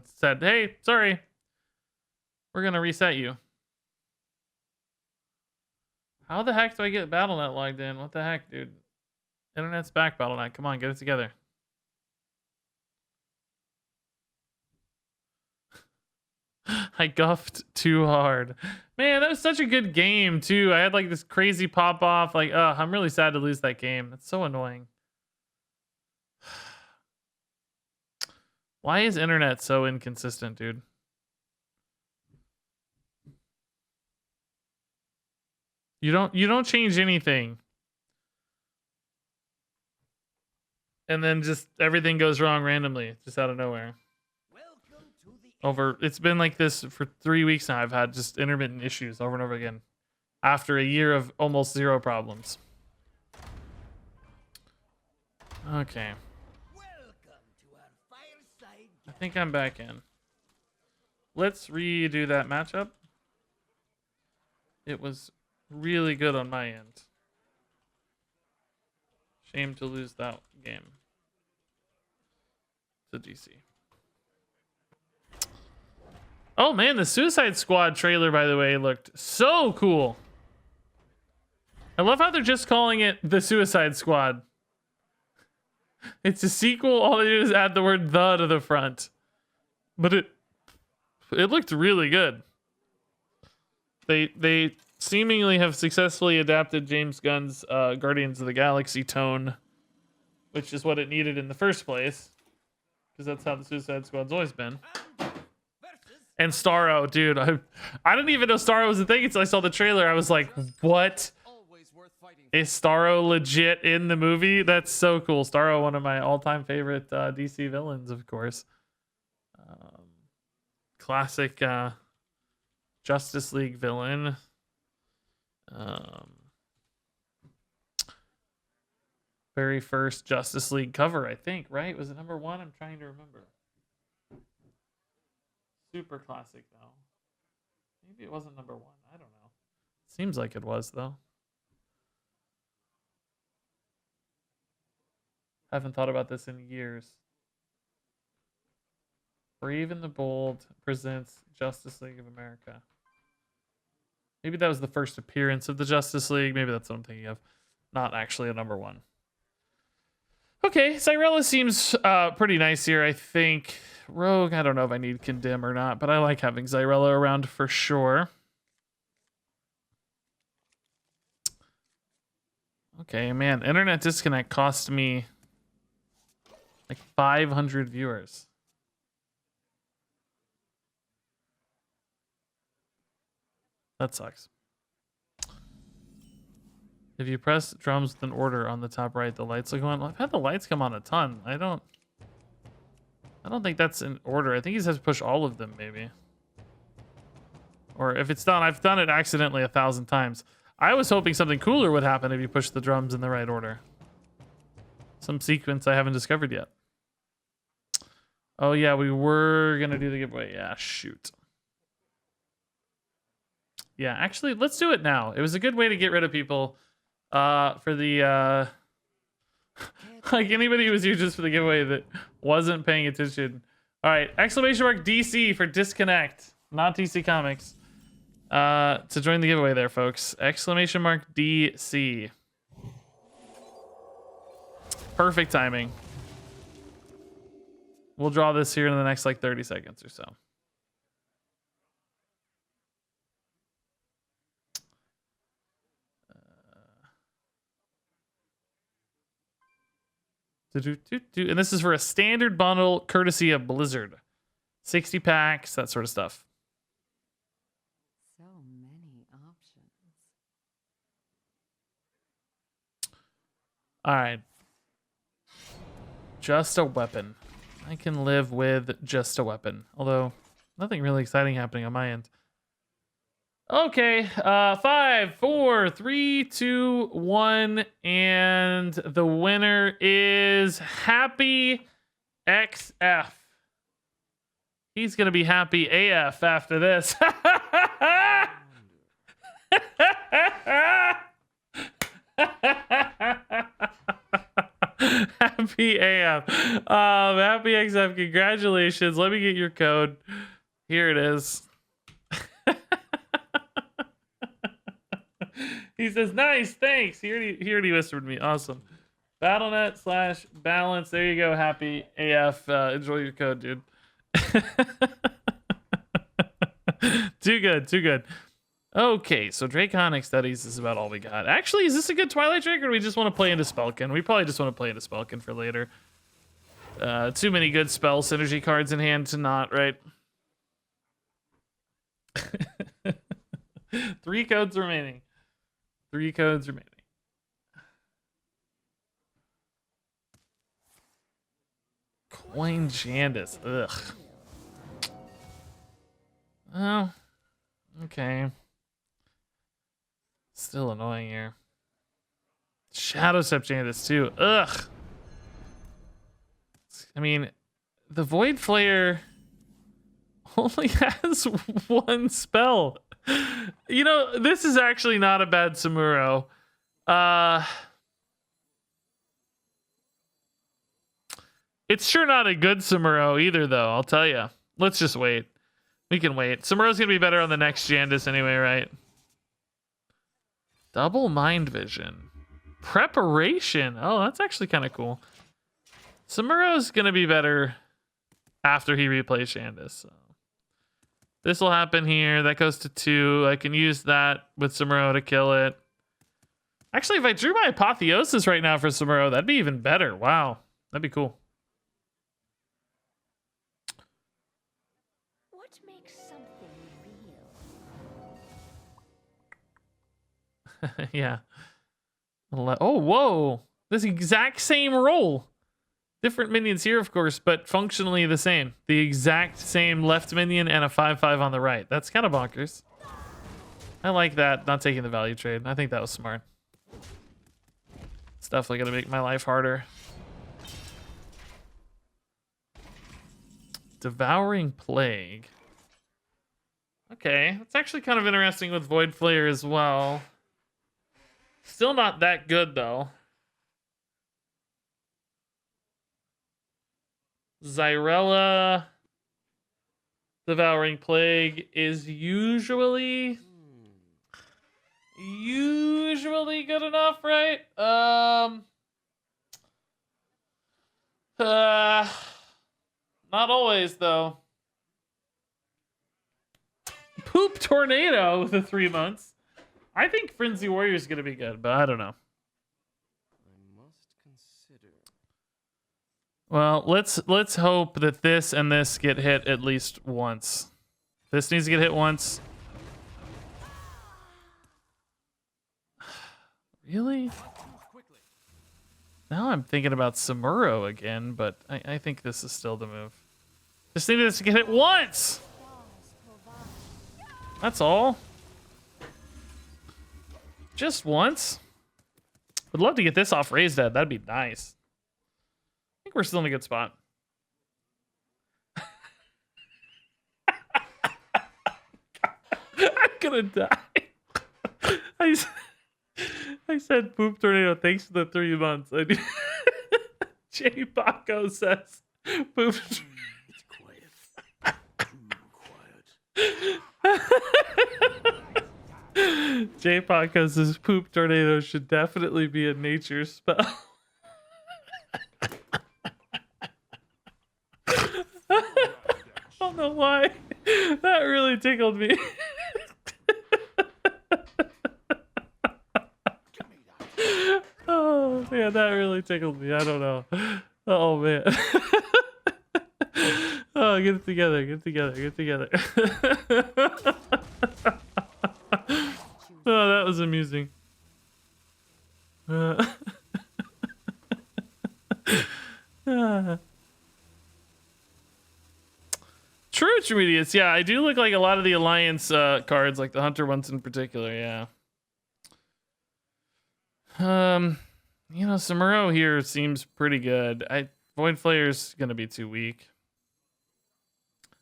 [SPEAKER 1] said, hey, sorry. We're gonna reset you. How the heck do I get Battle.net logged in? What the heck, dude? Internet's back, Battle.net. Come on, get it together. I guffed too hard. Man, that was such a good game, too. I had like this crazy pop off. Like, I'm really sad to lose that game. It's so annoying. Why is internet so inconsistent, dude? You don't change anything. And then just everything goes wrong randomly, just out of nowhere. It's been like this for 3 weeks now. I've had just intermittent issues over and over again after a year of almost zero problems. Okay. I think I'm back in. Let's redo that matchup. It was really good on my end. Shame to lose that game to DC. Oh man, the Suicide Squad trailer, by the way, looked so cool. I love how they're just calling it the Suicide Squad. It's a sequel. All they do is add the word "the" to the front. But It looked really good. They seemingly have successfully adapted James Gunn's Guardians of the Galaxy tone, which is what it needed in the first place, because that's how the Suicide Squad's always been. And Starro, dude, I didn't even know Starro was a thing until I saw the trailer. I was like, what? Is Starro legit in the movie? That's so cool. Starro, one of my all-time favorite DC villains, of course. Classic Justice League villain. Very first Justice League cover, I think, right? Was it number 1? I'm trying to remember. Super classic, though. Maybe it wasn't number 1. I don't know. Seems like it was, though. Haven't thought about this in years. Brave and the Bold presents Justice League of America. Maybe that was the first appearance of the Justice League. Maybe that's what I'm thinking of. Not actually a number 1. Okay, Xyrella seems pretty nice here, I think. Rogue, I don't know if I need Condemn or not, but I like having Xyrella around for sure. Okay, man, internet disconnect cost me like 500 viewers. That sucks. If you press drums with an order on the top right, the lights will go on. I've had the lights come on a ton. I don't think that's in order. I think he says push all of them, maybe. Or if it's done, I've done it accidentally 1,000 times. I was hoping something cooler would happen if you push the drums in the right order. Some sequence I haven't discovered yet. Oh yeah, we were gonna do the giveaway. Yeah, shoot. Yeah, actually, let's do it now. It was a good way to get rid of people for the like anybody who was here just for the giveaway that wasn't paying attention. All right, exclamation mark DC for disconnect, not DC Comics. To join the giveaway there, folks. Exclamation mark DC. Perfect timing. We'll draw this here in the next like 30 seconds or so. And this is for a standard bundle courtesy of Blizzard. 60 packs, that sort of stuff.
[SPEAKER 8] So many options.
[SPEAKER 1] All right. Just a weapon. I can live with just a weapon. Although, nothing really exciting happening on my end. Okay, 5, 4, 3, 2, 1, and the winner is Happy XF. He's gonna be happy AF after this. Happy AF. Happy XF, congratulations. Let me get your code. Here it is. He says, nice, thanks. He already whispered me. Awesome. Battlenet/balance. There you go, Happy AF. Enjoy your code, dude. Too good, too good. Okay, so Draconic Studies is about all we got. Actually, is this a good Twilight Drake, or do we just want to play into Spellkin? We probably just want to play into Spellkin for later. Too many good spell synergy cards in hand to not, right? 3 codes remaining. 3 codes remaining. Coin Jandis. Ugh. Oh. Okay. Still annoying here. Shadow Step Jandis too. Ugh. I mean, the Void Flayer only has 1 spell. You know, this is actually not a bad Samuro. It's sure not a good Samuro either, though, I'll tell you. Let's just wait. We can wait. Samuro's going to be better on the next Jandis anyway, right? Double Mind Vision. Preparation. Oh, that's actually kind of cool. Samuro's going to be better after he replays Jandis. So. This will happen here. That goes to 2. I can use that with Samuro to kill it. Actually, if I drew my Apotheosis right now for Samuro, that'd be even better. Wow. That'd be cool.
[SPEAKER 6] What makes something real?
[SPEAKER 1] Yeah. Oh, whoa. This exact same roll. Different minions here, of course, but functionally the same. The exact same left minion and a 5/5 on the right. That's kind of bonkers. I like that, not taking the value trade. I think that was smart. It's definitely going to make my life harder. Devouring Plague. Okay, that's actually kind of interesting with Void Flayer as well. Still not that good, though. Xyrella Devouring Plague is usually good enough, right? Not always, though. Poop Tornado with the 3 months. I think Frenzy Warrior is gonna be good, but I don't know. Well, let's hope that this and this get hit at least once. This needs to get hit once. Really? Now I'm thinking about Samuro again, but I think this is still the move. Just needed this to get hit once! That's all. Just once. Would love to get this off Raised Dead. That'd be nice. I think we're still in a good spot. I'm gonna die. I said Poop Tornado, thanks for the 3 months. J Paco says Poop.
[SPEAKER 7] It's quiet. Too quiet.
[SPEAKER 1] J Paco says Poop Tornado should definitely be a nature spell. I don't know why. That really tickled me. Oh man, that really tickled me. I don't know. Oh man. Oh, get it together. Get it together. Get it together. Oh, that was amusing. True intermediates. Yeah, I do look like a lot of the Alliance cards, like the Hunter ones in particular. Yeah. You know, Samuro here seems pretty good. Void Flayer's gonna be too weak.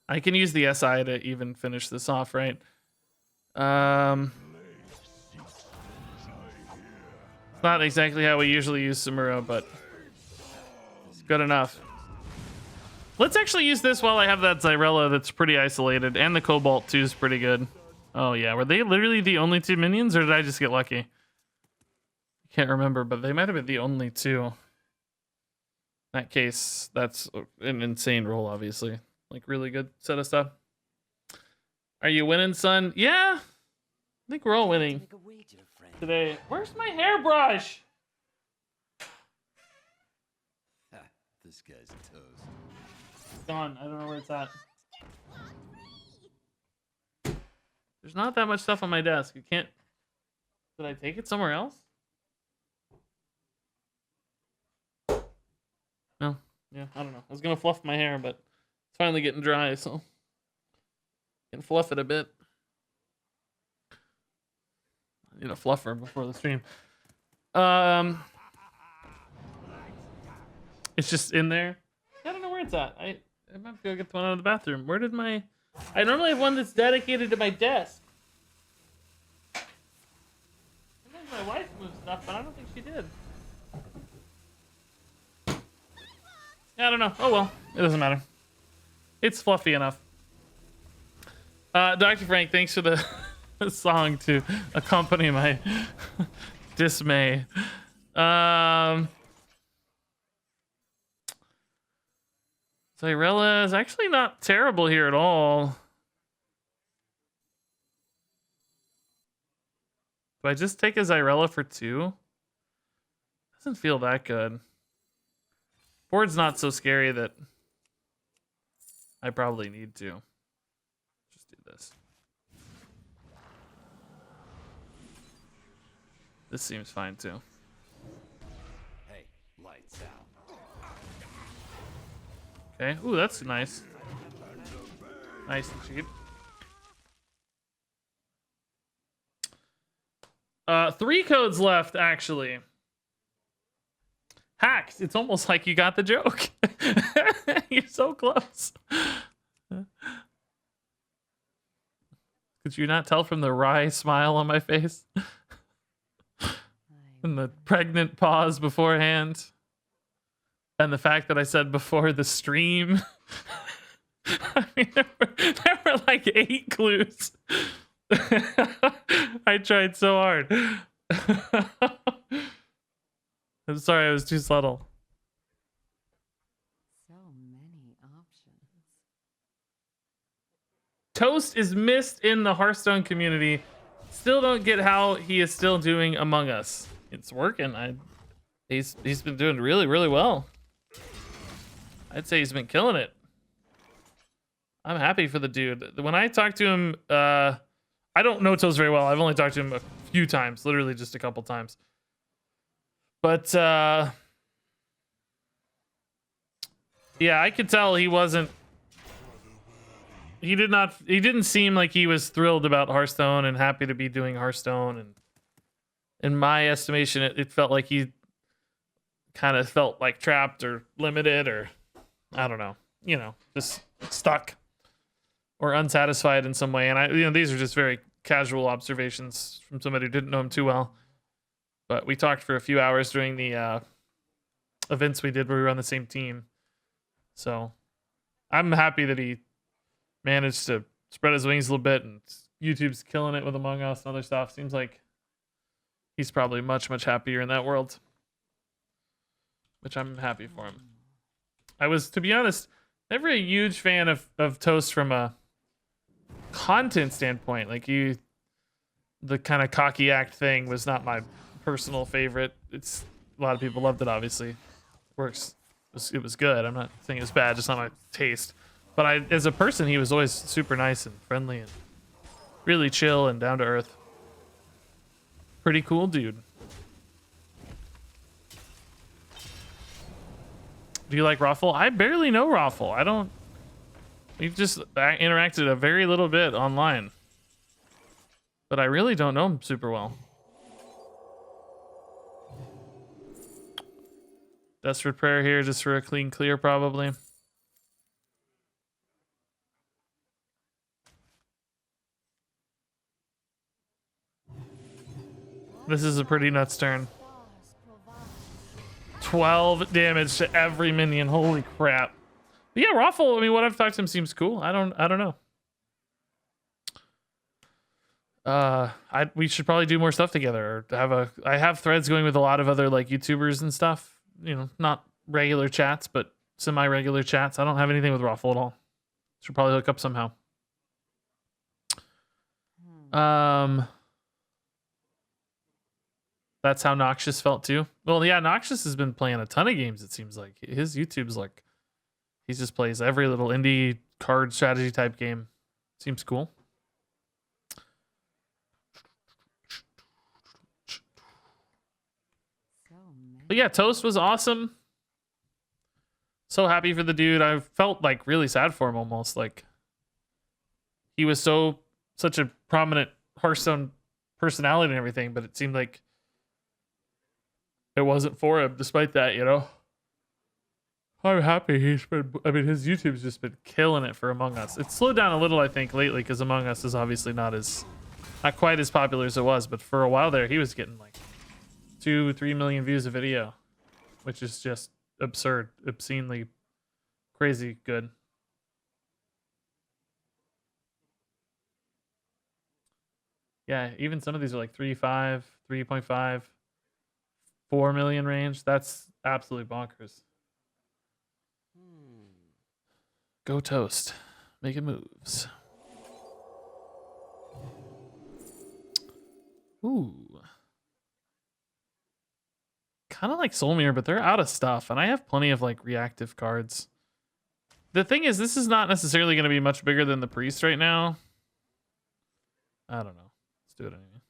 [SPEAKER 1] I can use the SI to even finish this off, right? It's not exactly how we usually use Samuro, but it's good enough. Let's actually use this while I have that Xyrella that's pretty isolated, and the Cobalt too is pretty good. Oh yeah, were they literally the only 2 minions, or did I just get lucky? Can't remember, but they might have been the only 2. In that case, that's an insane roll, obviously. Like, really good set of stuff. Are you winning, son? Yeah, I think we're all winning today. Where's my hairbrush?
[SPEAKER 7] This guy's toast.
[SPEAKER 1] It's gone. I don't know where it's at. There's not that much stuff on my desk. You can't... Did I take it somewhere else? No. Yeah, I don't know. I was gonna fluff my hair, but it's finally getting dry, so I can fluff it a bit. I need a fluffer before the stream. It's just in there. I don't know where it's at. I might go get the one out of the bathroom. Where did my... I normally have one that's dedicated to my desk. Sometimes my wife moves stuff, but I don't think she did. I don't know. Oh well, it doesn't matter. It's fluffy enough. Dr. Frank, thanks for the song to accompany my dismay. Xyrella is actually not terrible here at all. Do I just take a Xyrella for 2? Doesn't feel that good. Board's not so scary that I probably need to. Just do this. This seems fine too.
[SPEAKER 7] Hey, lights out.
[SPEAKER 1] Okay. Ooh, that's nice. Nice and cheap. 3 codes left, actually. Hacked. It's almost like you got the joke. You're so close. Could you not tell from the wry smile on my face? And the pregnant pause beforehand. And the fact that I said before the stream. I mean, there were like 8 clues. I tried so hard. I'm sorry, I was too subtle.
[SPEAKER 8] So many options.
[SPEAKER 1] Toast is missed in the Hearthstone community. Still don't get how he is still doing Among Us. It's working. He's been doing really, really well. I'd say he's been killing it. I'm happy for the dude. When I talked to him, I don't know Toast very well. I've only talked to him a few times, literally just a couple times. But yeah, I could tell he wasn't. He didn't seem like he was thrilled about Hearthstone and happy to be doing Hearthstone. And in my estimation, it felt like he kind of felt like trapped or limited or I don't know, just stuck or unsatisfied in some way. And these are just very casual observations from somebody who didn't know him too well. But we talked for a few hours during the events we did where we were on the same team. So I'm happy that he managed to spread his wings a little bit, and YouTube's killing it with Among Us and other stuff. Seems like he's probably much, much happier in that world, which I'm happy for him. I was, to be honest, never a huge fan of Toast from a content standpoint. Like the kind of cocky act thing was not my personal favorite. It's a lot of people loved it, obviously. Works. It was good. I'm not saying it was bad, just not my taste. But as a person, he was always super nice and friendly and really chill and down to earth. Pretty cool dude. Do you like Raffle? I barely know Raffle. We've just interacted a very little bit online. But I really don't know him super well. Desperate prayer here just for a clean clear, probably. This is a pretty nuts turn. 12 damage to every minion. Holy crap. But yeah, Raffle, I mean, what I've talked to him seems cool. I don't know. We should probably do more stuff together. Or I have threads going with a lot of other like YouTubers and stuff. Not regular chats, but semi-regular chats. I don't have anything with Raffle at all. Should probably hook up somehow. That's how Noxious felt too. Well, yeah, Noxious has been playing a ton of games, it seems like. His YouTube's like, he just plays every little indie card strategy type game. Seems cool. But yeah, Toast was awesome. So happy for the dude. I felt like really sad for him almost. Like he was such a prominent Hearthstone personality and everything, but it seemed like it wasn't for him despite that, I'm happy his YouTube's just been killing it for Among Us. It's slowed down a little, I think, lately because Among Us is obviously not quite as popular as it was, but for a while there he was getting like 2-3 million views a video, which is just absurd, obscenely crazy good. Yeah, even some of these are like 3.5, 3.5, 4 million range. That's absolutely bonkers. Go Toast. Making moves. Ooh. kind of like Soulmere, but they're out of stuff, and I have plenty of like reactive cards. The thing is, this is not necessarily going to be much bigger than the Priest right now. I don't know. Let's do it anyway.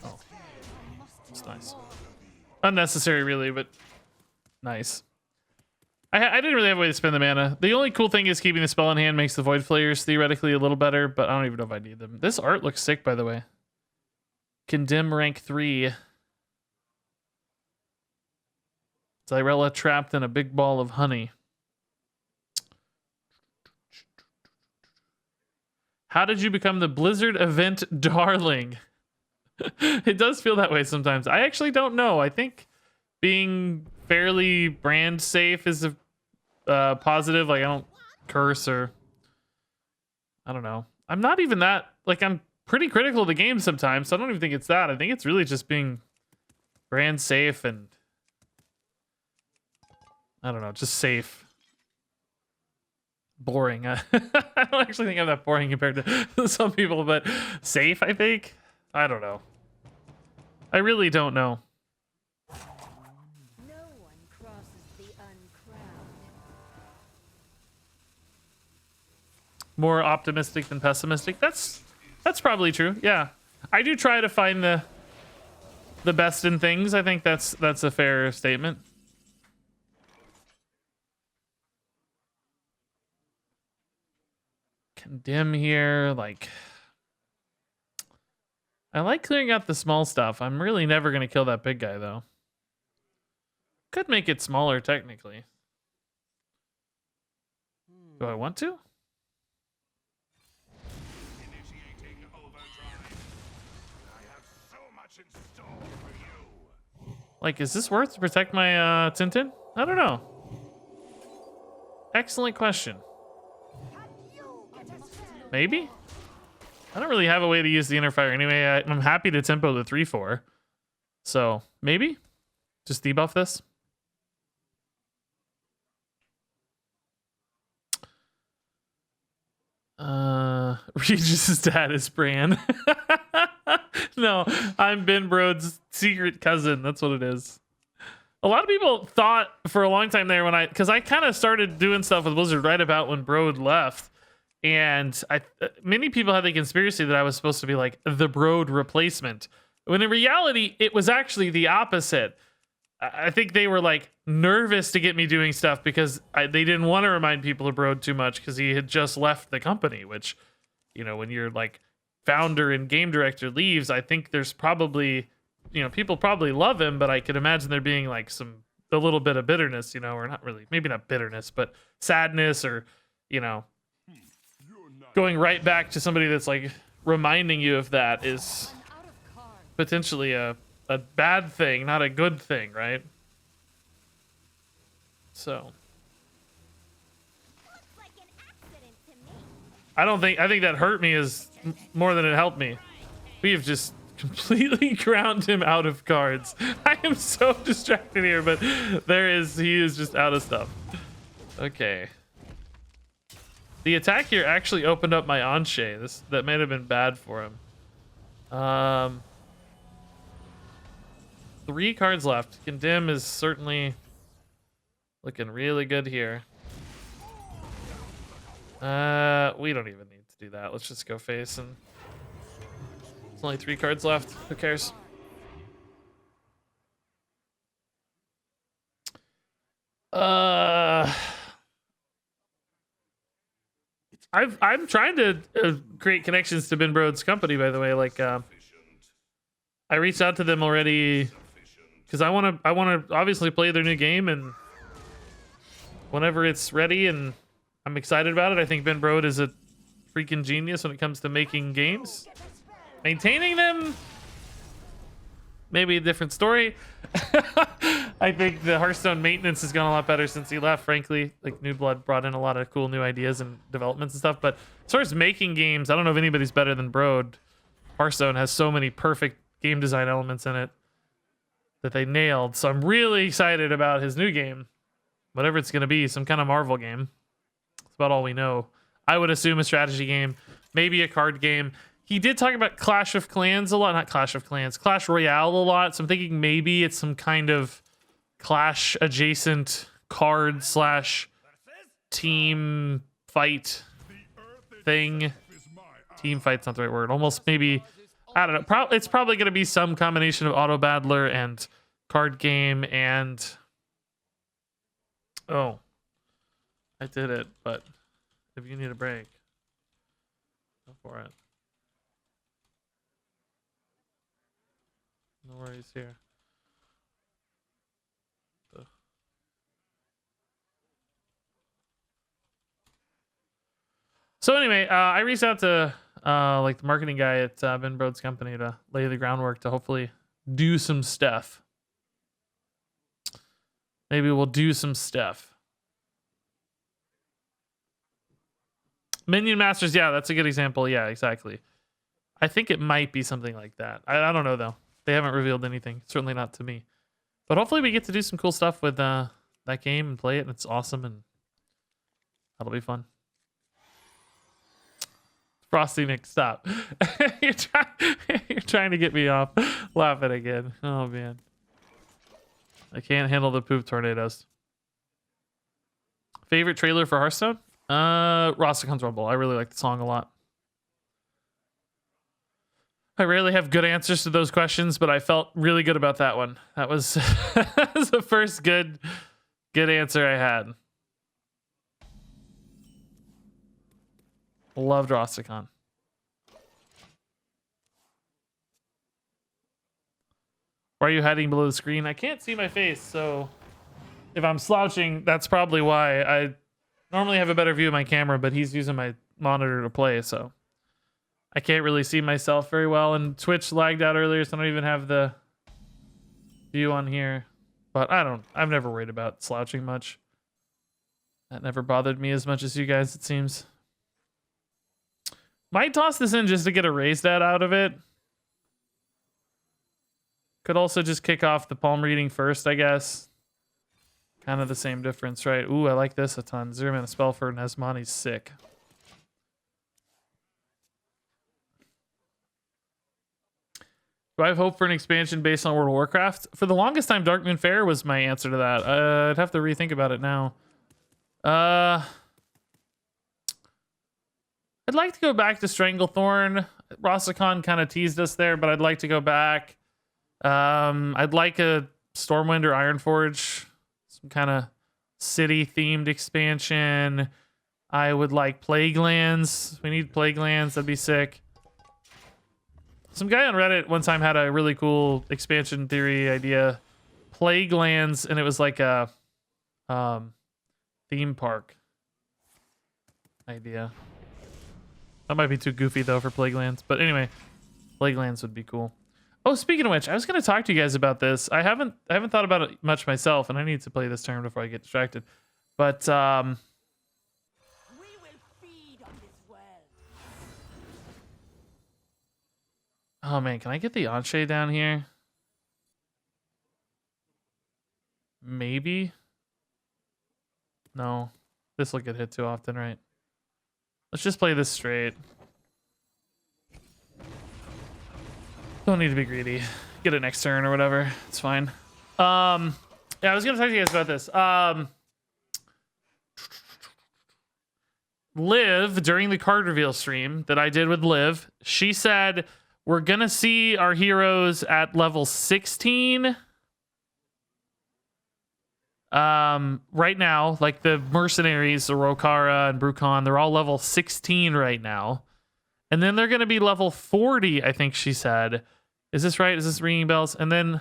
[SPEAKER 1] Oh, it's nice. Unnecessary, really, but nice. I didn't really have a way to spend the mana. The only cool thing is keeping the spell in hand makes the Void Flayers theoretically a little better, but I don't even know if I need them. This art looks sick, by the way. Condemn rank 3. Xyrella trapped in a big ball of honey. How did you become the Blizzard event darling? It does feel that way sometimes. I actually don't know. I think being fairly brand safe is a positive. Like, I don't curse or... I don't know. I'm not even that... Like, I'm pretty critical of the game sometimes, so I don't even think it's that. I think it's really just being brand safe and... I don't know, just safe. Boring. I don't actually think I'm that boring compared to some people, but safe, I think? I don't know. I really don't know.
[SPEAKER 5] No one crosses the uncrowned.
[SPEAKER 1] More optimistic than pessimistic. That's probably true. Yeah. I do try to find the best in things. I think that's a fair statement. Condemn here, like... I like clearing out the small stuff. I'm really never going to kill that big guy, though. Could make it smaller, technically. Do I want to?
[SPEAKER 4] Initiating overdrive. I have so much in store for you.
[SPEAKER 1] Like, is this worth to protect my Tintin? I don't know. Excellent question. Maybe? I don't really have a way to use the inner fire anyway. I'm happy to tempo the 3/4. So, maybe? Just debuff this? Regis' dad is Bran. No, I'm Ben Brode's secret cousin. That's what it is. A lot of people thought for a long time there because I kind of started doing stuff with Blizzard right about when Brode left. And many people had the conspiracy that I was supposed to be like the Brode replacement, when in reality it was actually the opposite. I think they were like nervous to get me doing stuff because they didn't want to remind people of Brode too much because he had just left the company, which, you know, when you're like founder and game director leaves, I think there's probably, you know, people probably love him, but I could imagine there being like a little bit of bitterness, you know, or not really, maybe not bitterness, but sadness, or, you know, going right back to somebody that's like reminding you of that is potentially a bad thing, not a good thing, right? So
[SPEAKER 5] Looks like an accident to me.
[SPEAKER 1] I think that hurt me more than it helped me. We have just completely ground him out of cards. I am so distracted here, but he is just out of stuff. Okay. The attack here actually opened up my Anshe. That might have been bad for him. 3 cards left. Condemn is certainly looking really good here. We don't even need to do that. Let's just go face, and there's only 3 cards left. Who cares? I'm trying to create connections to Ben Brode's company, by the way. Like, I reached out to them already because I want to obviously play their new game, and whenever it's ready and I'm excited about it. I think Ben Brode is a freaking genius when it comes to making games. Maintaining them, maybe a different story. I think the Hearthstone maintenance has gone a lot better since he left, frankly. Like, New Blood brought in a lot of cool new ideas and developments and stuff. But as far as making games, I don't know if anybody's better than Brode. Hearthstone has so many perfect game design elements in it that they nailed. So I'm really excited about his new game. Whatever it's going to be, some kind of Marvel game. That's about all we know. I would assume a strategy game, maybe a card game. he did talk about Clash of Clans a lot, not Clash of Clans, Clash Royale a lot. So I'm thinking maybe it's some kind of Clash adjacent card / team fight thing. Team fight's not the right word. Almost maybe, I don't know. It's probably going to be some combination of auto battler and card game and. Oh, I did it. But if you need a break, go for it. No worries here. Ugh. So anyway, I reached out to like the marketing guy at Ben Broad's company to lay the groundwork to hopefully do some stuff. Maybe we'll do some stuff. Minion Masters, yeah, that's a good example. Yeah, exactly. I think it might be something like that. I don't know though. They haven't revealed anything. Certainly not to me. But hopefully we get to do some cool stuff with that game and play it, and it's awesome, and that'll be fun. Frosty Nick, stop. you're trying to get me off laughing again. Oh man. I can't handle the poop tornadoes. Favorite trailer for Hearthstone? Rosticon's Rumble. I really like the song a lot. I rarely have good answers to those questions, but I felt really good about that one. That was, that was the first good answer I had. Loved Rosticon. Why are you hiding below the screen? I can't see my face, so if I'm slouching, that's probably why. I normally have a better view of my camera, but he's using my monitor to play, so I can't really see myself very well. And Twitch lagged out earlier, so I don't even have the view on here. But I've never worried about slouching much. That never bothered me as much as you guys, it seems. Might toss this in just to get a raise stat out of it. Could also just kick off the palm reading first, I guess. Kind of the same difference, right? Ooh, I like this a ton. 0 mana spell for Nesmani's sick. Do I have hope for an expansion based on World of Warcraft? For the longest time, Darkmoon Faire was my answer to that. I'd have to rethink about it now. I'd like to go back to Stranglethorn. Rosticon kind of teased us there, but I'd like to go back. I'd like a Stormwind or Ironforge, some kind of city-themed expansion. I would like Plaguelands. We need Plaguelands. That'd be sick. Some guy on Reddit one time had a really cool expansion theory idea. Plaguelands, and it was like a theme park idea. That might be too goofy though for Plaguelands, but anyway, Plaguelands would be cool. Oh, speaking of which, I was going to talk to you guys about this. I haven't thought about it much myself, and I need to play this turn before I get distracted. But
[SPEAKER 6] We will feed on this well.
[SPEAKER 1] oh man, can I get the Anshe down here? Maybe. No, this will get hit too often, right? Let's just play this straight. Don't need to be greedy. Get it next turn or whatever. It's fine. Yeah, I was gonna talk to you guys about this. Liv, during the card reveal stream that I did with Liv, she said we're gonna see our heroes at level 16. Right now, like the mercenaries, the Rokara and Bru'kan, they're all level 16 right now. And then they're going to be level 40, I think she said. Is this right? Is this ringing bells? And then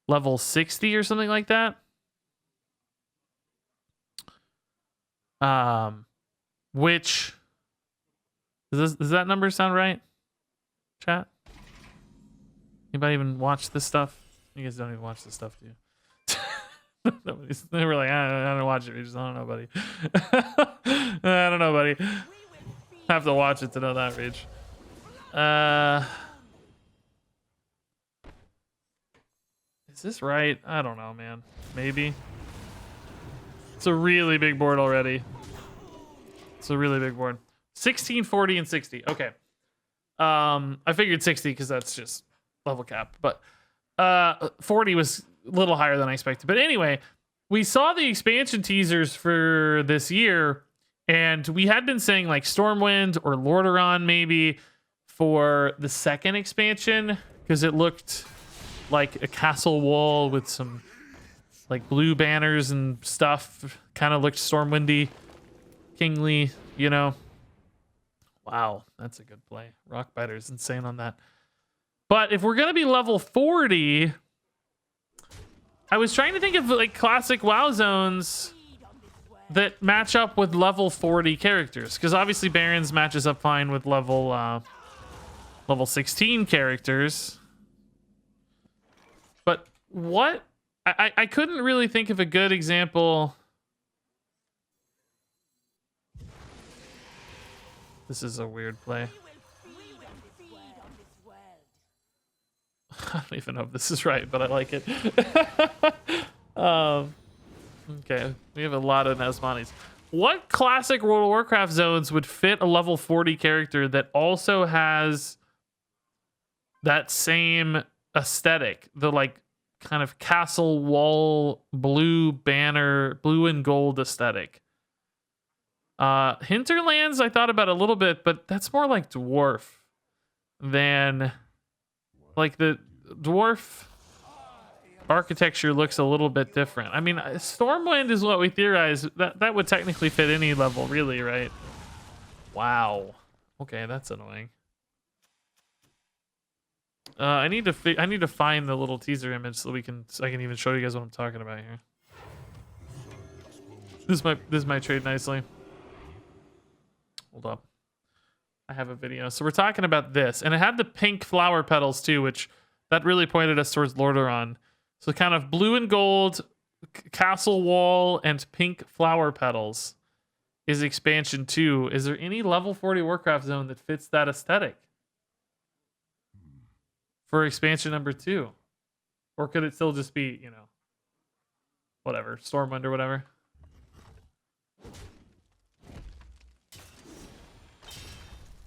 [SPEAKER 1] level 60 or something like that. Which does that number sound right? Chat? Anybody even watch this stuff? You guys don't even watch this stuff, do you? They were like, I don't watch it. We just I don't know, buddy. I don't know, buddy. Have to watch it to know that, Rage. Is this right? I don't know, man. Maybe. It's a really big board already. It's a really big board. 16, 40, and 60. Okay. I figured 60 because that's just level cap, but 40 was a little higher than I expected. But anyway, we saw the expansion teasers for this year, and we had been saying like Stormwind or Lordaeron maybe for the second expansion because it looked like a castle wall with some like blue banners and stuff. Kind of looked Stormwindy, kingly, you know. Wow, that's a good play. Rockbiter's insane on that. But if we're going to be level 40, I was trying to think of like classic WoW zones that match up with level 40 characters. Because obviously Barrens matches up fine with level 16 characters. But what? I couldn't really think of a good example. This is a weird play. I don't even know if this is right, but I like it. Okay, we have a lot of Nesmanis. What classic World of Warcraft zones would fit a level 40 character that also has that same aesthetic? The like kind of castle wall, blue banner, blue and gold aesthetic. Hinterlands I thought about a little bit, but that's more like dwarf than like the dwarf architecture looks a little bit different. I mean, Stormwind is what we theorize. That would technically fit any level, really, right? Wow. Okay, that's annoying. I need to find the little teaser image so I can even show you guys what I'm talking about here. This might trade nicely. Hold up. I have a video. So we're talking about this, and it had the pink flower petals too, which that really pointed us towards Lordaeron. So kind of blue and gold, castle wall, and pink flower petals is expansion 2. Is there any level 40 Warcraft zone that fits that aesthetic for expansion number 2? Or could it still just be, you know, whatever, Stormwind or whatever?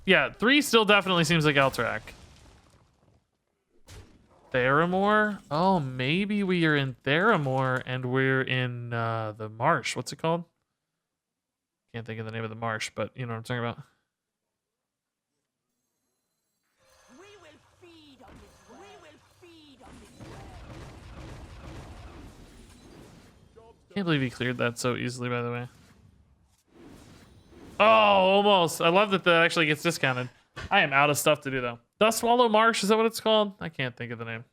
[SPEAKER 1] Yeah, 3 still definitely seems like Alterac. Theramore? Oh, maybe we are in Theramore and we're in the marsh. What's it called? Can't think of the name of the marsh, but you know what I'm talking about.
[SPEAKER 6] We will feed on this well. We will feed on this well.
[SPEAKER 1] Can't believe he cleared that so easily, by the way. Oh, almost. I love that that actually gets discounted. I am out of stuff to do, though. Dustwallow Marsh, is that what it's called? I can't think of the name.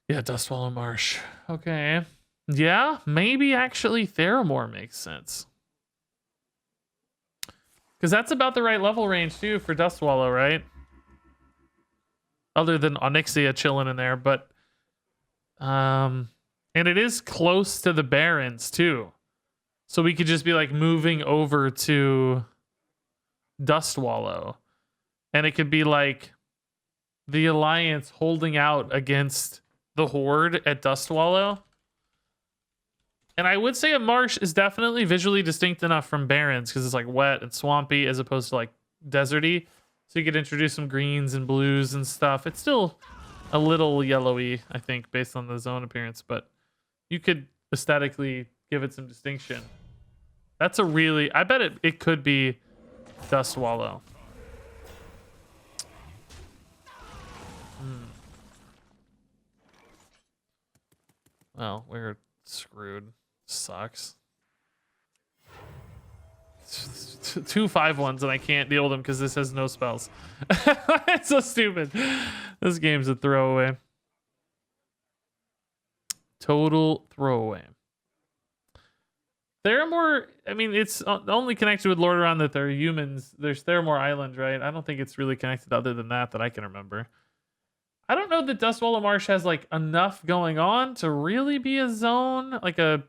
[SPEAKER 1] Yeah, Dustwallow Marsh. Okay. Yeah, maybe actually Theramore makes sense. Because that's about the right level range, too, for Dustwallow, right? Other than Onyxia chilling in there, but... and it is close to the Barrens, too. So we could just be, like, moving over to Dustwallow. And it could be, like, the Alliance holding out against the Horde at Dustwallow. And I would say a marsh is definitely visually distinct enough from Barrens because it's like wet and swampy as opposed to like deserty. So you could introduce some greens and blues and stuff. It's still a little yellowy, I think, based on the zone appearance, but you could aesthetically give it some distinction. That's a really, I bet it could be Dustwallow. Well, we're screwed. Sucks. 2 5-1s and I can't deal with them because this has no spells. It's so stupid. This game's a throwaway. Total throwaway. Theramore, I mean, it's only connected with Lordaeron that they're humans. There's Theramore Island, right? I don't think it's really connected other than that I can remember. I don't know that Dustwallow Marsh has like enough going on to really be a zone, like an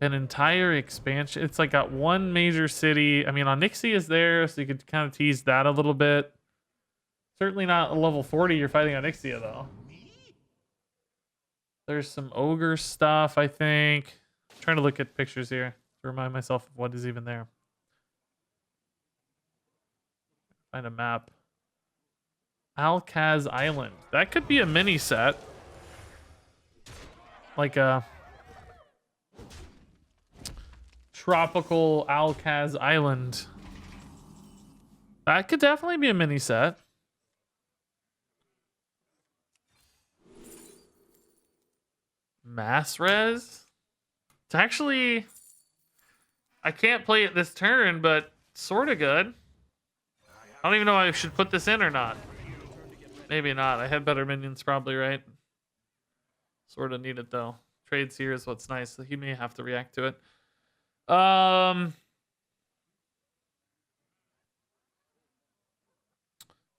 [SPEAKER 1] entire expansion. It's like got one major city. I mean, Onyxia is there, so you could kind of tease that a little bit. Certainly not a level 40 you're fighting Onyxia, though. There's some ogre stuff, I think. I'm trying to look at pictures here to remind myself of what is even there. Find a map. Alcaz Island. That could be a mini set. Like a tropical Alcaz Island. That could definitely be a mini set. Mass res? It's actually... I can't play it this turn, but sort of good. I don't even know if I should put this in or not. Maybe not. I had better minions probably, right? Sort of need it though. Trades here is what's nice. So he may have to react to it.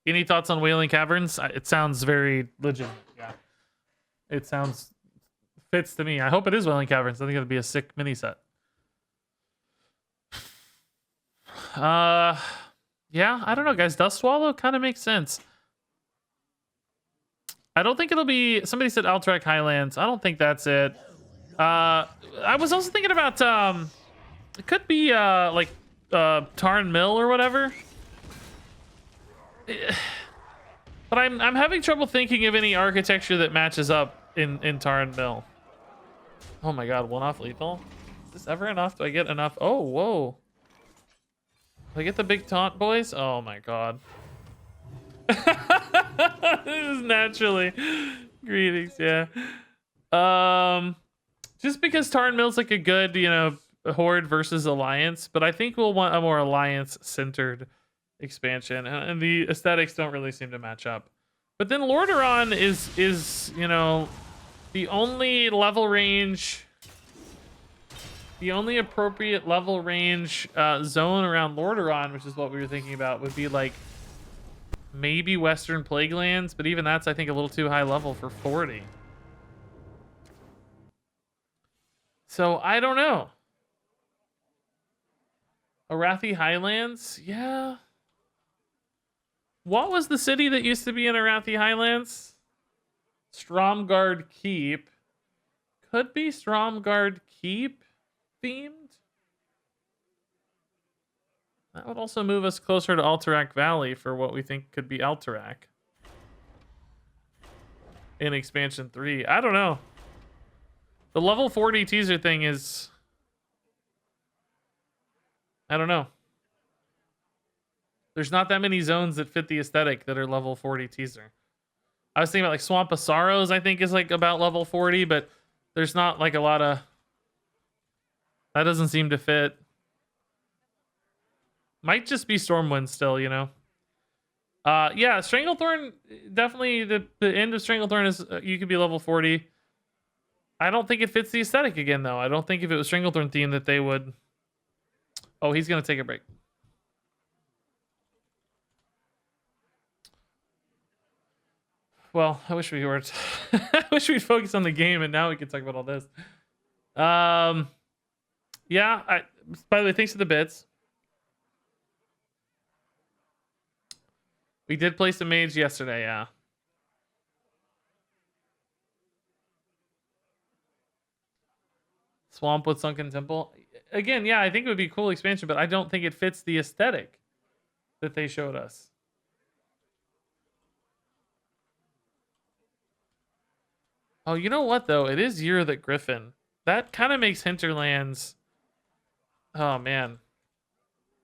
[SPEAKER 1] Any thoughts on Wailing Caverns? It sounds very legitimate. Yeah. It sounds fits to me. I hope it is Wailing Caverns. I think it'll be a sick mini set. Yeah, I don't know, guys. Dust Swallow kind of makes sense. I don't think it'll be... Somebody said Alterac Highlands. I don't think that's it. I was also thinking about... it could be, like, Tarn Mill or whatever. But I'm having trouble thinking of any architecture that matches up in Tarn Mill. Oh my god, one off lethal? Is this ever enough? Do I get enough? Oh, whoa. Do I get the big taunt, boys? Oh my god. This is naturally. Greetings, yeah. Just because Tarn Mill's like a good, you know, Horde versus Alliance, but I think we'll want a more Alliance-centered expansion, and the aesthetics don't really seem to match up. But then Lordaeron is you know, the only level range... The only appropriate level range zone around Lordaeron, which is what we were thinking about, would be like maybe Western Plaguelands, but even that's, I think, a little too high level for 40. So I don't know. Arathi Highlands, yeah. What was the city that used to be in Arathi Highlands? Stromgarde Keep. Could be Stromgarde Keep themed. That would also move us closer to Alterac Valley for what we think could be Alterac in expansion 3. I don't know. The level 40 teaser thing is... I don't know. There's not that many zones that fit the aesthetic that are level 40 teaser. I was thinking about like Swamp of Sorrows, I think is like about level 40, but there's not like a lot of... That doesn't seem to fit. Might just be Stormwind still, you know. Yeah, Stranglethorn, definitely the end of Stranglethorn is you could be level 40. I don't think it fits the aesthetic again, though. I don't think if it was Stranglethorn theme that they would... Oh, he's going to take a break. Well, I wish we were... I wish we'd focus on the game, and now we could talk about all this. Yeah, by the way, thanks for the bits. We did play some mage yesterday, yeah. Swamp with Sunken Temple. Again, yeah, I think it would be a cool expansion, but I don't think it fits the aesthetic that they showed us. Oh, you know what, though? It is Year of the Griffin. That kind of makes Hinterlands... Oh, man.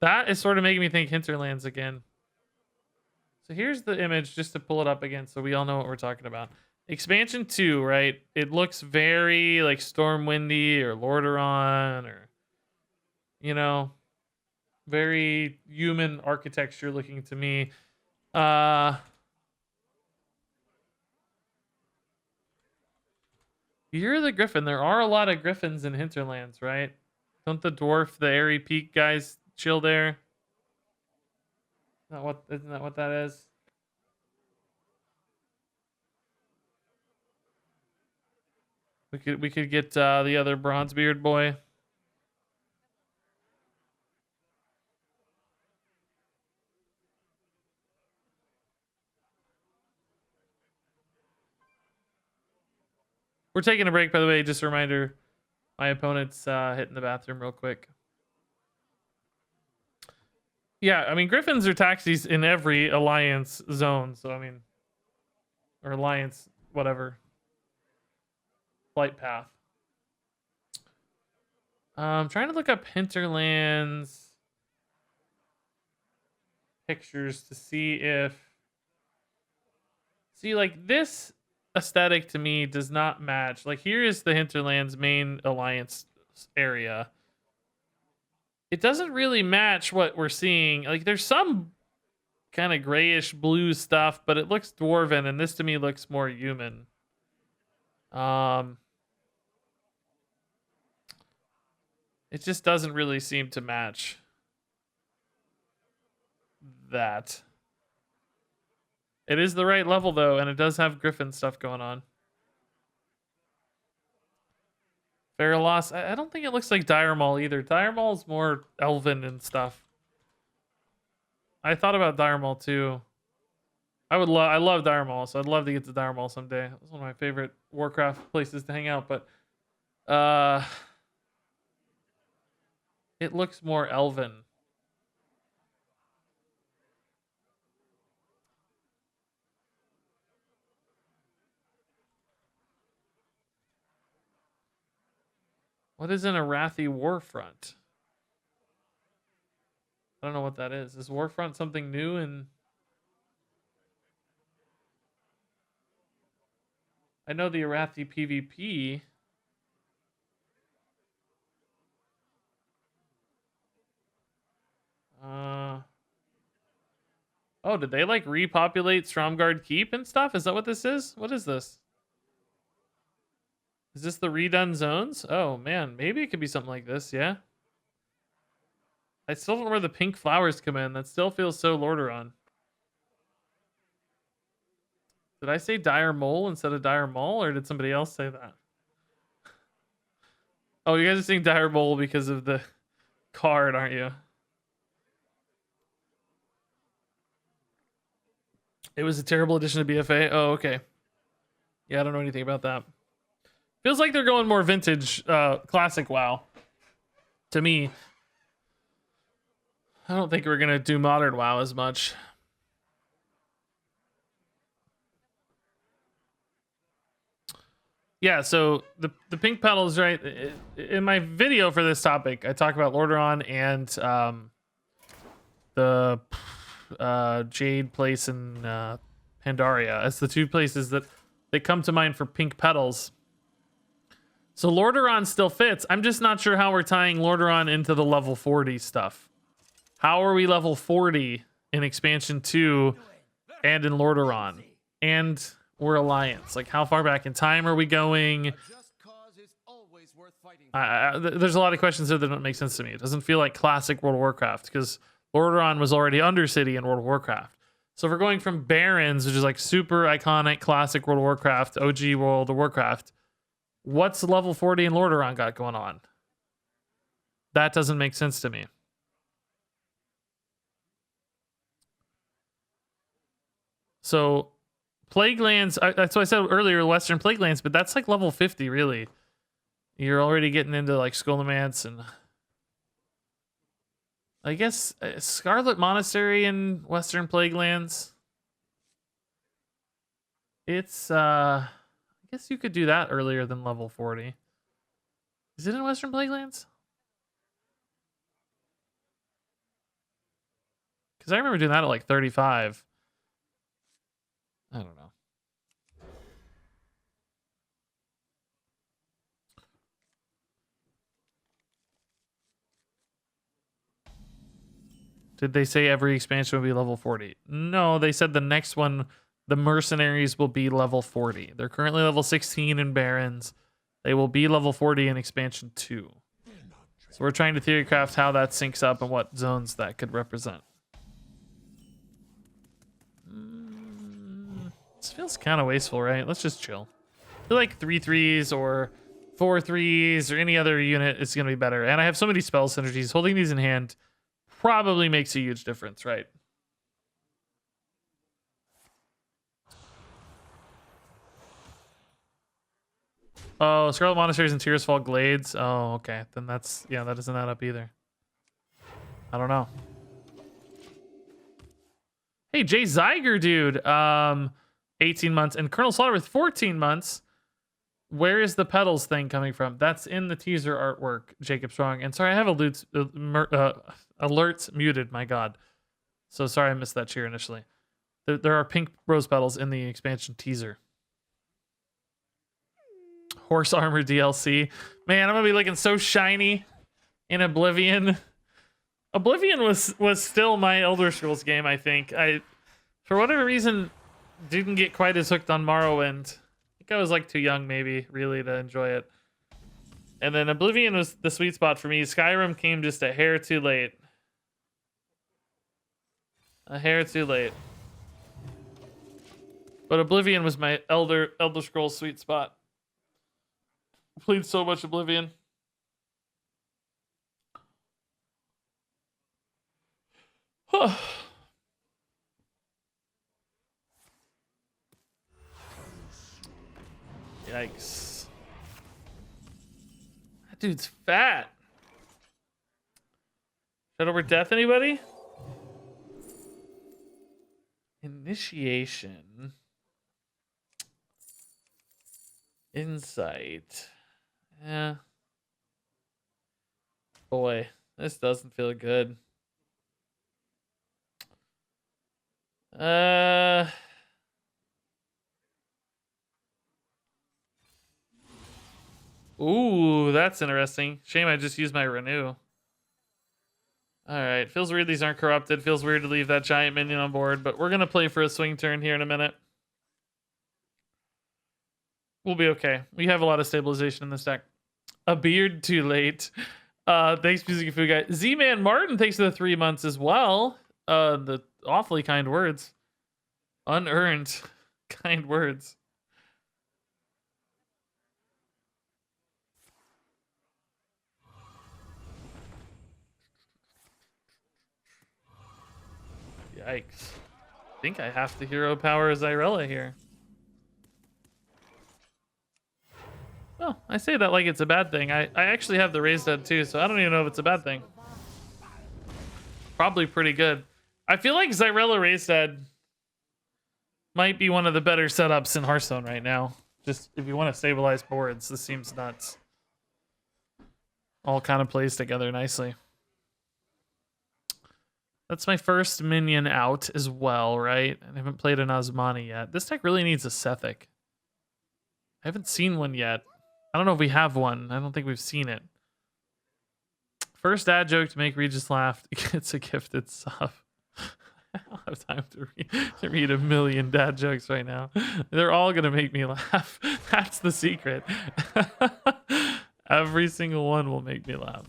[SPEAKER 1] That is sort of making me think Hinterlands again. So here's the image, just to pull it up again so we all know what we're talking about. Expansion 2, right? It looks very like Stormwindy or Lordaeron or, you know, very human architecture looking to me. You're the Griffin. There are a lot of Griffins in Hinterlands, right? Don't the dwarf, the airy peak guys chill there? Isn't that what that is? We could get the other Bronzebeard boy. We're taking a break, by the way. Just a reminder, my opponent's hitting the bathroom real quick. Yeah, I mean, Griffins are taxis in every alliance zone. So, I mean, or alliance, whatever. Flight path. I'm trying to look up hinterlands pictures to see if... See, like, this aesthetic to me does not match. Like, here is the hinterlands main alliance area. It doesn't really match what we're seeing. Like, there's some kind of grayish blue stuff, but it looks dwarven, and this to me looks more human. It just doesn't really seem to match that. It is the right level, though, and it does have Griffin stuff going on. Faralos, I don't think it looks like Dire Maul either. Dire Maul's more elven and stuff. I thought about Dire Maul too. I love Dire Maul, so I'd love to get to Dire Maul someday. It's one of my favorite Warcraft places to hang out, but it looks more elven. What is an Arathi Warfront? I don't know what that is. Is Warfront something new? And I know the Arathi PvP. Oh, did they like repopulate Stromgarde Keep and stuff? Is that what this is? What is this? Is this the redone zones? Oh man, maybe it could be something like this, yeah? I still don't know where the pink flowers come in. That still feels so Lordaeron. Did I say Dire Mole instead of Dire Maul, or did somebody else say that? Oh, you guys are saying Dire Mole because of the card, aren't you? It was a terrible addition to BFA. Oh, okay. Yeah, I don't know anything about that. Feels like they're going more vintage, classic WoW. To me. I don't think we're going to do modern WoW as much. Yeah, so the pink petals, right? In my video for this topic, I talk about Lordaeron and the Jade place in Pandaria as the two places that they come to mind for pink petals. So Lordaeron still fits. I'm just not sure how we're tying Lordaeron into the level 40 stuff. How are we level 40 in expansion 2 and in Lordaeron? And we're Alliance. Like, how far back in time are we going? There's a lot of questions there that don't make sense to me. It doesn't feel like classic World of Warcraft because Lordaeron was already Undercity in World of Warcraft. So if we're going from Barrens, which is like super iconic classic World of Warcraft, OG World of Warcraft, what's level 40 in Lordaeron got going on? That doesn't make sense to me. So Plaguelands, that's what I said earlier, Western Plaguelands, but that's like level 50, really. You're already getting into like Skullomance and I guess Scarlet Monastery in Western Plaguelands. It's I guess you could do that earlier than level 40. Is it in Western Plaguelands? Because I remember doing that at like 35. I don't know. Did they say every expansion will be level 40? No, they said the next one, the mercenaries, will be level 40. They're currently level 16 in Barrens. They will be level 40 in expansion 2. So we're trying to theorycraft how that syncs up and what zones that could represent. This feels kind of wasteful, right? Let's just chill. I feel like 3/3s or 4/3s or any other unit is going to be better. And I have so many spell synergies. Holding these in hand probably makes a huge difference, right? Oh, Scarlet Monasteries and Tears Fall Glades. Oh, okay. Then that's, yeah, that doesn't add up either. I don't know. Hey, Jay Zeiger, dude. 18 months. And Colonel Slaughter with 14 months. Where is the pedals thing coming from? That's in the teaser artwork, Jacob Strong. And sorry, I have alerts muted, my God. So sorry I missed that cheer initially. There are pink rose petals in the expansion teaser. Horse armor DLC. Man, I'm gonna be looking so shiny in Oblivion. Oblivion was still my Elder Scrolls game, I think. I, for whatever reason, didn't get quite as hooked on Morrowind. I think I was like too young, maybe, really, to enjoy it. And then Oblivion was the sweet spot for me. Skyrim came just a hair too late. A hair too late. But Oblivion was my Elder Scrolls sweet spot. Played so much Oblivion. Yikes. That dude's fat. Shadow over death, anybody? Initiation. Insight. Yeah. Boy, this doesn't feel good. Ooh, that's interesting. Shame I just used my renew. Alright, feels weird these aren't corrupted. Feels weird to leave that giant minion on board, but we're gonna play for a swing turn here in a minute. We'll be okay. We have a lot of stabilization in this deck. A beard too late. Thanks, Music Food Guy. Z-Man Martin, thanks for the 3 months as well. The awfully kind words. Unearned kind words. Yikes. I think I have to hero power Xyrella here. Well, I say that like it's a bad thing. I actually have the Raised Dead too, so I don't even know if it's a bad thing. Probably pretty good. I feel like Xyrella Raised Dead might be one of the better setups in Hearthstone right now. Just if you want to stabilize boards, this seems nuts. All kind of plays together nicely. That's my first minion out as well, right? I haven't played an Osmani yet. This deck really needs a Sethic. I haven't seen one yet. I don't know if we have one. I don't think we've seen it. First dad joke to make Regis laugh. It's a gifted sub. I don't have time to read a million dad jokes right now. They're all going to make me laugh. That's the secret. Every single one will make me laugh.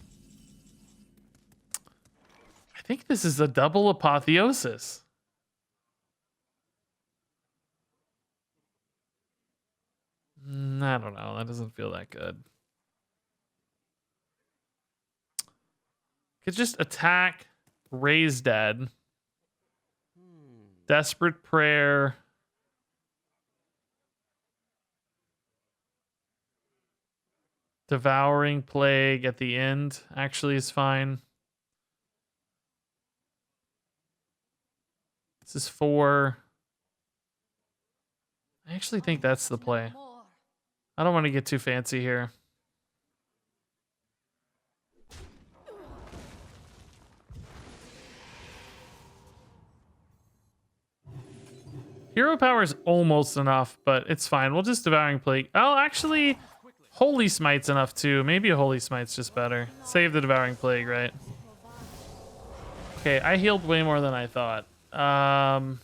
[SPEAKER 1] I think this is a double apotheosis. I don't know. That doesn't feel that good. Could just attack, raise dead. Desperate Prayer. Devouring Plague at the end actually is fine. This is 4. I actually think that's the play. I don't want to get too fancy here. Hero power is almost enough, but it's fine. We'll just Devouring Plague. Oh, actually, Holy Smite's enough too. Maybe a Holy Smite's just better. Save the Devouring Plague, right? Okay, I healed way more than I thought. Oh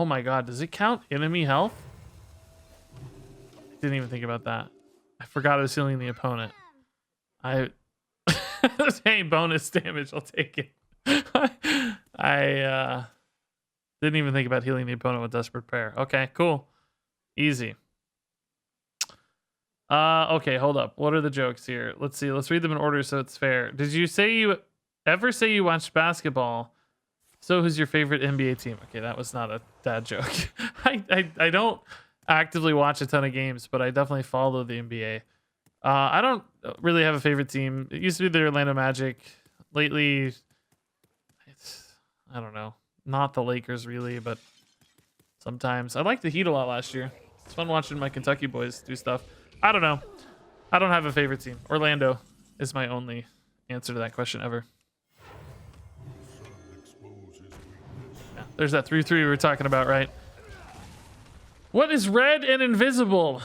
[SPEAKER 1] my god, does it count enemy health? I didn't even think about that. I forgot I was healing the opponent. Hey, bonus damage, I'll take it. I didn't even think about healing the opponent with Desperate Prayer. Okay, cool. Easy. Okay, hold up. What are the jokes here? Let's see. Let's read them in order so it's fair. Did you ever say you watched basketball? So who's your favorite NBA team? Okay, that was not a dad joke. I don't actively watch a ton of games, but I definitely follow the NBA. I don't really have a favorite team. It used to be the Orlando Magic. Lately, I don't know. not the Lakers really, but sometimes. I liked the Heat a lot last year. It's fun watching my Kentucky boys do stuff. I don't know. I don't have a favorite team. Orlando is my only answer to that question ever. Yeah, there's that 3-3 we were talking about, right? What is red and invisible?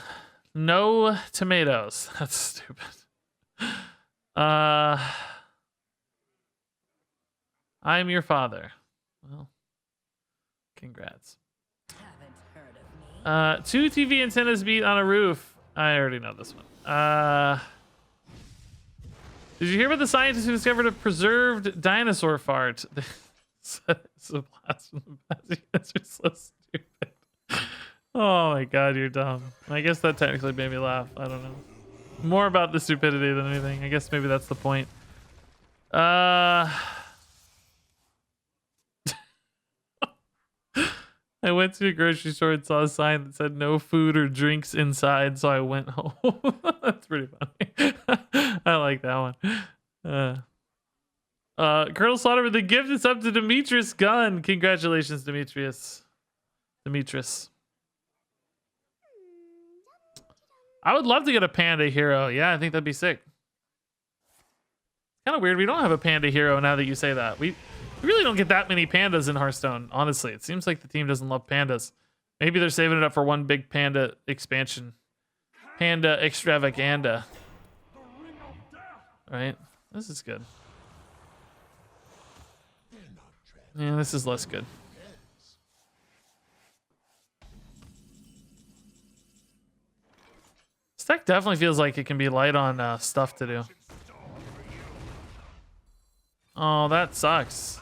[SPEAKER 1] No tomatoes. That's stupid. I'm your father. Well, congrats. Two TV antennas beat on a roof. I already know this one. Did you hear about the scientists who discovered a preserved dinosaur fart? It's a blasphemy. You guys are so stupid. Oh my god, you're dumb. I guess that technically made me laugh. I don't know. More about the stupidity than anything. I guess maybe that's the point. I went to a grocery store and saw a sign that said no food or drinks inside, so I went home. That's pretty funny. I like that one. Colonel Slaughter with the gift is up to Demetrius Gunn. Congratulations, Demetrius. I would love to get a panda hero. Yeah, I think that'd be sick. Kind of weird. We don't have a panda hero now that you say that. We really don't get that many pandas in Hearthstone, honestly. It seems like the team doesn't love pandas. Maybe they're saving it up for one big panda expansion. Panda extravaganda. Right? This is good. Yeah, this is less good. This deck definitely feels like it can be light on stuff to do. Oh, that sucks.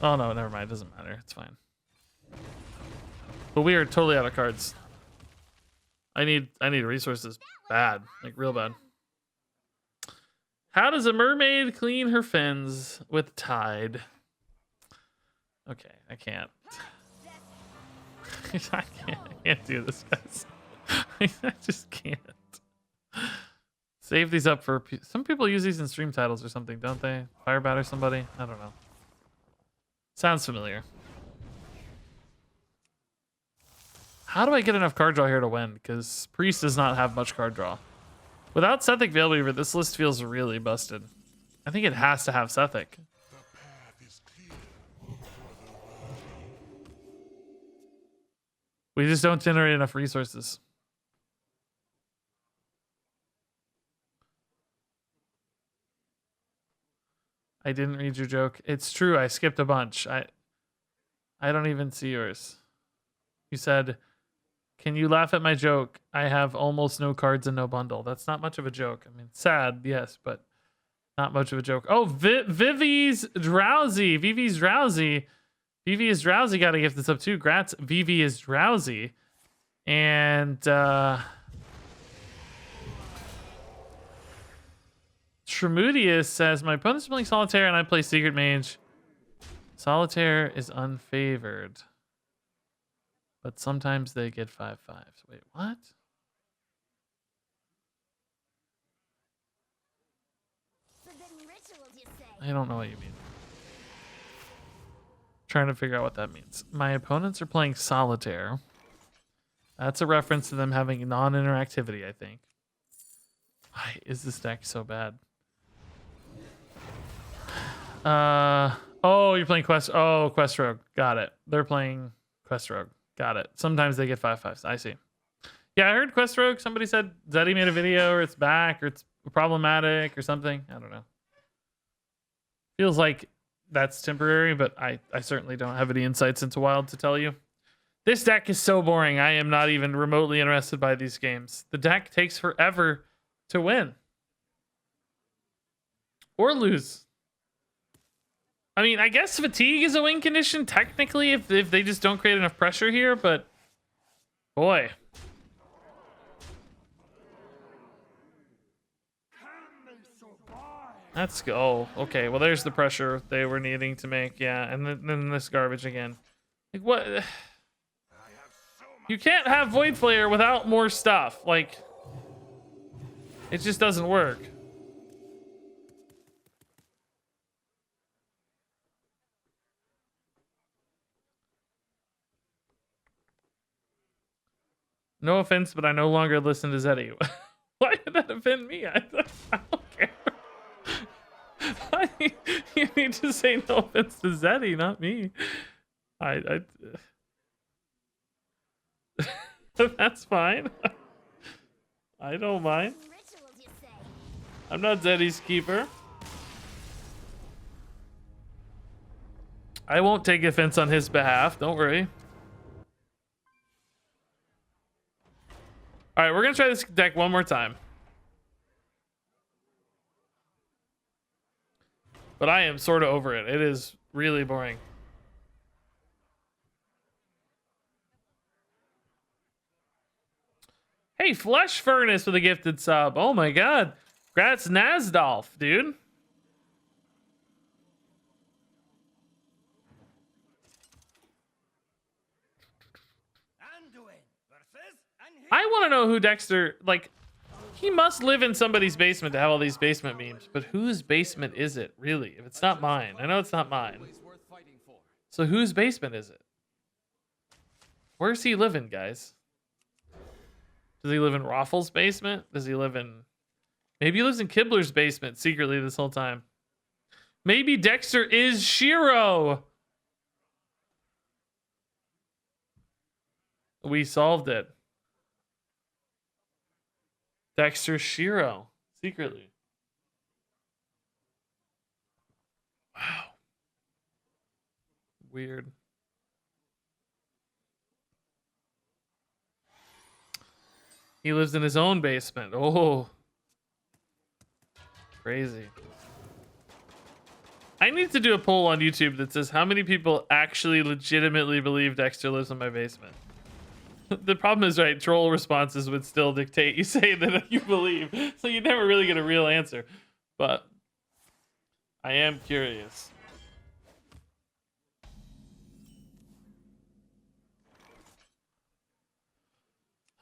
[SPEAKER 1] Oh no, never mind. It doesn't matter. It's fine. But we are totally out of cards. I need resources bad, like real bad. How does a mermaid clean her fins with Tide? Okay, I can't. I can't do this, guys. I just can't. Save these up for some people use these in stream titles or something, don't they? Firebat or somebody? I don't know. Sounds familiar. How do I get enough card draw here to win? Because Priest does not have much card draw. Without Sethic Veilweaver, this list feels really busted. I think it has to have Sethic. We just don't generate enough resources. I didn't read your joke. It's true. I skipped a bunch. I don't even see yours. You said, can you laugh at my joke? I have almost no cards and no bundle. That's not much of a joke. I mean, sad, yes, but not much of a joke. Oh, Vivi's Drowsy. Vivi's Drowsy. Vivi is Drowsy. Got to gift this up too. Grats. Vivi is Drowsy. And Tremudius says, my opponent's playing Solitaire and I play Secret Mage. Solitaire is unfavored. But sometimes they get 5/5s. Wait, what? I don't know what you mean. Trying to figure out what that means. My opponents are playing Solitaire. That's a reference to them having non-interactivity, I think. Why is this deck so bad? Oh, you're playing Quest. Oh, Quest Rogue. Got it. They're playing Quest Rogue. Got it. Sometimes they get 5/5s. I see. Yeah, I heard Quest Rogue. Somebody said Zeddy made a video, or it's back, or it's problematic, or something. I don't know. Feels like that's temporary, but I certainly don't have any insights into Wild to tell you. This deck is so boring. I am not even remotely interested by these games. The deck takes forever to win. Or lose. I mean, I guess fatigue is a win condition, technically, if they just don't create enough pressure here, but boy. Let's go. Oh, okay, well, there's the pressure they were needing to make, yeah, and then this garbage again. Like, what? You can't have Void Flare without more stuff. Like, it just doesn't work. No offense, but I no longer listen to Zeddy. Why did that offend me? I don't care. You need to say no offense to Zeddy, not me. That's fine. I don't mind.
[SPEAKER 5] Rituals, you say?
[SPEAKER 1] I'm not Zeddy's keeper. I won't take offense on his behalf. Don't worry. All right, we're gonna try this deck one more time. But I am sort of over it. It is really boring. Hey, Flesh Furnace with a gifted sub. Oh my god. Congrats, Nasdolf, dude. I want to know who Dexter, like, he must live in somebody's basement to have all these basement memes. But whose basement is it, really? If it's not mine. I know it's not mine. So whose basement is it? Where's he living, guys? Does he live in Raffles' basement? Does he live in... Maybe he lives in Kibler's basement secretly this whole time. Maybe Dexter is Shiro. We solved it. Dexter Shiro, secretly. Wow. Weird. He lives in his own basement. Oh. Crazy. I need to do a poll on YouTube that says how many people actually legitimately believe Dexter lives in my basement. The problem is, right, troll responses would still dictate you say that you believe, so you never really get a real answer. But I am curious.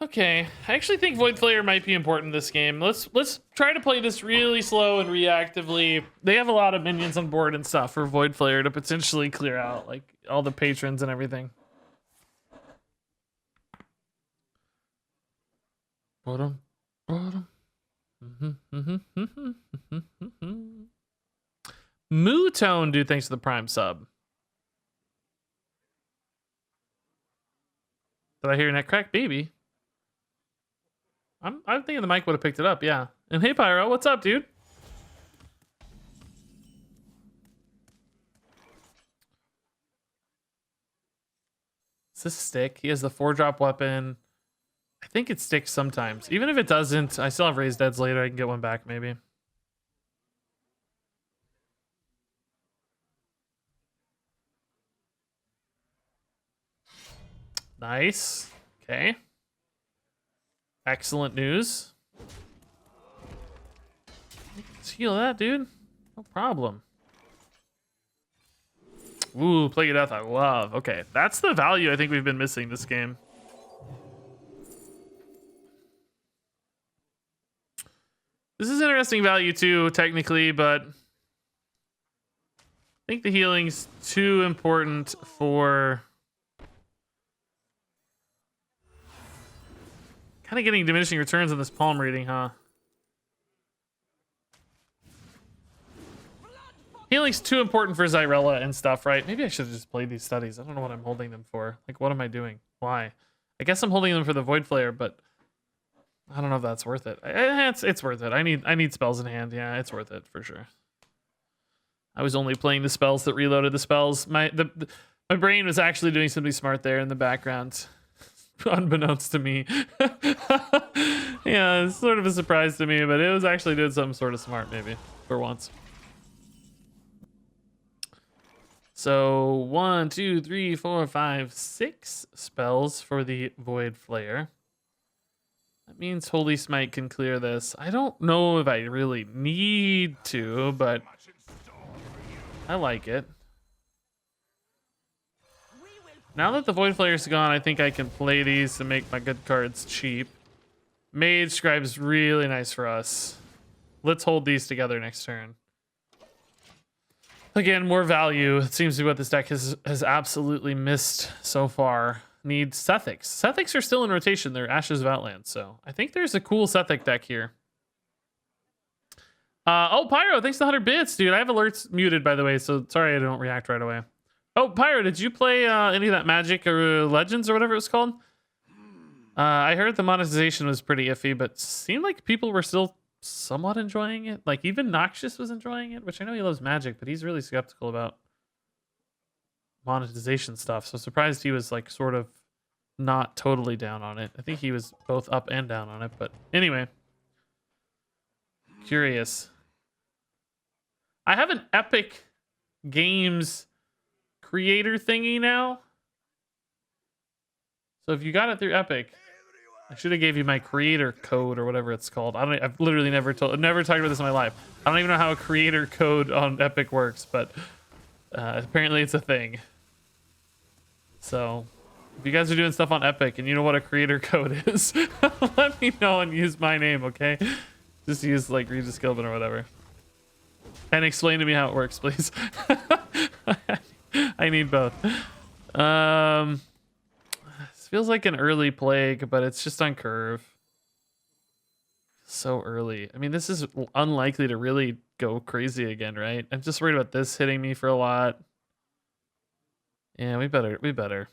[SPEAKER 1] Okay, I actually think Void Flayer might be important in this game. Let's try to play this really slow and reactively. They have a lot of minions on board and stuff for Void Flayer to potentially clear out, like all the patrons and everything. Bottom. Moo Tone, dude, thanks for the Prime sub. Did I hear net crack, baby? I'm thinking the mic would have picked it up, yeah. And hey, Pyro, what's up, dude? Is this stick? He has the 4-drop weapon. I think it sticks sometimes. Even if it doesn't, I still have raised deads later. I can get one back, maybe. Nice. Okay. Excellent news. Let's heal that, dude. No problem. Ooh, Plague of Death, I love. Okay, that's the value I think we've been missing this game. This is interesting value too, technically, but I think the healing's too important for kind of getting diminishing returns on this palm reading, huh? Healing's too important for Xyrella and stuff, right? Maybe I should have just played these studies. I don't know what I'm holding them for. Like, what am I doing? Why? I guess I'm holding them for the Void Flayer, but I don't know if that's worth it. It's worth it. I need spells in hand. Yeah, it's worth it for sure. I was only playing the spells that reloaded the spells. My brain was actually doing something smart there in the background, unbeknownst to me. Yeah, it's sort of a surprise to me, but it was actually doing something sort of smart, maybe for once. So 1, 2, 3, 4, 5, 6 spells for the Void Flayer. That means Holy Smite can clear this. I don't know if I really need to, but I like it. Now that the Void Flayer's gone, I think I can play these to make my good cards cheap. Mage Scribe's really nice for us. Let's hold these together next turn. Again, more value. It seems to be what this deck has absolutely missed so far. need Sethics. Sethics are still in rotation. They're Ashes of Outland, so I think there's a cool Sethic deck here. Oh, Pyro, thanks to 100 bits, dude. I have alerts muted, by the way, so sorry I don't react right away. Oh, Pyro, did you play any of that Magic or Legends or whatever it was called? I heard the monetization was pretty iffy, but seemed like people were still somewhat enjoying it. Like, even Noxious was enjoying it, which I know he loves Magic, but he's really skeptical about monetization stuff. So surprised he was, like, sort of not totally down on it. I think he was both up and down on it, but anyway. Curious. I have an Epic Games creator thingy now. So if you got it through Epic, I should have gave you my creator code or whatever it's called. I've literally never talked about this in my life. I don't even know how a creator code on Epic works, but apparently it's a thing. So if you guys are doing stuff on Epic and you know what a creator code is, let me know and use my name, okay? Just use like RegisKillbin or whatever. And explain to me how it works, please. I need both. This feels like an early plague, but it's just on curve. So early. I mean, this is unlikely to really go crazy again, right? I'm just worried about this hitting me for a lot. Yeah, we better.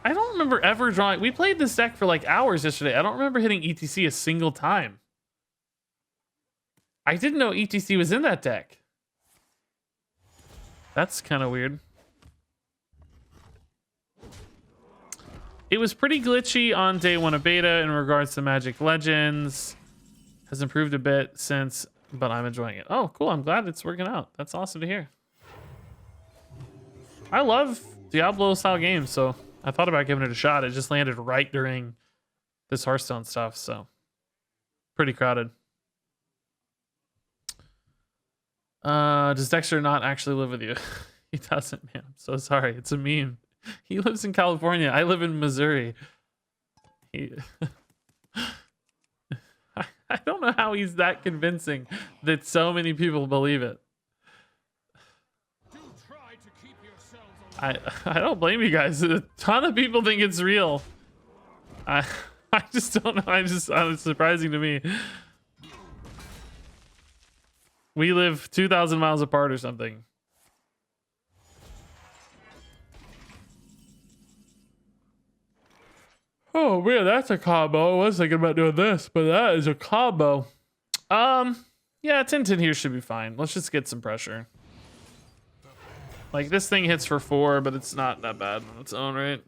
[SPEAKER 1] I don't remember ever drawing. We played this deck for like hours yesterday. I don't remember hitting ETC a single time. I didn't know ETC was in that deck. That's kind of weird. It was pretty glitchy on day 1 of beta in regards to Magic Legends. Has improved a bit since, but I'm enjoying it. Oh, cool. I'm glad it's working out. That's awesome to hear. I love Diablo style games, so I thought about giving it a shot. It just landed right during this Hearthstone stuff, so pretty crowded. Does Dexter not actually live with you? He doesn't, man. I'm so sorry. It's a meme. He lives in California. I live in Missouri. I don't know how he's that convincing that so many people believe it. I don't blame you guys. A ton of people think it's real. I just don't know. It's surprising to me. We live 2,000 miles apart or something. Oh man, that's a combo. I was thinking about doing this, but that is a combo. Yeah, 10-10 here should be fine. Let's just get some pressure. Like, this thing hits for 4, but it's not that bad on its own, right?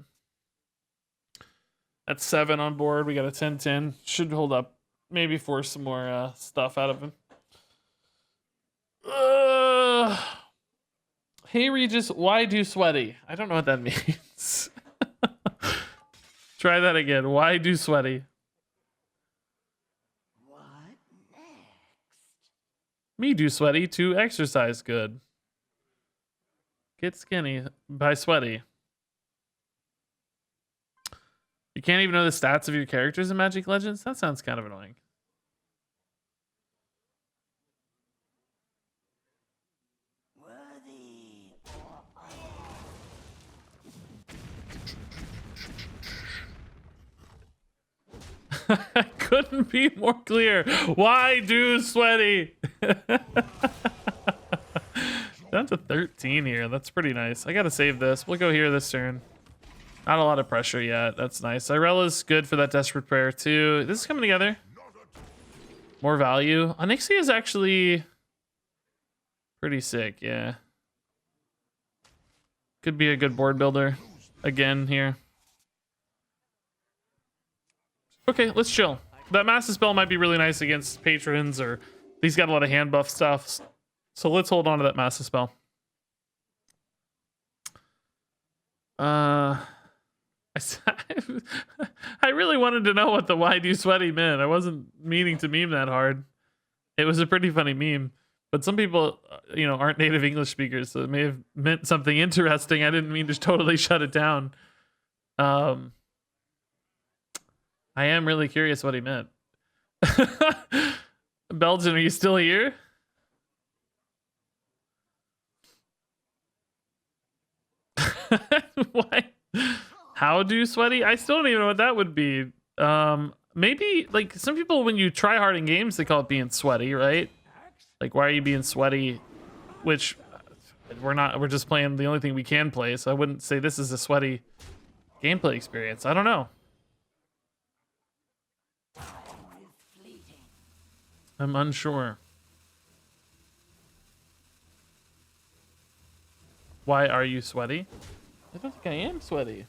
[SPEAKER 1] That's 7 on board. We got a 10-10. Should hold up. Maybe force some more stuff out of him. Hey, Regis, why do sweaty? I don't know what that means. Try that again. Why do sweaty?
[SPEAKER 6] What next?
[SPEAKER 1] Me do sweaty to exercise good. Get skinny by sweaty. You can't even know the stats of your characters in Magic Legends? That sounds kind of annoying.
[SPEAKER 6] Worthy.
[SPEAKER 1] I couldn't be more clear. Why do sweaty? Down to 13 here. That's pretty nice. I gotta save this. We'll go here this turn. Not a lot of pressure yet. That's nice. Xyrella's good for that Desperate Prayer too. This is coming together. More value. Onyxia is actually pretty sick, yeah. Could be a good board builder again here. Okay, let's chill. That Massive Spell might be really nice against patrons, or he's got a lot of hand buff stuff. So let's hold on to that Massive Spell. I really wanted to know what the "why do you sweaty" meant. I wasn't meaning to meme that hard. It was a pretty funny meme, but some people, aren't native English speakers, so it may have meant something interesting. I didn't mean to totally shut it down. I am really curious what he meant. Belgian, are you still here? Why? How do sweaty? I still don't even know what that would be. Maybe like some people, when you try hard in games, they call it being sweaty, right? Like, why are you being sweaty? Which we're not. We're just playing the only thing we can play. So I wouldn't say this is a sweaty gameplay experience. I don't know. I'm unsure. Why are you sweaty? I don't think I am sweaty.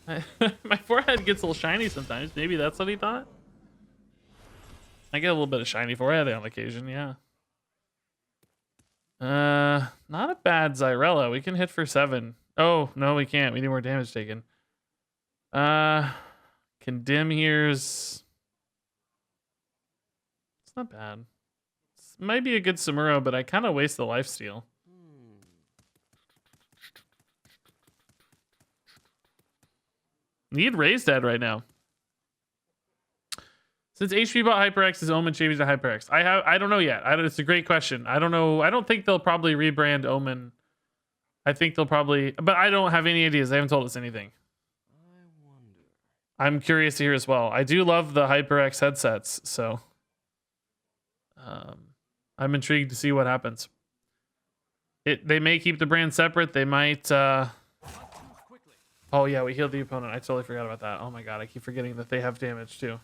[SPEAKER 1] My forehead gets a little shiny sometimes. Maybe that's what he thought. I get a little bit of shiny forehead on occasion, yeah. Not a bad Xyrella. We can hit for 7. Oh, no, we can't. We need more damage taken. Condemn here's... It's not bad. This might be a good Samuro, but I kind of waste the lifesteal. Need Raise Dead right now. Since HP bought HyperX, is Omen changed to HyperX? I don't know yet. It's a great question. I don't know. I don't think they'll probably rebrand Omen. I think they'll probably, but I don't have any ideas. They haven't told us anything. I'm curious to hear as well. I do love the HyperX headsets, so I'm intrigued to see what happens. They may keep the brand separate. They might. Oh yeah, we healed the opponent. I totally forgot about that. Oh my god, I keep forgetting that they have damage too.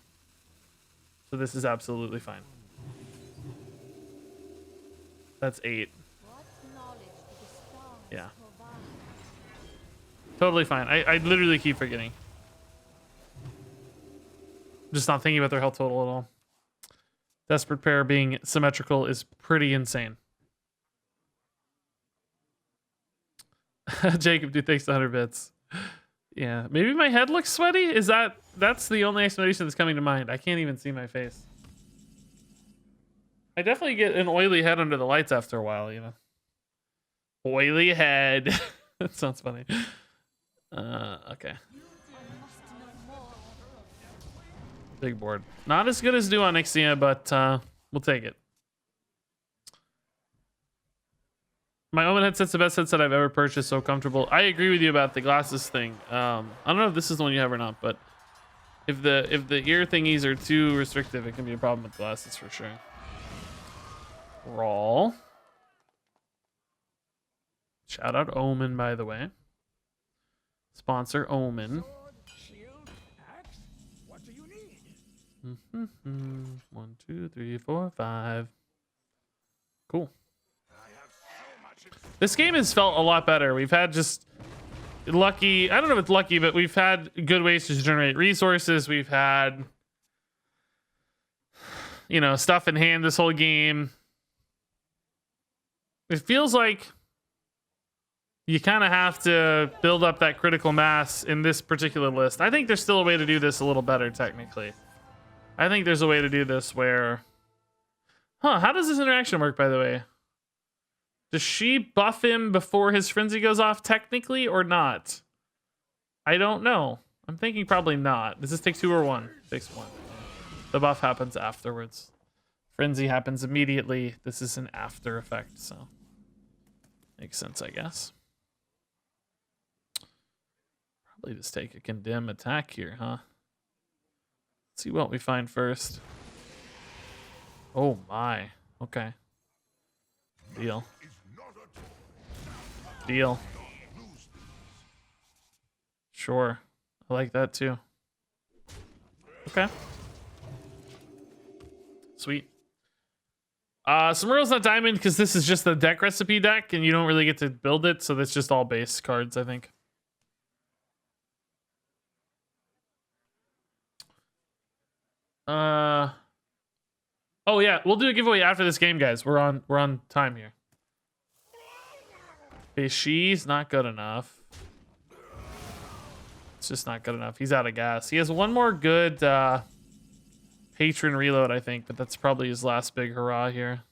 [SPEAKER 1] So this is absolutely fine. That's 8. Yeah. Totally fine. I literally keep forgetting. Just not thinking about their health total at all. Desperate Pair being symmetrical is pretty insane. Jacob, dude, thanks 100 bits. Yeah, maybe my head looks sweaty. That's the only explanation that's coming to mind. I can't even see my face. I definitely get an oily head under the lights after a while, you know. Oily head. That sounds funny. Okay. Big board. Not as good as do on Ixia, but we'll take it. My Omen headset's the best headset I've ever purchased. So comfortable. I agree with you about the glasses thing. I don't know if this is the one you have or not, but if the ear thingies are too restrictive, it can be a problem with glasses for sure. Raw. Shout out Omen, by the way. Sponsor Omen.
[SPEAKER 4] Shield, axe, what do you need?
[SPEAKER 1] 1, 2, 3, 4, 5. Cool. This game has felt a lot better. We've had just lucky, I don't know if it's lucky, but we've had good ways to generate resources. We've had, you know, stuff in hand this whole game. It feels like you kind of have to build up that critical mass in this particular list. I think there's still a way to do this a little better, technically. I think there's a way to do this where... How does this interaction work, by the way? Does she buff him before his frenzy goes off, technically, or not? I don't know. I'm thinking probably not. Does this take 2 or 1? Takes 1. The buff happens afterwards. Frenzy happens immediately. This is an after effect, so... Makes sense, I guess. Probably just take a condemn attack here, huh? Let's see what we find first. Oh my. Okay. Deal. Deal. Sure. I like that too. Okay. Sweet. Samuro's not diamond because this is just the deck recipe deck and you don't really get to build it, so that's just all base cards, I think. Oh yeah, we'll do a giveaway after this game, guys. We're on time here. Okay, she's not good enough. It's just not good enough. He's out of gas. He has one more good patron reload, I think, but that's probably his last big hurrah here.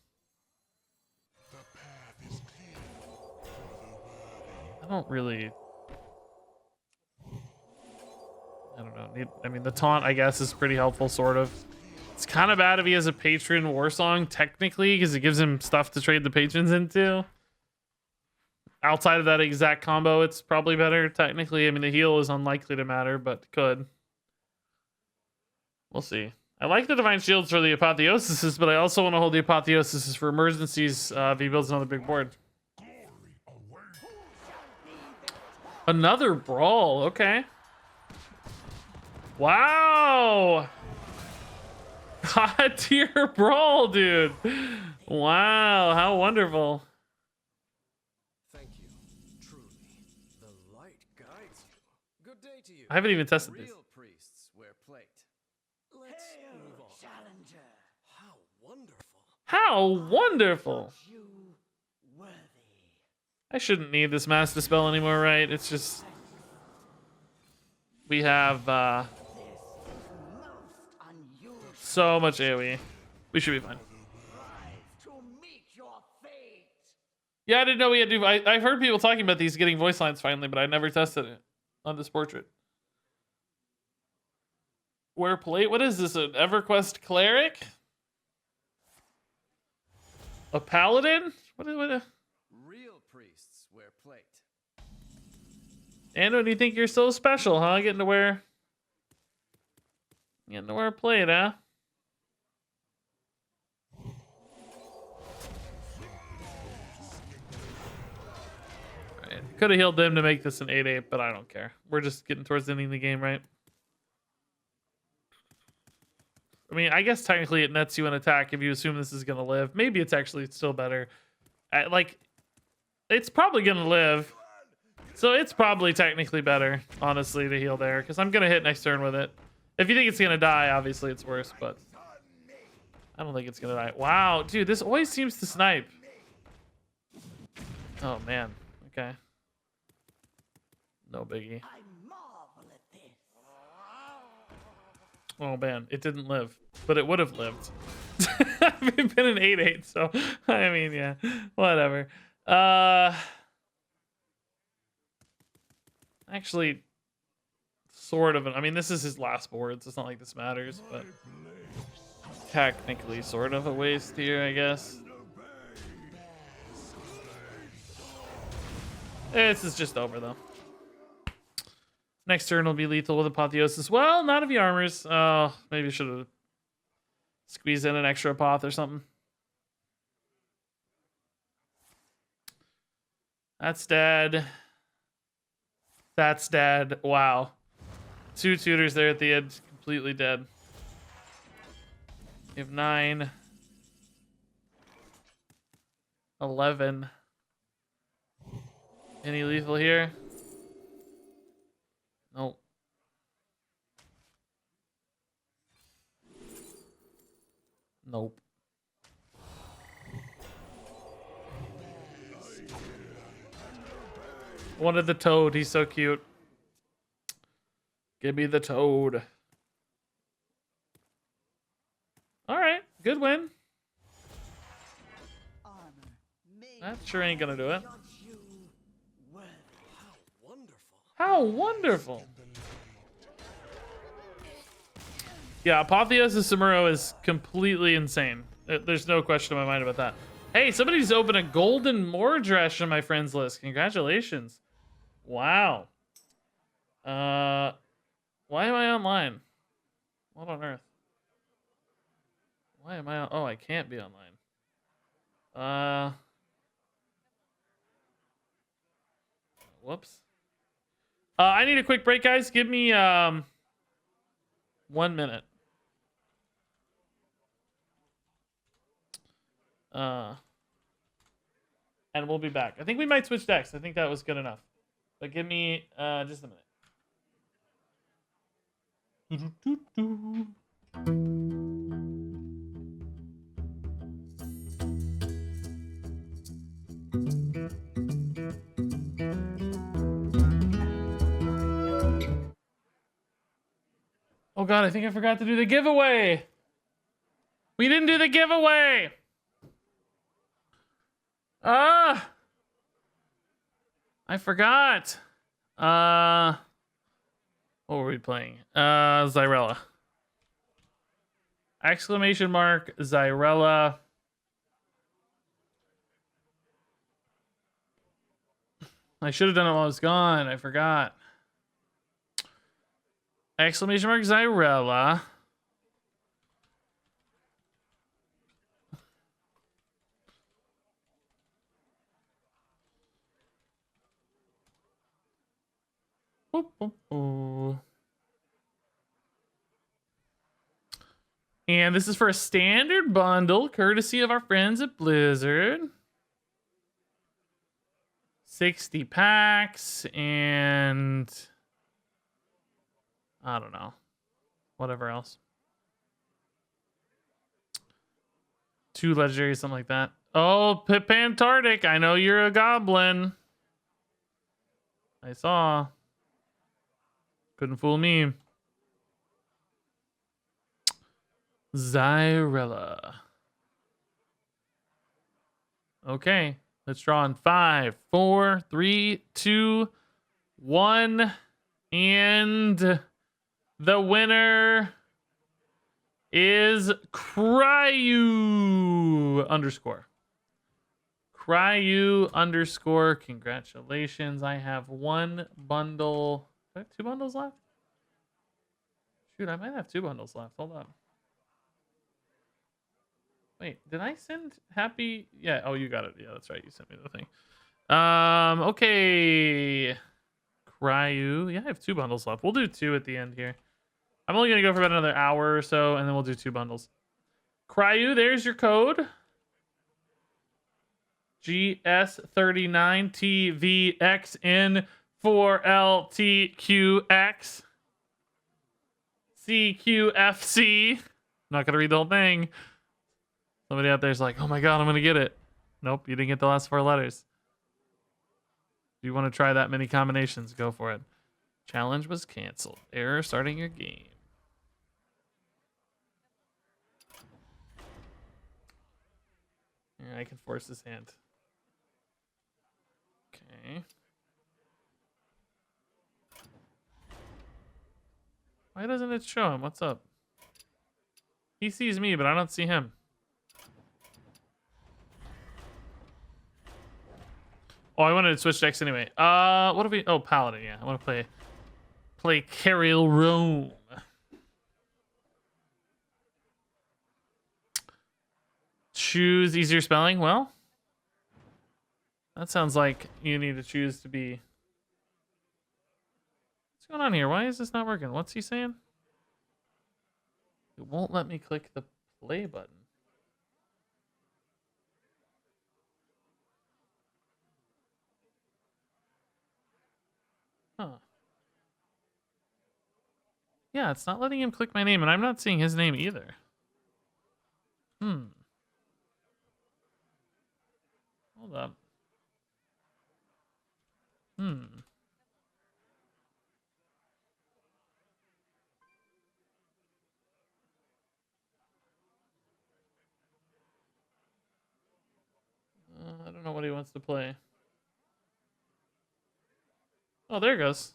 [SPEAKER 1] I don't know. I mean, the taunt, I guess, is pretty helpful, sort of. It's kind of bad if he has a patron war song, technically, because it gives him stuff to trade the patrons into. outside of that exact combo, it's probably better. Technically, I mean, the heal is unlikely to matter, but could. We'll see. I like the Divine Shields for the Apotheosis, but I also want to hold the Apotheosis for emergencies if he builds another big board. Another Brawl, okay. Wow! God tier Brawl, dude. Wow, how wonderful.
[SPEAKER 7] Thank you. Truly, the light guides you. Good day to you.
[SPEAKER 1] I haven't even tested this.
[SPEAKER 7] Real priests wear plate. Let's move on.
[SPEAKER 6] Challenger,
[SPEAKER 7] How wonderful.
[SPEAKER 1] How wonderful.
[SPEAKER 6] you worthy.
[SPEAKER 1] I shouldn't need this Mass Dispel anymore, right? It's just... We have
[SPEAKER 6] Most unusual.
[SPEAKER 1] so much AoE. We should be fine.
[SPEAKER 6] To meet your fate.
[SPEAKER 1] Yeah, I didn't know we had to... I've heard people talking about these getting voice lines finally, but I never tested it on this portrait. Wear plate? What is this? An EverQuest cleric? A paladin? What?
[SPEAKER 7] Real priests wear plate.
[SPEAKER 1] Ando, do you think you're so special, huh? Getting to wear a plate, huh? Alright. Could have healed them to make this an 8-8, but I don't care. We're just getting towards the ending of the game, right? I mean, I guess technically it nets you an attack if you assume this is going to live. Maybe it's actually still better. Like, it's probably going to live. So it's probably technically better, honestly, to heal there. Because I'm going to hit next turn with it. If you think it's going to die, obviously it's worse. But I don't think it's going to die. Wow, dude, this always seems to snipe. Oh, man. Okay. No biggie.
[SPEAKER 6] I marvel at this.
[SPEAKER 1] Oh, man. It didn't live. But it would have lived. It's been an 8-8, so... I mean, yeah. Whatever. Actually, sort of. I mean, this is his last board, so it's not like this matters, but technically sort of a waste here, I guess. This is just over, though. Next turn will be lethal with Apotheosis. Well, not if he armors. Oh, maybe should have squeezed in an extra Apoth or something. That's dead. That's dead. Wow. 2 tutors there at the end, completely dead. You have 9. 11. Any lethal here? Nope. Nope. Wanted the toad. He's so cute. Give me the toad. All right. Good win. That sure ain't gonna do it.
[SPEAKER 7] How wonderful.
[SPEAKER 1] How wonderful. Yeah, Apotheosis Samuro is completely insane. There's no question in my mind about that. Hey, somebody's opened a golden Mordresh on my friends list. Congratulations. Wow. Why am I online? What on earth? Why am I on? Oh, I can't be online. Whoops. I need a quick break, guys. Give me 1 minute. And we'll be back. I think we might switch decks. I think that was good enough. But give me just a minute. Oh god, I think I forgot to do the giveaway. We didn't do the giveaway. I forgot. What were we playing? Xyrella. Exclamation mark Xyrella. I should have done it while I was gone. I forgot. Exclamation mark Xyrella. Boop, boop, boop. And this is for a standard bundle, courtesy of our friends at Blizzard. 60 packs and I don't know. Whatever else. 2 legendaries, something like that. Oh, Pantarctic. I know you're a goblin. I saw. Couldn't fool me. Xyrella. Okay. Let's draw in 5, 4, 3, 2, 1. And the winner is Cryu underscore. Cryu underscore. Congratulations. I have 1 bundle. Do I have 2 bundles left? Shoot, I might have 2 bundles left. Hold on. Wait, did I send happy? Yeah. Oh, you got it. Yeah, that's right. You sent me the thing. Okay. Cryu. Yeah, I have 2 bundles left. We'll do 2 at the end here. I'm only going to go for about another hour or so, and then we'll do 2 bundles. Cryu, there's your code. GS39TVXN4LTQX CQFC. Not going to read the whole thing. Somebody out there's like, oh my god, I'm going to get it. Nope, you didn't get the last 4 letters. If you want to try that many combinations, go for it. Challenge was canceled. Error starting your game. Yeah, I can force his hand. Okay. Why doesn't it show him? What's up? He sees me, but I don't see him. Oh, I wanted to switch decks anyway. What do we? Oh, Paladin. Yeah, I want to play Cariel Rome. Choose easier spelling. Well, that sounds like you need to choose to be. What's going on here? Why is this not working? What's he saying? It won't let me click the play button. Huh. Yeah, it's not letting him click my name, and I'm not seeing his name either. Hold up. I don't know what he wants to play. Oh, there it goes.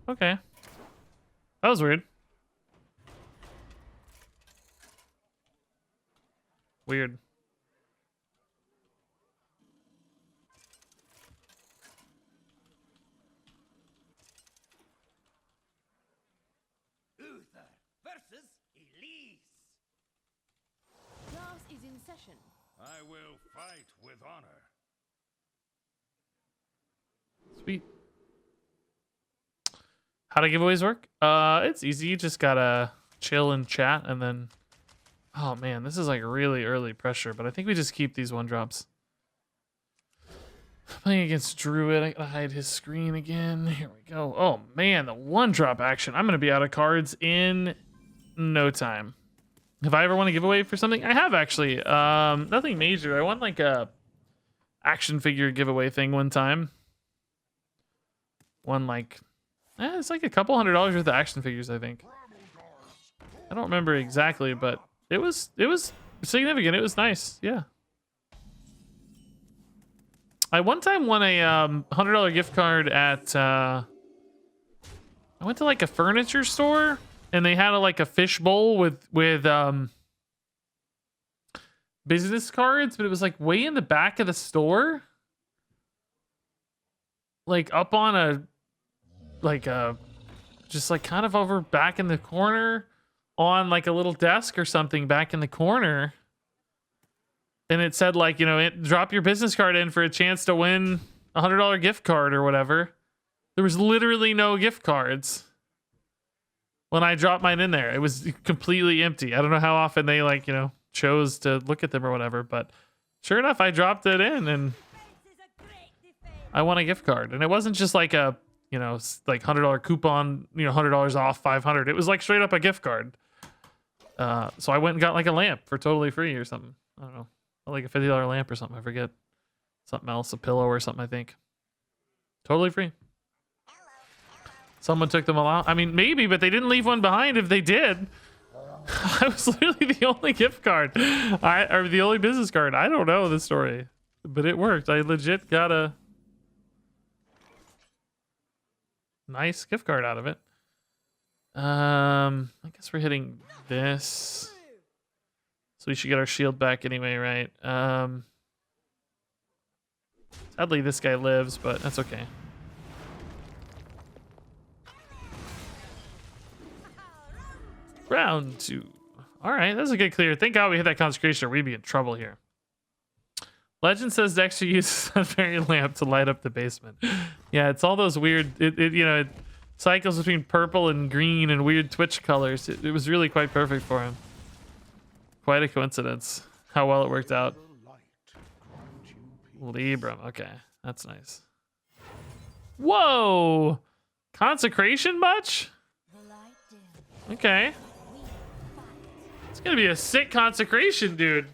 [SPEAKER 1] Okay. That was weird. Weird.
[SPEAKER 6] Uther versus Elise.
[SPEAKER 2] Class is in session.
[SPEAKER 4] I will fight with honor.
[SPEAKER 1] Sweet. How do giveaways work? It's easy. You just gotta chill and chat, and then. Oh man, this is like really early pressure, but I think we just keep these 1-drops. Playing against Druid, I gotta hide his screen again. Here we go. Oh man, the 1-drop action. I'm gonna be out of cards in no time. Have I ever won a giveaway for something? I have actually. Nothing major. I won like a action figure giveaway thing one time. Won like, it's like a couple $100 worth of action figures, I think. I don't remember exactly, but it was significant. It was nice. Yeah. I one time won a $100 gift card at I went to like a furniture store, and they had a fish bowl with business cards, but it was like way in the back of the store. like up on a just like kind of over back in the corner on like a little desk or something back in the corner. And it said like, you know, drop your business card in for a chance to win $100 gift card or whatever. There was literally no gift cards when I dropped mine in there. It was completely empty. I don't know how often they like, you know, chose to look at them or whatever, but sure enough, I dropped it in and I won a gift card. And it wasn't just like a, you know, like $100 coupon, you know, $100 off 500. It was like straight up a gift card. So I went and got like a lamp for totally free or something. I don't know. Like a $50 lamp or something. I forget. Something else, a pillow or something, I think. Totally free. Someone took them all out. I mean, maybe, but they didn't leave one behind if they did. I was literally the only gift card. Or the only business card. I don't know the story. But it worked. I legit got a nice gift card out of it. I guess we're hitting this. So we should get our shield back anyway, right? Sadly, this guy lives, but that's okay. Round 2. All right, that's a good clear. Thank God we hit that consecration or we'd be in trouble here. Legend says Dexter uses a fairy lamp to light up the basement. Yeah, it's all those weird, you know, it cycles between purple and green and weird Twitch colors. It was really quite perfect for him. Quite a coincidence how well it worked out. Libram, okay, that's nice. Whoa! Consecration much? Okay. It's gonna be a sick consecration, dude.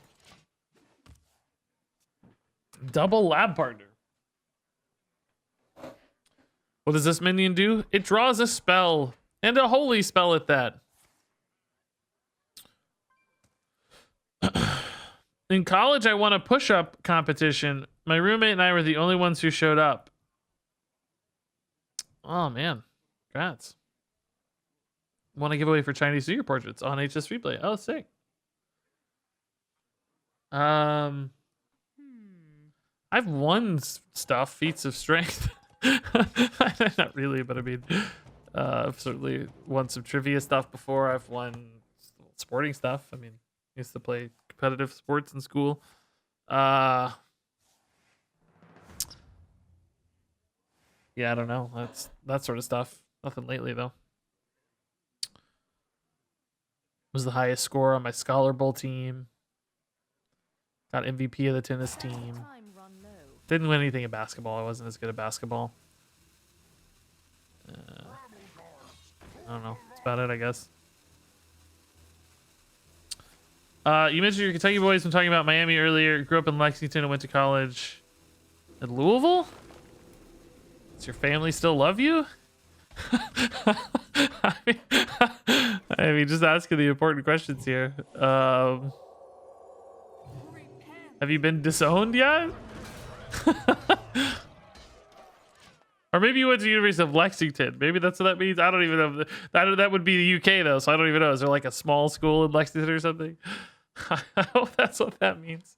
[SPEAKER 1] Double lab partner. What does this minion do? It draws a spell, and a holy spell at that. In college, I won a push-up competition. My roommate and I were the only ones who showed up. Oh, man. Congrats. Want to give away for Chinese New Year portraits on HS Replay. Oh, sick. I've won stuff, feats of strength. Not really, but I mean, I've certainly won some trivia stuff before. I've won sporting stuff. I mean, I used to play competitive sports in school. Yeah, I don't know. That's that sort of stuff. Nothing lately though. Was the highest score on my Scholar Bowl team. Got MVP of the tennis team. Didn't win anything in basketball. I wasn't as good at basketball. I don't know. That's about it, I guess. You mentioned your Kentucky boys when talking about Miami earlier. Grew up in Lexington and went to college at Louisville. Does your family still love you? I mean, just asking the important questions here. Have you been disowned yet? Or maybe you went to the University of Lexington. Maybe that's what that means. I don't even know. That would be the UK though, so I don't even know. Is there like a small school in Lexington or something? I hope that's what that means.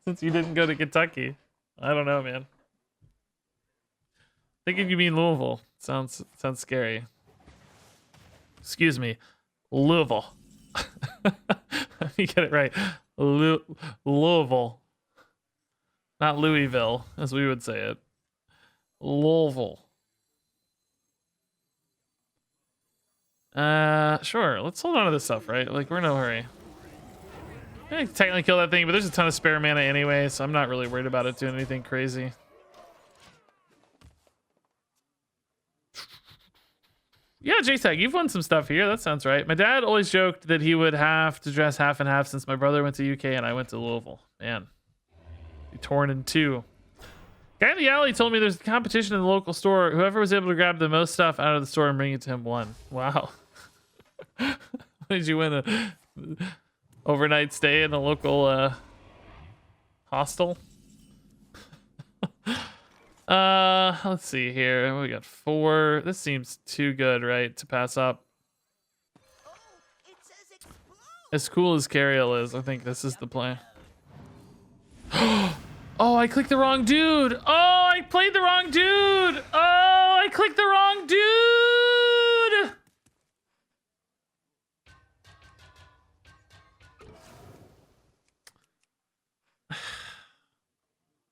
[SPEAKER 1] Since you didn't go to Kentucky, I don't know, man. Thinking you mean Louisville. Sounds scary. Excuse me, Louisville. Let me get it right. Louisville, not Louisville, as we would say it. Louisville. Sure. Let's hold on to this stuff, right? Like, we're in no hurry. I can technically kill that thing, but there's a ton of spare mana anyway, so I'm not really worried about it doing anything crazy. Yeah, JTAG, you've won some stuff here. That sounds right. My dad always joked that he would have to dress half and half since my brother went to UK and I went to Louisville. Man, be torn in two. Guy in the alley told me there's a competition in the local store. Whoever was able to grab the most stuff out of the store and bring it to him won. Wow. Did you win a overnight stay in a local hostel? Let's see here. We got 4. This seems too good, right, to pass up. As cool as Cariel is, I think this is the play. Oh, I clicked the wrong dude. Oh, I played the wrong dude. Oh, I clicked the wrong dude.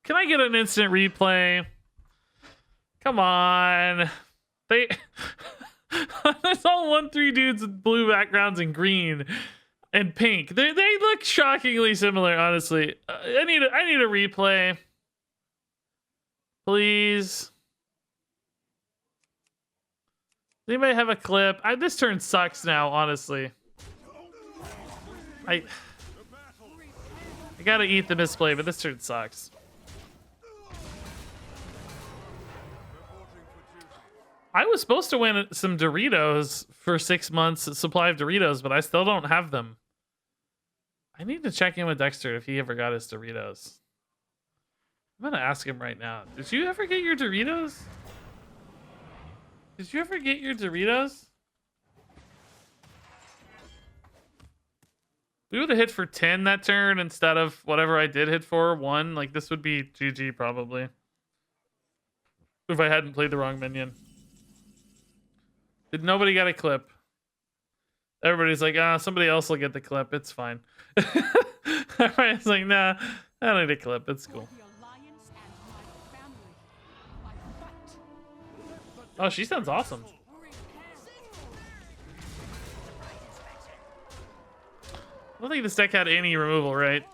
[SPEAKER 1] Can I get an instant replay? Come on. They there's all 1-3 dudes with blue backgrounds and green and pink. They look shockingly similar, honestly. I need a replay. Please. Does anybody have a clip? This turn sucks now, honestly. I gotta eat the misplay, but this turn sucks. I was supposed to win some Doritos for 6 months, a supply of Doritos, but I still don't have them. I need to check in with Dexter if he ever got his Doritos. I'm gonna ask him right now. Did you ever get your Doritos? Did you ever get your Doritos? We would have hit for 10 that turn instead of whatever I did hit for 1. Like, this would be GG probably. If I hadn't played the wrong minion. Did nobody get a clip? Everybody's like, somebody else will get the clip. It's fine. Everybody's like, nah, I don't need a clip. It's cool. Oh, she sounds awesome. I don't think this deck had any removal, right?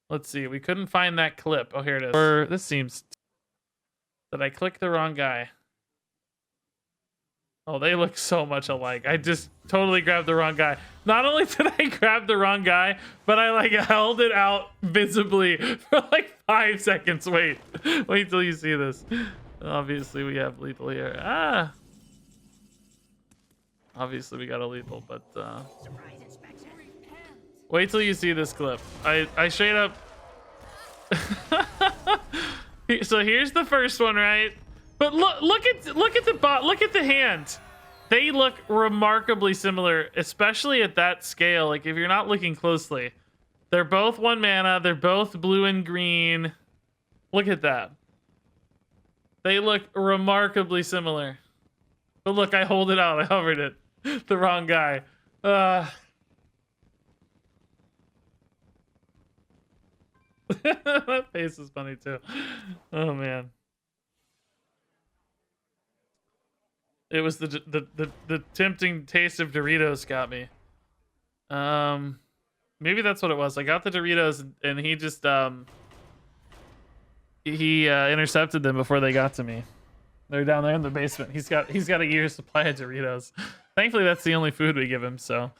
[SPEAKER 1] Let's see. We couldn't find that clip. Oh, here it is. Or this seems... Did I click the wrong guy? Oh, they look so much alike. I just totally grabbed the wrong guy. Not only did I grab the wrong guy, but I like held it out visibly for like 5 seconds. Wait till you see this. Obviously we have lethal here. Obviously we got a lethal, but wait till you see this clip. I straight up so here's the first one, right? But look at the hand. They look remarkably similar, especially at that scale. Like if you're not looking closely, they're both 1 mana. They're both blue and green. Look at that. They look remarkably similar. But look, I hold it out. I hovered it. The wrong guy. That face is funny too. Oh man. It was the tempting taste of Doritos got me. Maybe that's what it was. I got the Doritos and he just he intercepted them before they got to me. They're down there in the basement. He's got a year's supply of Doritos. Thankfully, that's the only food we give him, so at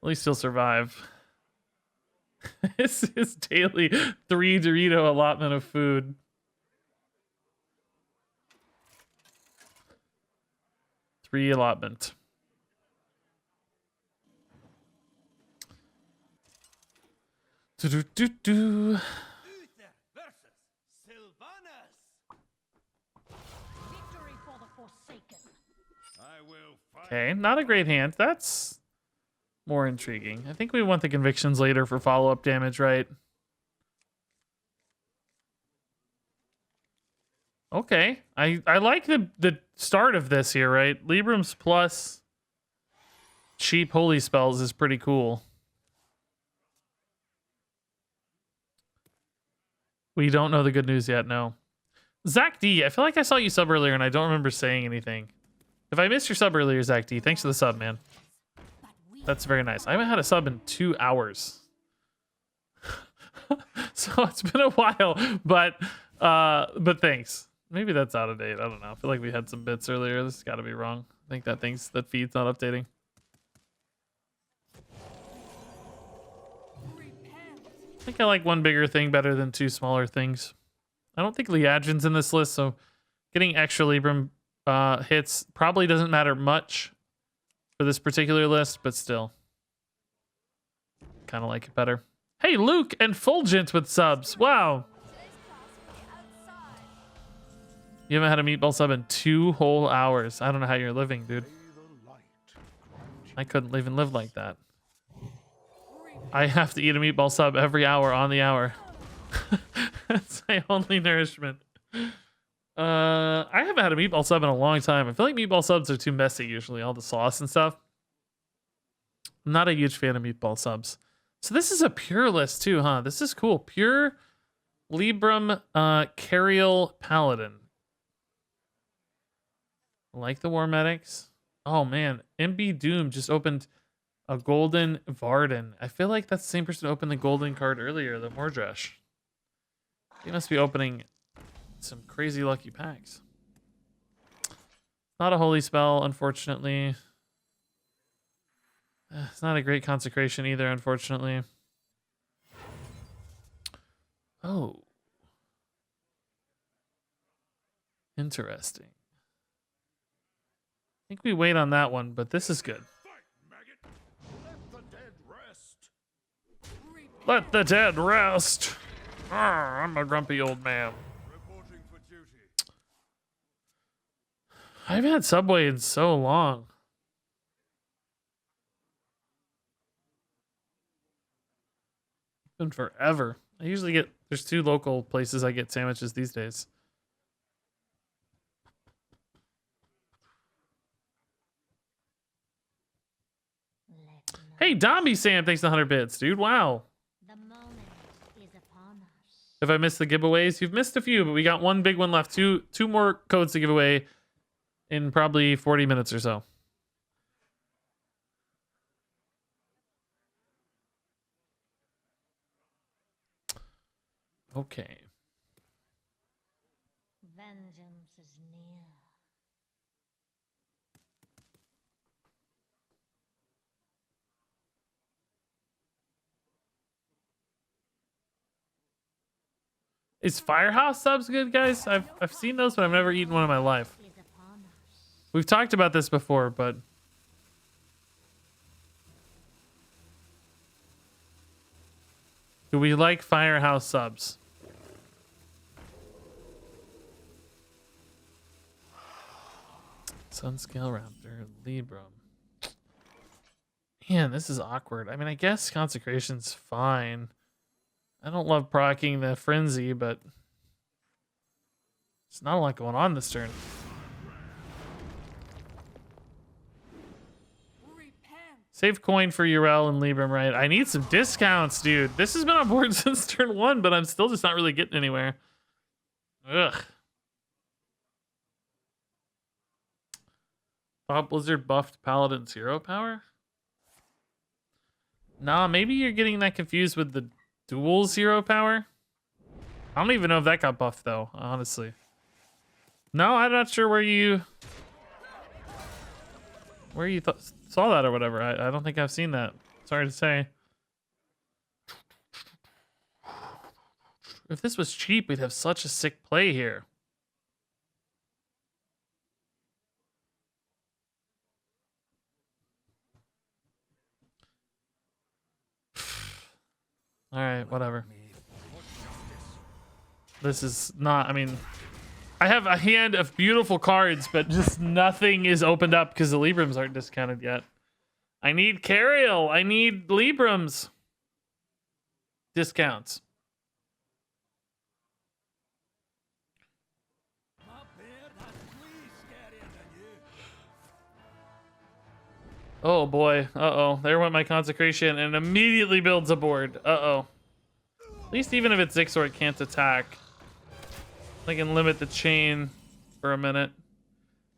[SPEAKER 1] least he'll survive. It's his daily 3 Dorito allotment of food. Allotment. Do. Okay, not a great hand. That's more intriguing. I think we want the convictions later for follow-up damage, right? Okay, I like the start of this here, right? Librams plus cheap holy spells is pretty cool. We don't know the good news yet, no. Zach D, I feel like I saw you sub earlier and I don't remember saying anything. If I missed your sub earlier, Zach D, thanks for the sub, man. That's very nice. I haven't had a sub in 2 hours. So it's been a while, but thanks. Maybe that's out of date. I don't know. I feel like we had some bits earlier. This has got to be wrong. I think that feed's not updating. I think I like 1 bigger thing better than 2 smaller things. I don't think Liadrin's in this list, so getting extra Libram hits probably doesn't matter much for this particular list, but still. Kind of like it better. Hey, Luke and Fulgent with subs. Wow. You haven't had a meatball sub in 2 whole hours. I don't know how you're living, dude. I couldn't even live like that. I have to eat a meatball sub every hour on the hour. That's my only nourishment. I haven't had a meatball sub in a long time. I feel like meatball subs are too messy usually, all the sauce and stuff. I'm not a huge fan of meatball subs. So this is a pure list too, huh? This is cool. Pure Libram Cariel Paladin. I like the War Medics. Oh man, MB Doom just opened a golden Varden. I feel like that's the same person who opened the golden card earlier, the Mordresh. He must be opening some crazy lucky packs. Not a holy spell, unfortunately. It's not a great consecration either, unfortunately. Oh. Interesting. I think we wait on that one, but this is good. Let the dead rest. I'm a grumpy old man. I haven't had Subway in so long. It's been forever. I usually get, there's 2 local places I get sandwiches these days. Hey, Domby Sam, thanks for 100 bits, dude. Wow.
[SPEAKER 5] The moment is upon us.
[SPEAKER 1] If I missed the giveaways, you've missed a few, but we got one big one left. Two more codes to give away in probably 40 minutes or so. Okay.
[SPEAKER 5] Vengeance is near.
[SPEAKER 1] Is Firehouse subs good, guys? I've seen those, but I've never eaten one in my life.
[SPEAKER 5] Is upon us.
[SPEAKER 1] We've talked about this before, but do we like Firehouse subs? Sunscale Raptor, Libram. Man, this is awkward. I mean, I guess Consecration's fine. I don't love proccing the Frenzy, but there's not a lot going on this turn. Save coin for Xyrella and Libram, right? I need some discounts, dude. This has been on board since turn 1, but I'm still just not really getting anywhere. Ugh. Thought Blizzard buffed Paladin's hero power? Nah, maybe you're getting that confused with the dual zero power. I don't even know if that got buffed though, honestly. No, I'm not sure where you saw that or whatever. I don't think I've seen that. Sorry to say. If this was cheap, we'd have such a sick play here. All right, whatever. This is not, I mean, I have a hand of beautiful cards, but just nothing is opened up because the Librams aren't discounted yet. I need Cariel. I need Librams. Discounts. Oh boy. Uh-oh. There went my consecration and immediately builds a board. Uh-oh. At least even if it's Zixor, it can't attack. I can limit the chain for a minute.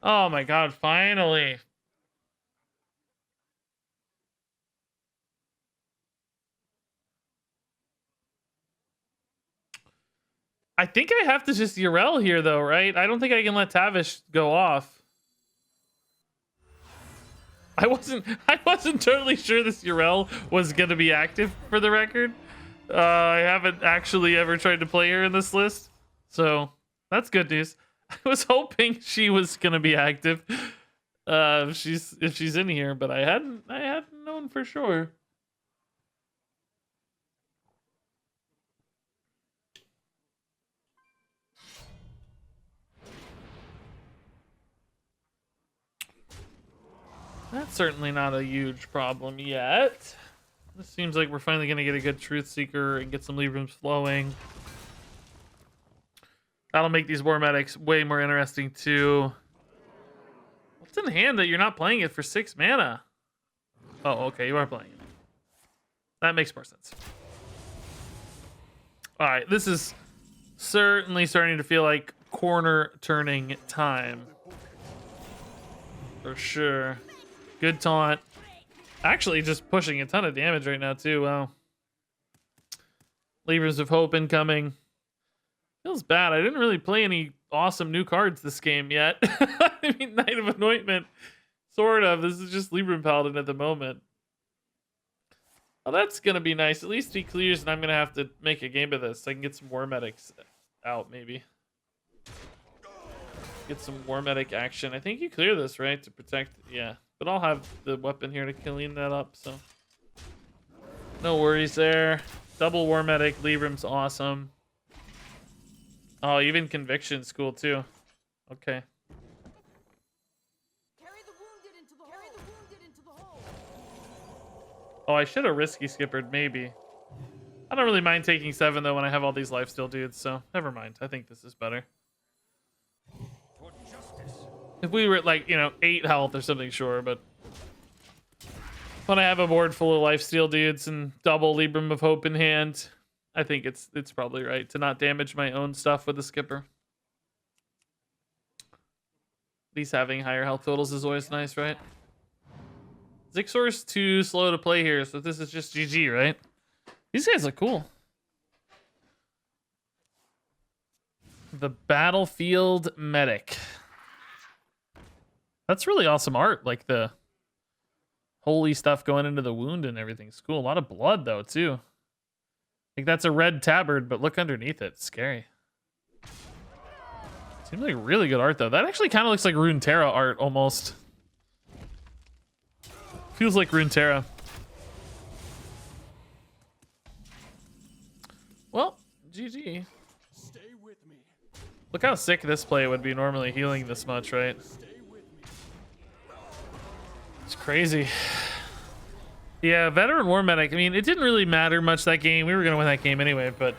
[SPEAKER 1] Oh my god, finally. I think I have to just Xyrella here though, right? I don't think I can let Tavish go off. I wasn't totally sure this Xyrella was gonna be active for the record. I haven't actually ever tried to play her in this list, so that's good news. I was hoping she was gonna be active if she's in here, but I hadn't known for sure. That's certainly not a huge problem yet. This seems like we're finally going to get a good Truth Seeker and get some Librams flowing. That'll make these War Medics way more interesting too. What's in hand that you're not playing it for 6 mana? Oh, okay, you are playing it. That makes more sense. All right, this is certainly starting to feel like corner turning time. For sure. Good taunt. Actually, just pushing a ton of damage right now, too. Wow. Levers of Hope incoming. Feels bad. I didn't really play any awesome new cards this game yet. I mean, Knight of Anointment. Sort of. This is just Libram Paladin at the moment. Well, that's going to be nice. At least he clears, and I'm going to have to make a game of this. So I can get some War Medics out, maybe. Get some War Medic action. I think you clear this, right? To protect. Yeah. But I'll have the weapon here to clean that up, so. No worries there. Double War Medic. Libram's awesome. Oh, even Conviction's cool, too. Okay.
[SPEAKER 6] Carry the wounded into the hole.
[SPEAKER 1] Oh, I should have risky skippered, maybe. I don't really mind taking 7, though, when I have all these lifesteal dudes, so never mind. I think this is better. If we were at, like, 8 health or something, sure, but when I have a board full of lifesteal dudes and double Libram of Hope in hand, I think it's probably right to not damage my own stuff with the skipper. At least having higher health totals is always nice, right? Zixor's too slow to play here, so this is just GG, right? These guys look cool. The Battlefield Medic. That's really awesome art, like the holy stuff going into the wound and everything's cool. A lot of blood, though, too. Like, that's a red tabard, but look underneath it. It's scary. Seems like really good art, though. That actually kind of looks like Runeterra art, almost. Feels like Runeterra. Well, GG.
[SPEAKER 4] Stay with me.
[SPEAKER 1] Look how sick this play would be normally healing this much, right? It's crazy. Yeah, Veteran War Medic. I mean, it didn't really matter much that game. We were going to win that game anyway, but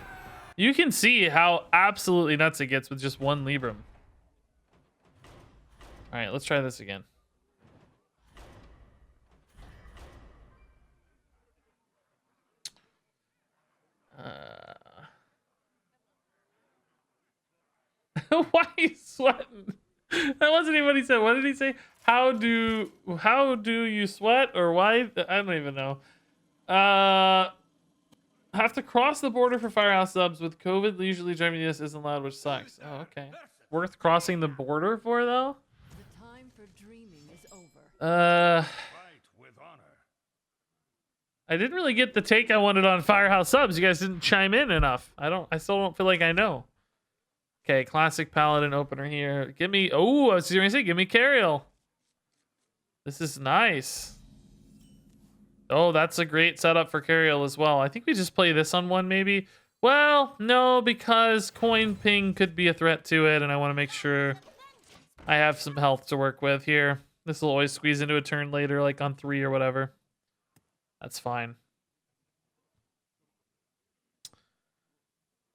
[SPEAKER 1] you can see how absolutely nuts it gets with just 1 Libram. All right, let's try this again. Why are you sweating? That wasn't even what he said. What did he say? How do you sweat, or why? I don't even know. Have to cross the border for Firehouse subs. With COVID usually driving this isn't allowed, which sucks. Oh, okay. Worth crossing the border for, though?
[SPEAKER 6] The time for dreaming is over.
[SPEAKER 4] Fight with honor.
[SPEAKER 1] I didn't really get the take I wanted on Firehouse subs. You guys didn't chime in enough. I still don't feel like I know. Okay, classic Paladin opener here. Give me, oh, I was going to say, give me Cariel. This is nice. Oh, that's a great setup for Cariel as well. I think we just play this on 1, maybe. Well, no, because coin ping could be a threat to it, and I want to make sure I have some health to work with here. This will always squeeze into a turn later, like on 3 or whatever. That's fine.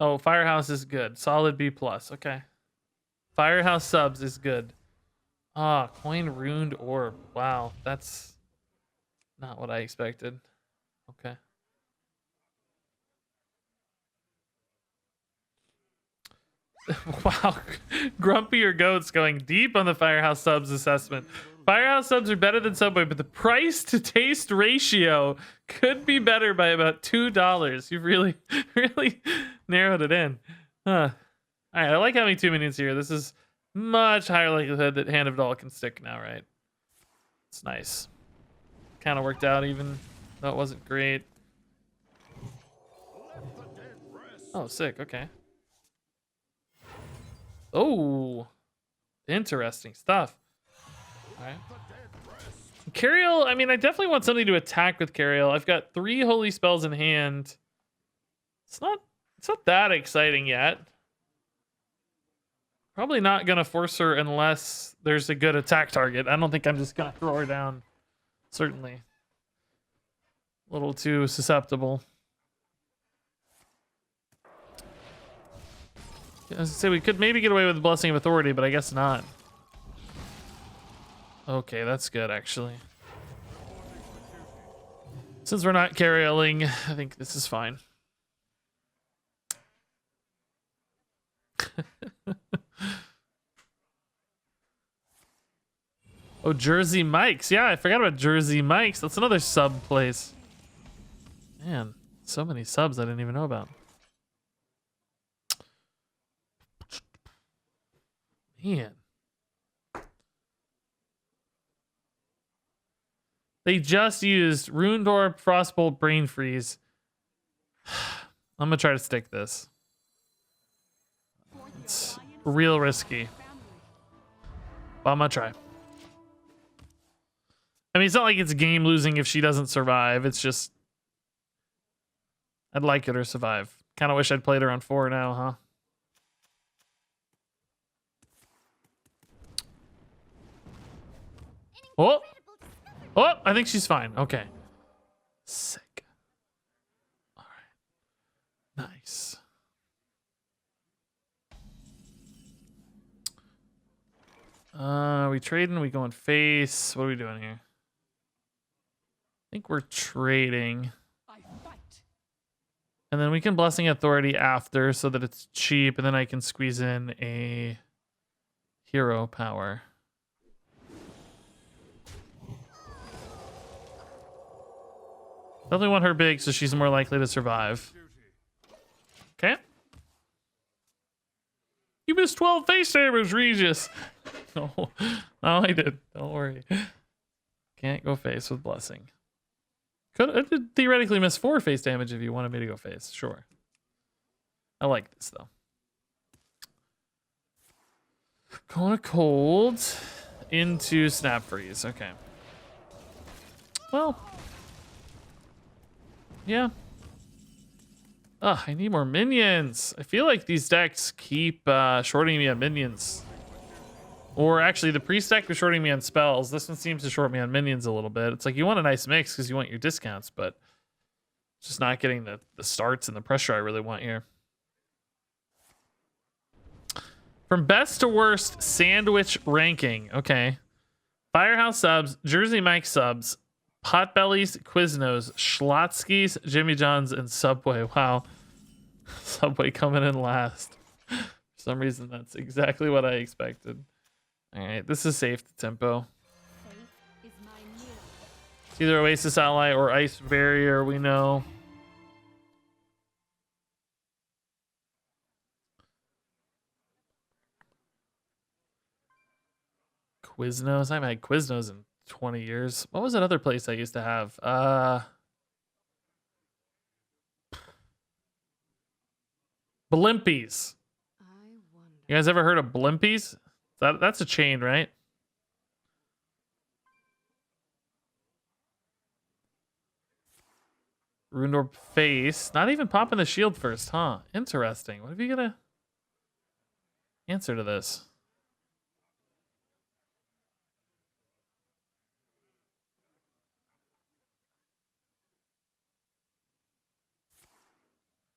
[SPEAKER 1] Oh, Firehouse is good. Solid B+. Okay. Firehouse subs is good. Ah, coin ruined orb. Wow, that's not what I expected. Okay. Wow, Grumpy or Goats going deep on the Firehouse subs assessment. Firehouse subs are better than Subway, but the price to taste ratio could be better by about $2. You've really narrowed it in. Huh. All right, I like having 2 minions here. This is much higher likelihood that Hand of Doll can stick now, right? It's nice. Kind of worked out even though it wasn't great. Oh, sick. Okay. Oh, interesting stuff. All right. Cariel, I mean, I definitely want something to attack with Cariel. I've got 3 holy spells in hand. It's not that exciting yet. Probably not gonna force her unless there's a good attack target. I don't think I'm just gonna throw her down. Certainly. A little too susceptible. I was gonna say we could maybe get away with Blessing of Authority, but I guess not. Okay, that's good actually. Since we're not carrying, I think this is fine. Oh, Jersey Mike's. Yeah, I forgot about Jersey Mike's. That's another sub place. Man, so many subs I didn't even know about. Man. They just used Runedorp, Frostbolt, Brain Freeze. I'm gonna try to stick this. It's real risky. But I'm gonna try. I mean, it's not like it's game losing if she doesn't survive. It's just I'd like her to survive. Kind of wish I'd played her on 4 now, huh? Oh, oh! I think she's fine. Okay, sick. All right, nice. We trading? We going face? What are we doing here? I think we're trading. And then we can Blessing Authority after so that it's cheap, and then I can squeeze in a hero power. Definitely want her big so she's more likely to survive. Okay. You missed 12 face damage, Regis. No, no, I did. Don't worry. Can't go face with Blessing. Could theoretically miss 4 face damage if you wanted me to go face. Sure. I like this though. Going to cold into Snap Freeze. Okay. Well. Yeah. Ugh, I need more minions. I feel like these decks keep shorting me on minions. Or actually, the priest deck was shorting me on spells. This one seems to short me on minions a little bit. It's like you want a nice mix because you want your discounts, but just not getting the starts and the pressure I really want here. From best to worst sandwich ranking. Okay. Firehouse subs, Jersey Mike subs, Potbellies, Quiznos, Schlotsky's, Jimmy John's, and Subway. Wow. Subway coming in last. For some reason, that's exactly what I expected. All right, this is safe to tempo. It's either Oasis Ally or Ice Barrier, we know. Quiznos. I haven't had Quiznos in 20 years. What was that other place I used to have? Blimpies. You guys ever heard of Blimpies? That's a chain, right? Runedorp face. Not even popping the shield first, huh? Interesting. What if you get a answer to this?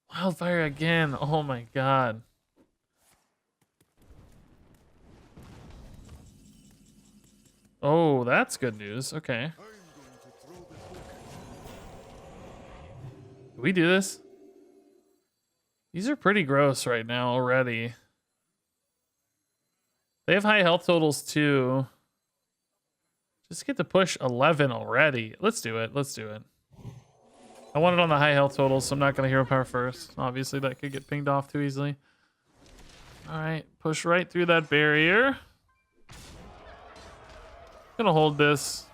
[SPEAKER 1] Wildfire again. Oh my god. Oh, that's good news. Okay. Do we do this? These are pretty gross right now already. They have high health totals too. Just get to push 11 already. Let's do it. Let's do it. I want it on the high health totals, so I'm not going to hero power first. Obviously, that could get pinged off too easily. All right, push right through that barrier. Gonna hold this.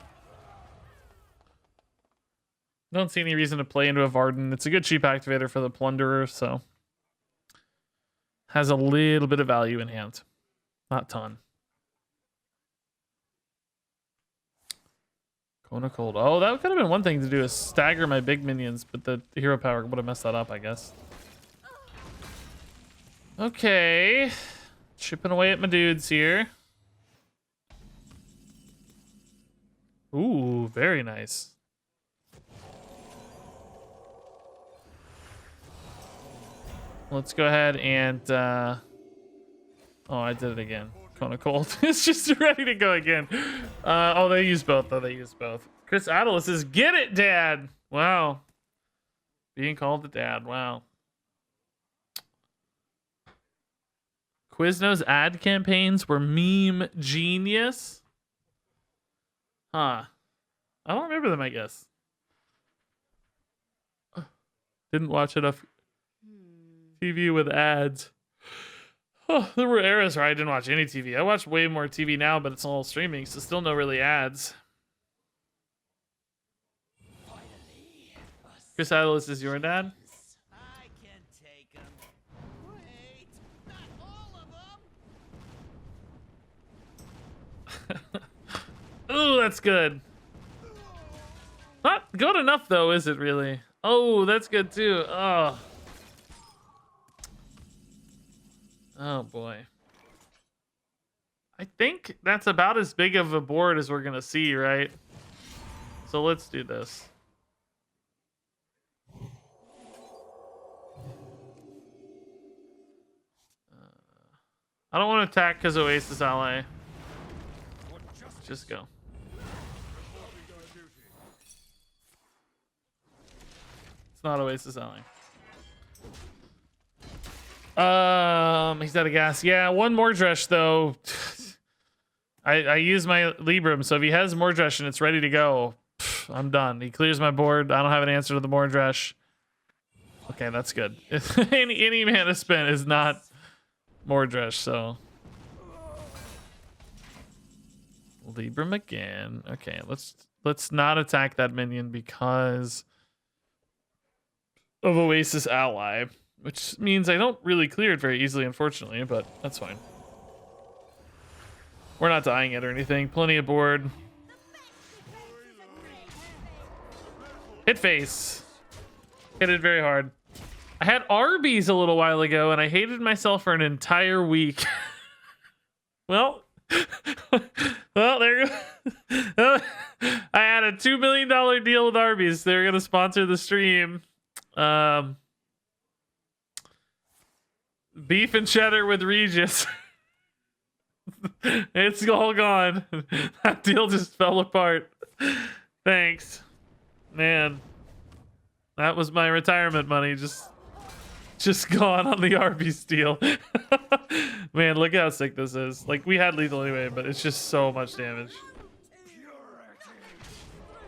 [SPEAKER 1] Don't see any reason to play into a Varden. It's a good cheap activator for the Plunderer, so has a little bit of value in hand. Not a ton. Kona Cold. Oh, that could have been one thing to do, is stagger my big minions, but the hero power would have messed that up, I guess. Okay. Chipping away at my dudes here. Ooh, very nice. Let's go ahead and Oh, I did it again. Kona Cold. It's just ready to go again. Oh, they use both, though. They use both. Chris Adelis says, get it, Dad. Wow. Being called the dad. Wow. Quiznos ad campaigns were meme genius. Huh. I don't remember them, I guess. Didn't watch enough TV with ads. Oh, there were eras where I didn't watch any TV. I watch way more TV now, but it's all streaming, so still no really ads. Chris Adelis is your dad?
[SPEAKER 6] I can take them. Wait, not all of them.
[SPEAKER 1] Ooh, that's good. Not good enough, though, is it really? Oh, that's good, too. Oh. Oh, boy. I think that's about as big of a board as we're going to see, right? So let's do this. I don't want to attack because Oasis ally. Just go. It's not Oasis ally. He's out of gas. Yeah, one Mordresh though. I use my Libram, so if he has Mordresh and it's ready to go, I'm done. He clears my board. I don't have an answer to the Mordresh. Okay, that's good. any mana spent is not Mordresh, so Libram again. Okay, let's not attack that minion because of Oasis ally, which means I don't really clear it very easily, unfortunately, but that's fine. We're not dying it or anything. Plenty of board. Hit face. Hit it very hard. I had Arby's a little while ago, and I hated myself for an entire week. Well, there you go. I had a $2 million deal with Arby's. They're going to sponsor the stream. Beef and cheddar with Regis. It's all gone. That deal just fell apart. Thanks. Man. That was my retirement money. Just gone on the Arby's deal. Man, look how sick this is. Like, we had lethal anyway, but it's just so much damage.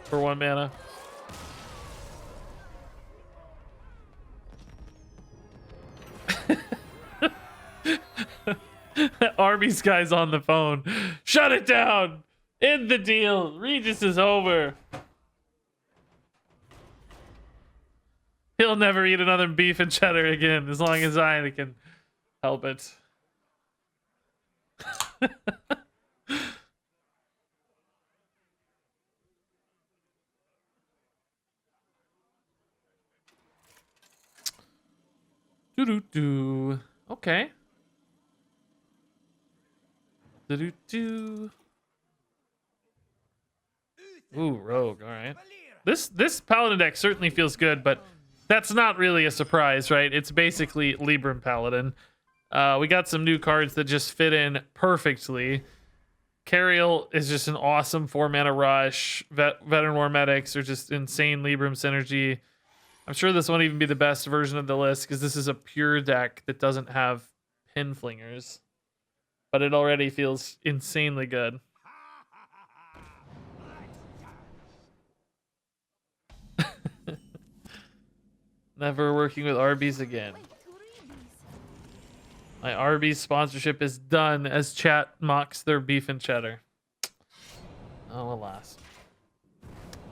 [SPEAKER 1] For 1 mana. Arby's guy's on the phone. Shut it down! End the deal! Regis is over. He'll never eat another beef and cheddar again as long as I can help it. Do-do-do. Okay. Do-do-do. Ooh, rogue. All right. This Paladin deck certainly feels good, but that's not really a surprise, right? It's basically Libram Paladin. We got some new cards that just fit in perfectly. Cariel is just an awesome 4-mana rush. Veteran War Medics are just insane Libram synergy. I'm sure this won't even be the best version of the list because this is a pure deck that doesn't have pin flingers. But it already feels insanely good. Never working with Arby's again. My Arby's sponsorship is done as chat mocks their beef and cheddar. Oh, alas.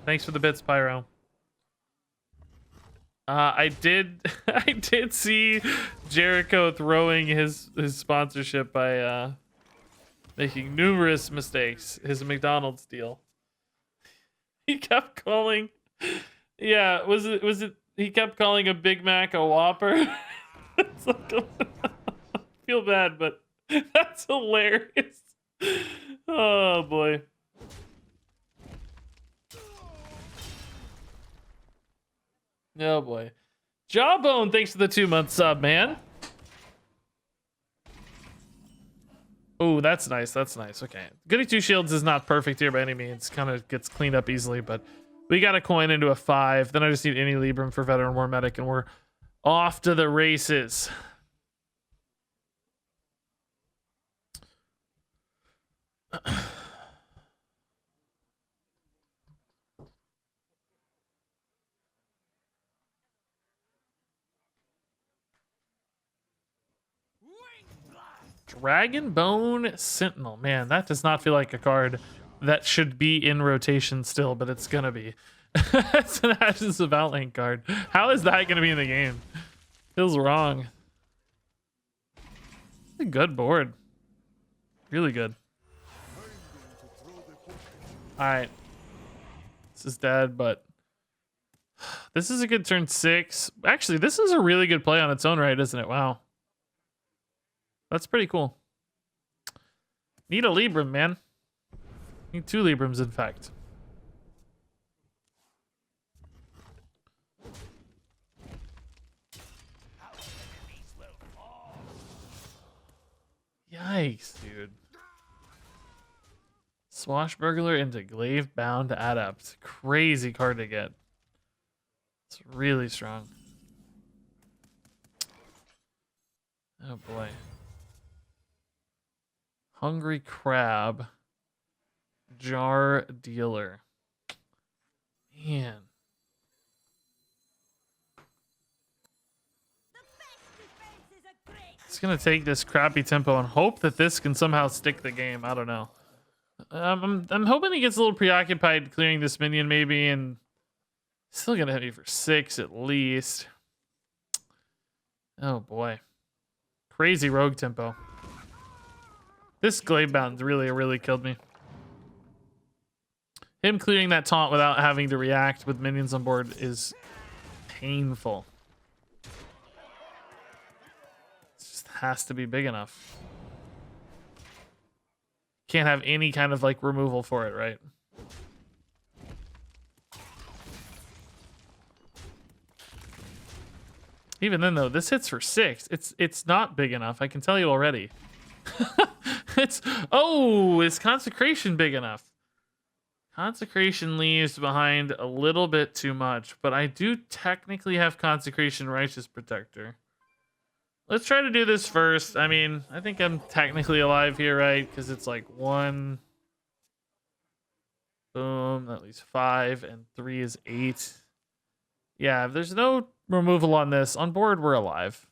[SPEAKER 1] Thanks for the bits, Pyro. I did see Jericho throwing his sponsorship by making numerous mistakes. His McDonald's deal. He kept calling. Yeah, was it? He kept calling a Big Mac a Whopper. It's like I feel bad, but that's hilarious. Oh boy. Oh boy. Jawbone, thanks for the 2-month sub, man. Oh, that's nice. That's nice. Okay. Getting 2 shields is not perfect here by any means. Kind of gets cleaned up easily, but we got a coin into a 5. Then I just need any Libram for Veteran War Medic, and we're off to the races. Dragonbone Sentinel. Man, that does not feel like a card that should be in rotation still, but it's gonna be. It's an Ashes of Outlane card. How is that gonna be in the game? Feels wrong. A good board. Really good. Alright. This is dead, but this is a good turn 6. Actually, this is a really good play on its own right, isn't it? Wow. That's pretty cool. Need a Libram, man. Need 2 Librams, in fact. Yikes, dude. Swashbuckler into Glaive Bound Adept. Crazy card to get. It's really strong. Oh boy. Hungry Crab. Jar Dealer. Man. It's gonna take this crappy tempo and hope that this can somehow stick the game. I don't know. I'm hoping he gets a little preoccupied clearing this minion maybe, and still gonna hit me for 6 at least. Oh boy. Crazy rogue tempo. This Glaive Bound really killed me. Him clearing that taunt without having to react with minions on board is painful. It just has to be big enough. Can't have any kind of like removal for it, right? Even then though, this hits for 6. It's not big enough. I can tell you already. Is Consecration big enough? Consecration leaves behind a little bit too much, but I do technically have Consecration Righteous Protector. Let's try to do this first. I mean, I think I'm technically alive here, right? Because it's like 1. Boom, that leaves 5, and 3 is 8. Yeah, if there's no removal on this, on board, we're alive.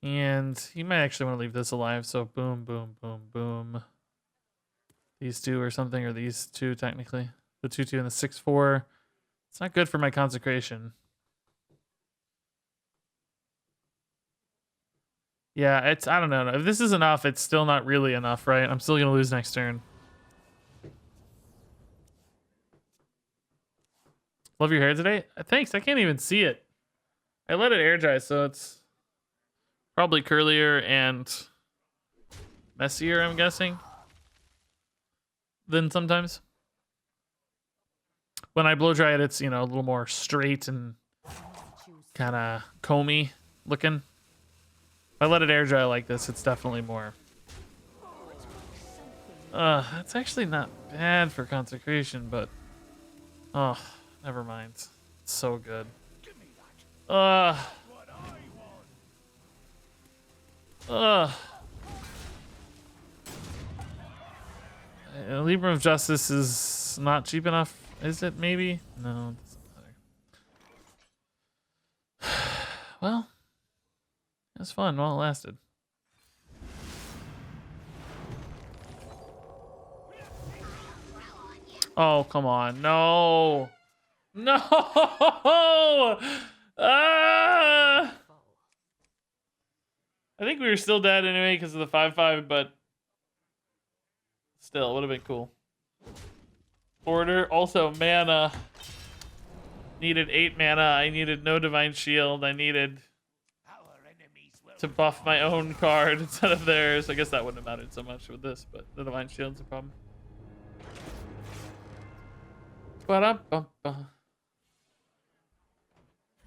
[SPEAKER 1] And you might actually want to leave this alive, so boom, boom, boom, boom. These 2 or something, or these 2 technically. The 2/2 and the 6/4. It's not good for my Consecration. Yeah, I don't know. If this is enough, it's still not really enough, right? I'm still gonna lose next turn. Love your hair today? Thanks, I can't even see it. I let it air dry, so it's probably curlier and messier, I'm guessing, than sometimes. When I blow dry it, it's, you know, a little more straight and kind of comey looking. If I let it air dry like this, it's definitely more. That's actually not bad for Consecration, but oh, never mind. It's so good. Libram of Justice is not cheap enough, is it? Maybe? No, it doesn't matter. Well, it was fun while it lasted. Oh, come on. No. No! I think we were still dead anyway because of the 5/5, but still, it would have been cool. Order. Also, mana. Needed 8 mana. I needed no Divine Shield. I needed to buff my own card instead of theirs. I guess that wouldn't have mattered so much with this, but the Divine Shield's a problem. Ba-da-ba-ba.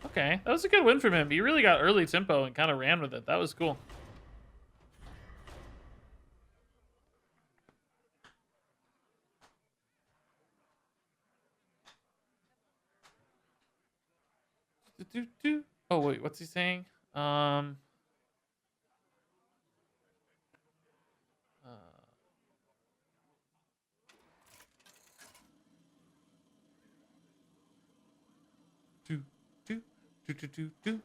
[SPEAKER 1] Okay, that was a good win from him. He really got early tempo and kind of ran with it. That was cool. Oh wait, what's he saying? Do do do do do do do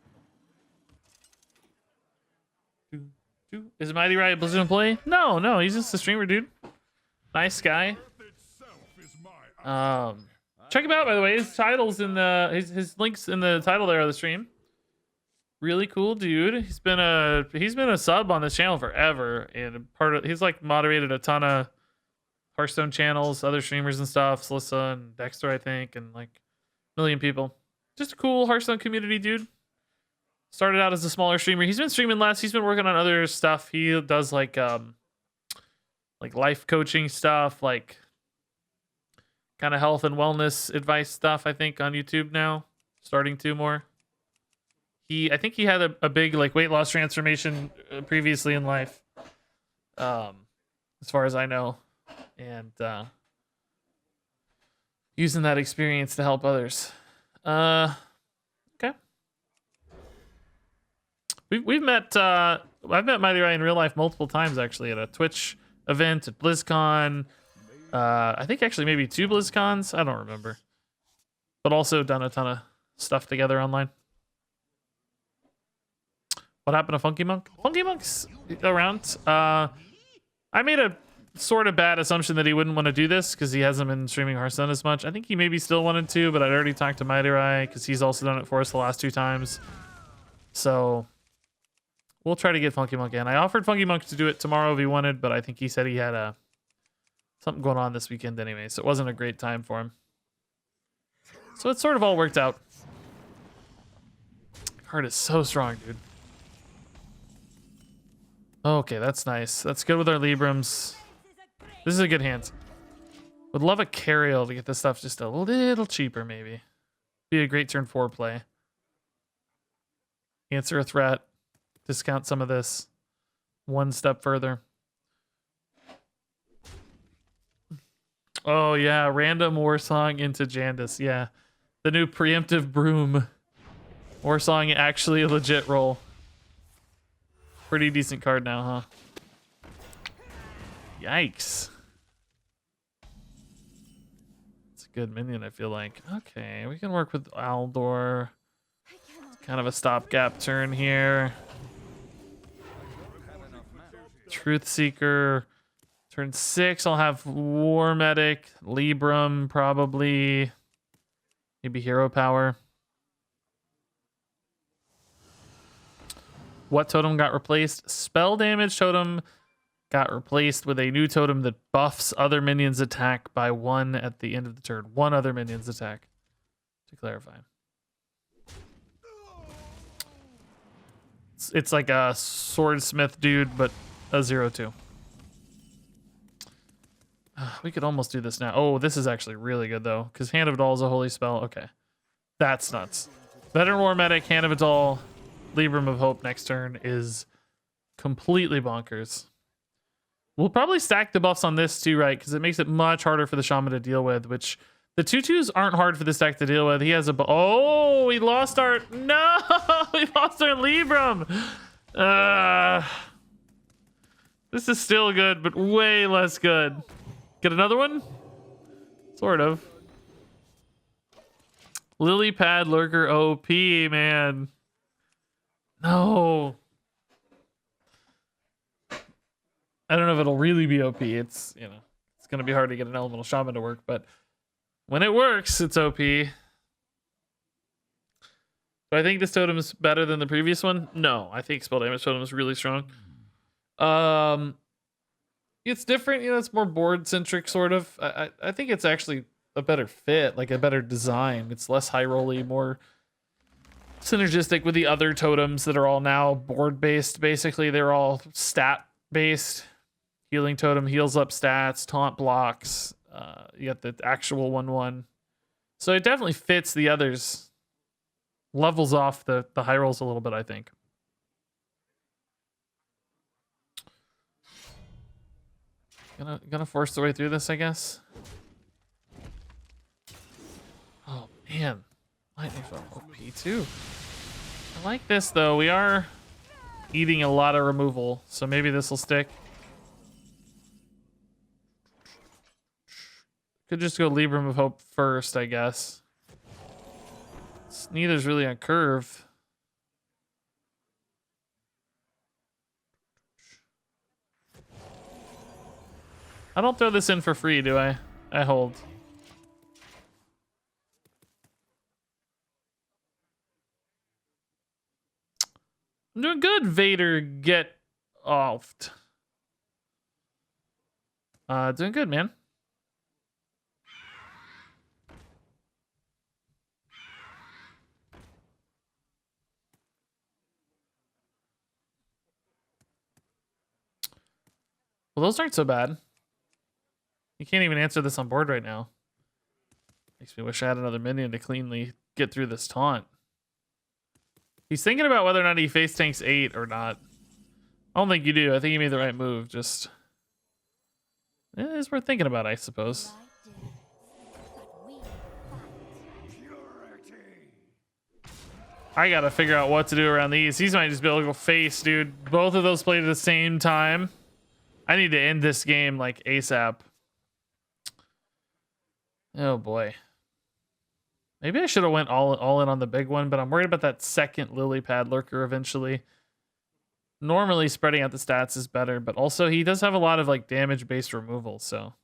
[SPEAKER 1] do. Is Mighty Riot Blizzard play? No, he's just a streamer, dude. Nice guy. Check him out, by the way. His title's in the his links in the title there of the stream. Really cool dude. He's been a sub on this channel forever, and he's like moderated a ton of Hearthstone channels, other streamers and stuff, Slissa and Dexter, I think, and like a million people. Just a cool Hearthstone community dude. Started out as a smaller streamer. He's been streaming less. He's been working on other stuff. He does like life coaching stuff, like kind of health and wellness advice stuff, I think, on YouTube now. Starting to more. I think he had a big like weight loss transformation previously in life. As far as I know. And using that experience to help others. Okay. We've met I've met Mighty Ryan in real life multiple times actually, at a Twitch event, at BlizzCon. I think actually maybe 2 BlizzCons. I don't remember. But also done a ton of stuff together online. What happened to Funky Monk? Funky Monk's around. I made a sort of bad assumption that he wouldn't want to do this because he hasn't been streaming Hearthstone as much. I think he maybe still wanted to, but I'd already talked to Mighty Rai because he's also done it for us the last 2 times. So we'll try to get Funky Monk in. I offered Funky Monk to do it tomorrow if he wanted, but I think he said he had something going on this weekend anyway, so it wasn't a great time for him. So it sort of all worked out. Card is so strong, dude. Okay, that's nice. That's good with our Librams. This is a good hand. Would love a Cariel to get this stuff just a little cheaper, maybe. Be a great turn 4 play. Answer a threat. Discount some of this. One step further. Oh, yeah. Random Warsong into Jandis. Yeah. The new preemptive broom. Warsong actually a legit roll. Pretty decent card now, huh? Yikes. It's a good minion, I feel like. Okay, we can work with Aldor. Kind of a stopgap turn here. Truth Seeker. Turn 6, I'll have War Medic, Libram, probably. Maybe Hero Power. What totem got replaced? Spell damage totem got replaced with a new totem that buffs other minions' attack by 1 at the end of the turn. 1 other minion's attack, to clarify. It's like a swordsmith dude, but a 0/2. We could almost do this now. Oh, this is actually really good, though, because Hand of Adal is a holy spell. Okay. That's nuts. Veteran War Medic, Hand of Adal, Libram of Hope next turn is completely bonkers. We'll probably stack the buffs on this too, right? Because it makes it much harder for the Shaman to deal with, which the 2/2s aren't hard for this deck to deal with. He has a... Oh, we lost our... No! We lost our Libram! This is still good, but way less good. Get another one? Sort of. Lily Pad Lurker OP, man. No. I don't know if it'll really be OP. It's, you know, it's going to be hard to get an Elemental Shaman to work, but when it works, it's OP. Do I think this totem is better than the previous one? No, I think Spell Damage Totem is really strong. It's different, you know, it's more board-centric, sort of. I think it's actually a better fit, like a better design. It's less high-rolly, more synergistic with the other totems that are all now board-based, basically. They're all stat-based. Healing totem heals up stats, taunt blocks. You got the actual 1/1. So it definitely fits the others levels off the high rolls a little bit, I think. Gonna force the way through this, I guess. Oh man, lightning storm OP too. I like this though. We are eating a lot of removal, so maybe this will stick. Could just go Libram of Hope first, I guess. Neither's really on curve. I don't throw this in for free, do I? I hold. I'm doing good, Vader. Get offed. Doing good, man. Well, those aren't so bad. You can't even answer this on board right now. Makes me wish I had another minion to cleanly get through this taunt. He's thinking about whether or not he face tanks 8 or not. I don't think you do. I think you made the right move. Just it's worth thinking about, I suppose. I gotta figure out what to do around these. These might just be able to go face, dude. Both of those played at the same time. I need to end this game like ASAP. Oh boy. Maybe I should have went all in on the big one, but I'm worried about that second lily pad lurker eventually. Normally spreading out the stats is better, but also he does have a lot of like damage based removal, so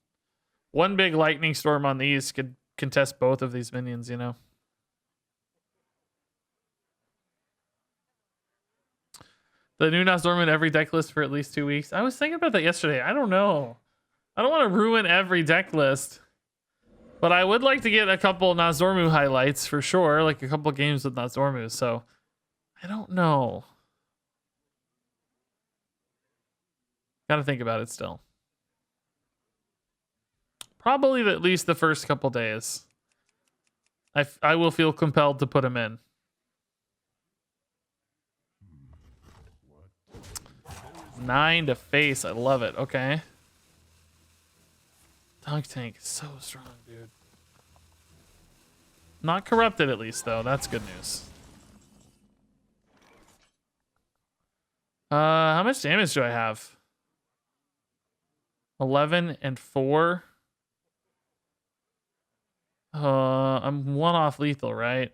[SPEAKER 1] one big lightning storm on these could contest both of these minions, you know. The new Nazorman every deck list for at least 2 weeks. I was thinking about that yesterday. I don't know. I don't want to ruin every deck list. But I would like to get a couple Nazormu highlights for sure. Like a couple games with Nazormu. So I don't know. Gotta think about it still. Probably at least the first couple days. I will feel compelled to put him in. Nine to face. I love it. Okay. Dunk tank is so strong, dude. Not corrupted at least, though. That's good news. How much damage do I have? 11 and 4. I'm 1 off lethal, right?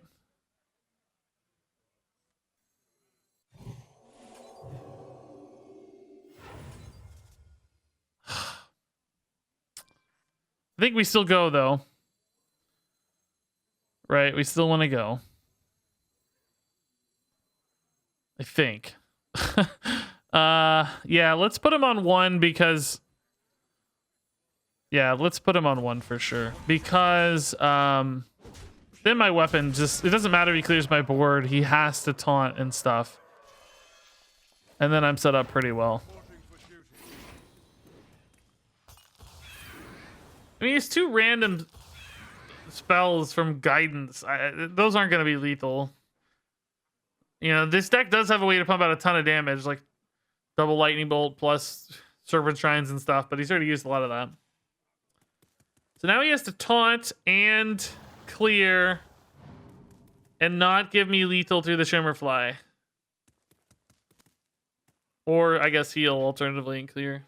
[SPEAKER 1] I think we still go though. Right, we still want to go. I think. Yeah, let's put him on 1 because yeah, let's put him on 1 for sure. Because then my weapon just, it doesn't matter if he clears my board, he has to taunt and stuff. And then I'm set up pretty well. I mean, it's 2 random spells from guidance. Those aren't going to be lethal. You know, this deck does have a way to pump out a ton of damage, like double lightning bolt plus serpent shrines and stuff, but he's already used a lot of that. So now he has to taunt and clear and not give me lethal through the Shimmerfly. Or I guess heal alternatively and clear.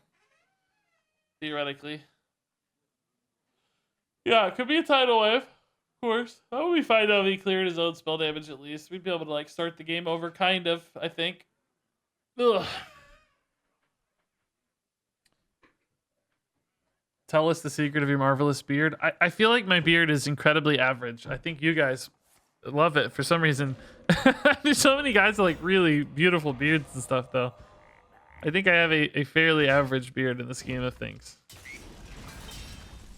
[SPEAKER 1] Theoretically. Yeah, it could be a tidal wave, of course. That would be fine though if he cleared his own spell damage at least. We'd be able to like start the game over, kind of, I think. Ugh. Tell us the secret of your marvelous beard. I feel like my beard is incredibly average. I think you guys love it for some reason. There's so many guys with like really beautiful beards and stuff though. I think I have a fairly average beard in the scheme of things.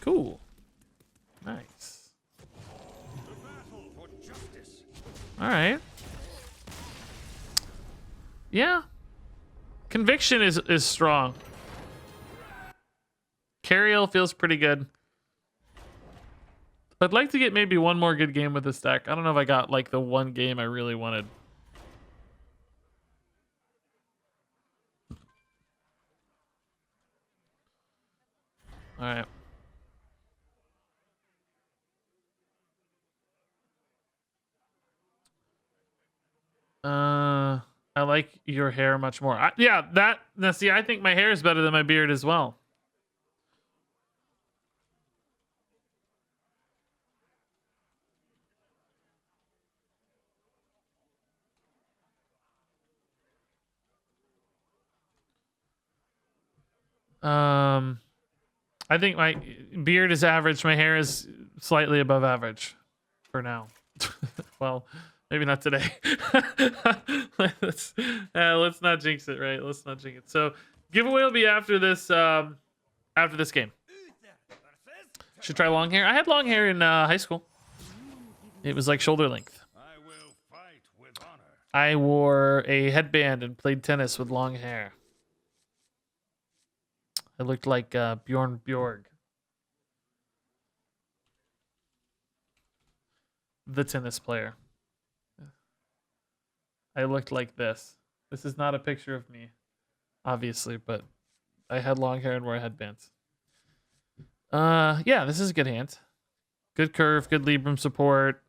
[SPEAKER 1] Cool. Nice. All right. Yeah. Conviction is strong. Cariel feels pretty good. I'd like to get maybe one more good game with this deck. I don't know if I got like the one game I really wanted. All right. I like your hair much more. Yeah, see, I think my hair is better than my beard as well. I think my beard is average. My hair is slightly above average for now. Well, maybe not today. let's not jinx it, right? Let's not jinx it. So giveaway will be after this game. Should try long hair. I had long hair in high school. It was like shoulder length.
[SPEAKER 4] I will fight with honor.
[SPEAKER 1] I wore a headband and played tennis with long hair. I looked like Bjorn Bjorg. The tennis player. I looked like this. This is not a picture of me, obviously, but I had long hair and wore headbands. Yeah, this is a good hand. Good curve, good Libram support.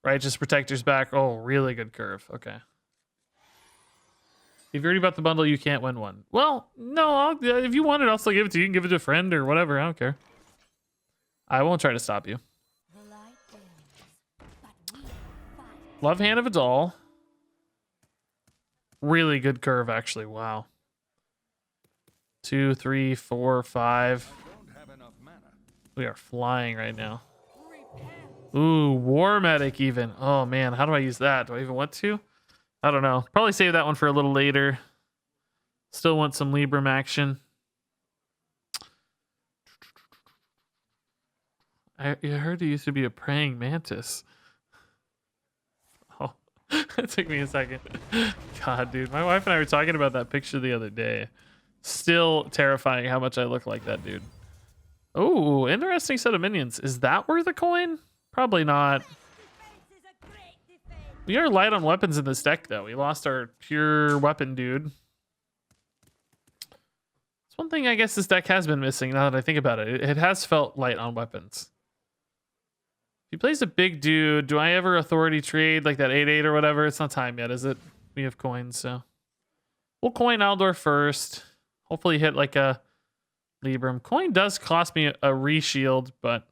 [SPEAKER 1] Righteous Protector's back. Oh, really good curve. Okay. If you're already about the bundle, you can't win one. Well, no, if you want it, I'll still give it to you. You can give it to a friend or whatever. I don't care. I won't try to stop you.
[SPEAKER 6] The light burns, but we fight.
[SPEAKER 1] Love Hand of a Doll. Really good curve, actually. Wow. 2, 3, 4, 5.
[SPEAKER 4] Don't have enough mana.
[SPEAKER 1] We are flying right now. Ooh, War Medic even. Oh, man. How do I use that? Do I even want to? I don't know. Probably save that one for a little later. Still want some Libram action. I heard there used to be a praying mantis. Oh, it took me a second. God, dude. My wife and I were talking about that picture the other day. Still terrifying how much I look like that dude. Oh, interesting set of minions. Is that worth a coin? Probably not. We are light on weapons in this deck, though. We lost our pure weapon dude. It's one thing I guess this deck has been missing now that I think about it. It has felt light on weapons. If he plays a big dude, do I ever authority trade like that 8/8 or whatever? It's not time yet, is it? We have coins, so we'll coin Aldor first. Hopefully hit like a Libram. Coin does cost me a reshield, but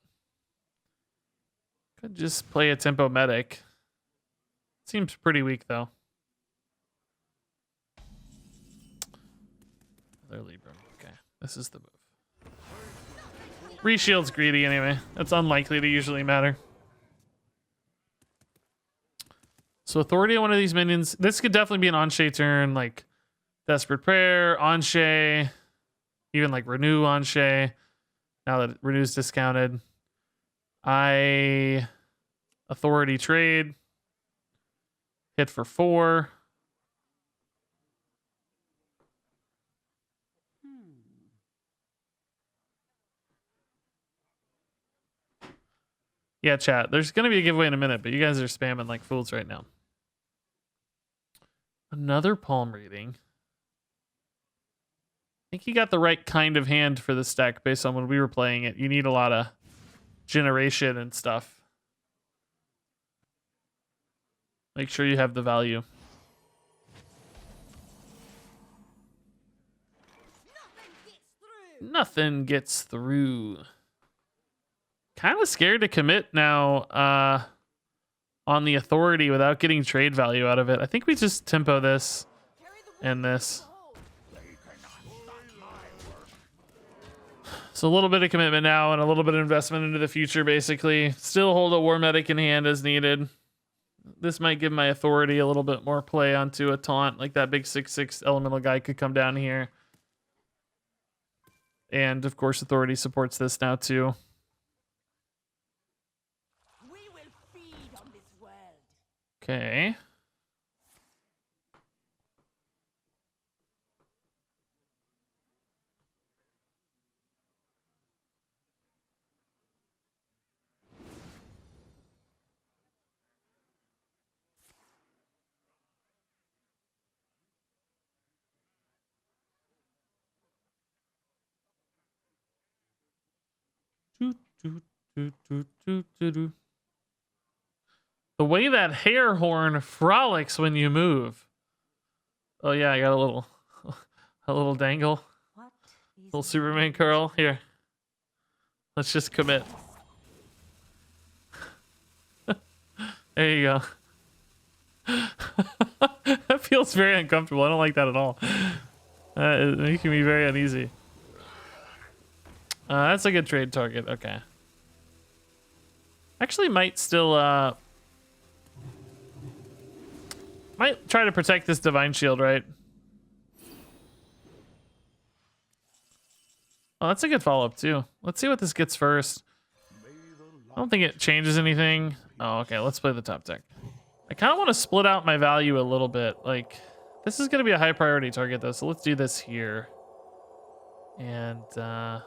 [SPEAKER 1] could just play a tempo medic. Seems pretty weak, though. Another Libram. Okay, this is the move. Reshield's greedy anyway. That's unlikely to usually matter. So authority on one of these minions. This could definitely be an Anshe turn, like Desperate Prayer, Anshe, even like Renew Anshe. Now that Renew's discounted. I authority trade. Hit for 4. Yeah, chat. There's going to be a giveaway in a minute, but you guys are spamming like fools right now. Another palm reading. I think you got the right kind of hand for this deck based on when we were playing it. You need a lot of generation and stuff. Make sure you have the value. Nothing gets through. Kind of scared to commit now on the authority without getting trade value out of it. I think we just tempo this and this. So a little bit of commitment now and a little bit of investment into the future, basically. Still hold a War Medic in hand as needed. This might give my authority a little bit more play onto a taunt. Like that big 6/6 elemental guy could come down here. And of course, authority supports this now too.
[SPEAKER 6] We will feed on this world.
[SPEAKER 1] Okay. Do, do, do, do, do, do, do. The way that hair horn frolics when you move. Oh yeah, I got a little dangle.
[SPEAKER 5] What is
[SPEAKER 1] Little Superman curl. Here. Let's just commit. There you go. That feels very uncomfortable. I don't like that at all. It's making me very uneasy. That's a good trade target. Okay. Actually might still might try to protect this divine shield, right? Oh, that's a good follow-up too. Let's see what this gets first. I don't think it changes anything. Oh, okay, let's play the top deck. I kind of want to split out my value a little bit. Like, this is going to be a high priority target though, so let's do this here. And yeah.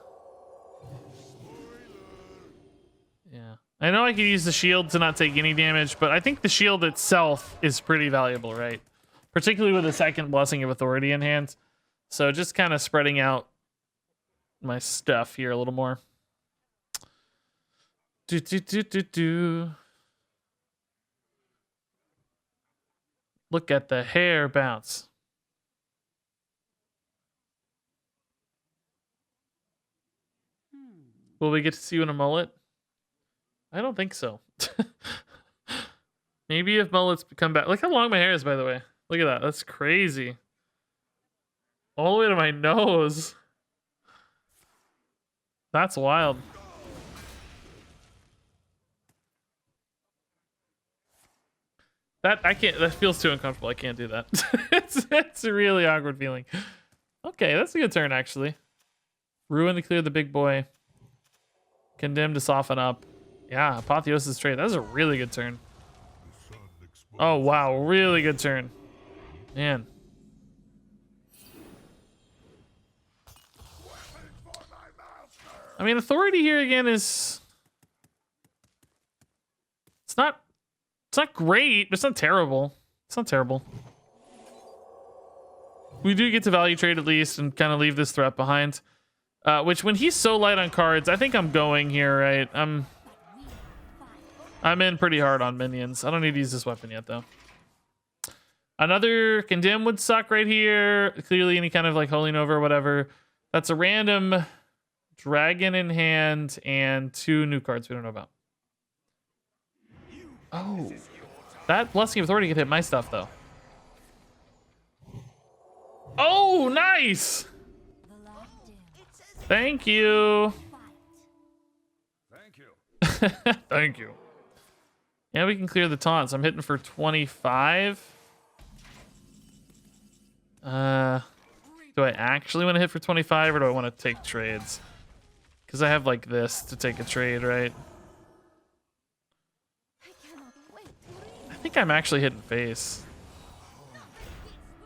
[SPEAKER 1] I know I could use the shield to not take any damage, but I think the shield itself is pretty valuable, right? Particularly with the second Blessing of Authority in hand. So just kind of spreading out my stuff here a little more. Look at the hair bounce. Will we get to see you in a mullet? I don't think so. Maybe if mullets come back. Look how long my hair is, by the way. Look at that. That's crazy. All the way to my nose. That's wild. That I can't. That feels too uncomfortable. I can't do that. it's a really awkward feeling. Okay, that's a good turn actually. Ruin to clear the big boy. Condemn to soften up. Yeah, Apotheosis trade. That was a really good turn. Oh wow, really good turn. Man. I mean, authority here again is it's not great, but it's not terrible. It's not terrible. We do get to value trade at least and kind of leave this threat behind. Which when he's so light on cards, I think I'm going here, right? I'm in pretty hard on minions. I don't need to use this weapon yet though. Another condemn would suck right here. Clearly any kind of like holding over or whatever. That's a random dragon in hand and 2 new cards we don't know about. Oh, that Blessing of Authority could hit my stuff though. Oh, nice. Thank you.
[SPEAKER 4] Thank you.
[SPEAKER 1] Thank you. Yeah, we can clear the taunts. I'm hitting for 25. Do I actually want to hit for 25 or do I want to take trades? Because I have like this to take a trade, right? I think I'm actually hitting face.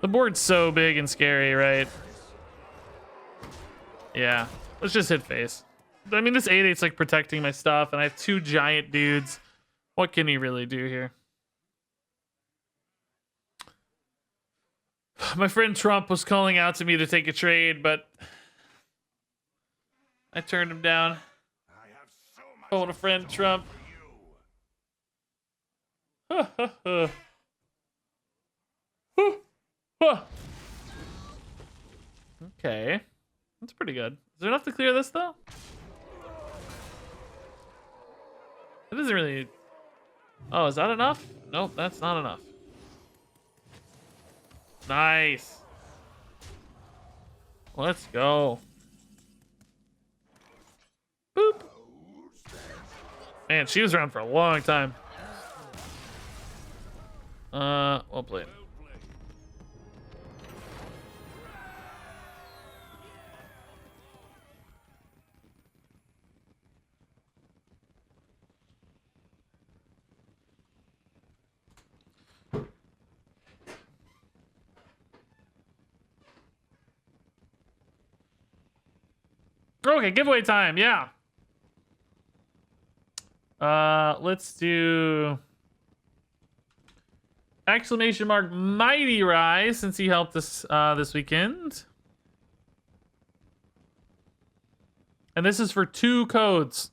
[SPEAKER 1] The board's so big and scary, right? Yeah, let's just hit face. I mean, this 8/8's like protecting my stuff, and I have 2 giant dudes. What can he really do here? My friend Trump was calling out to me to take a trade, but I turned him down.
[SPEAKER 4] I have so much
[SPEAKER 1] Told a friend Trump. Okay. That's pretty good. Is there enough to clear this, though? It doesn't really... Oh, is that enough? Nope, that's not enough. Nice. Let's go. Boop. Man, she was around for a long time. Well played. Okay, giveaway time, yeah. Let's do exclamation mark Mighty Rise since he helped us this weekend. And this is for 2 codes.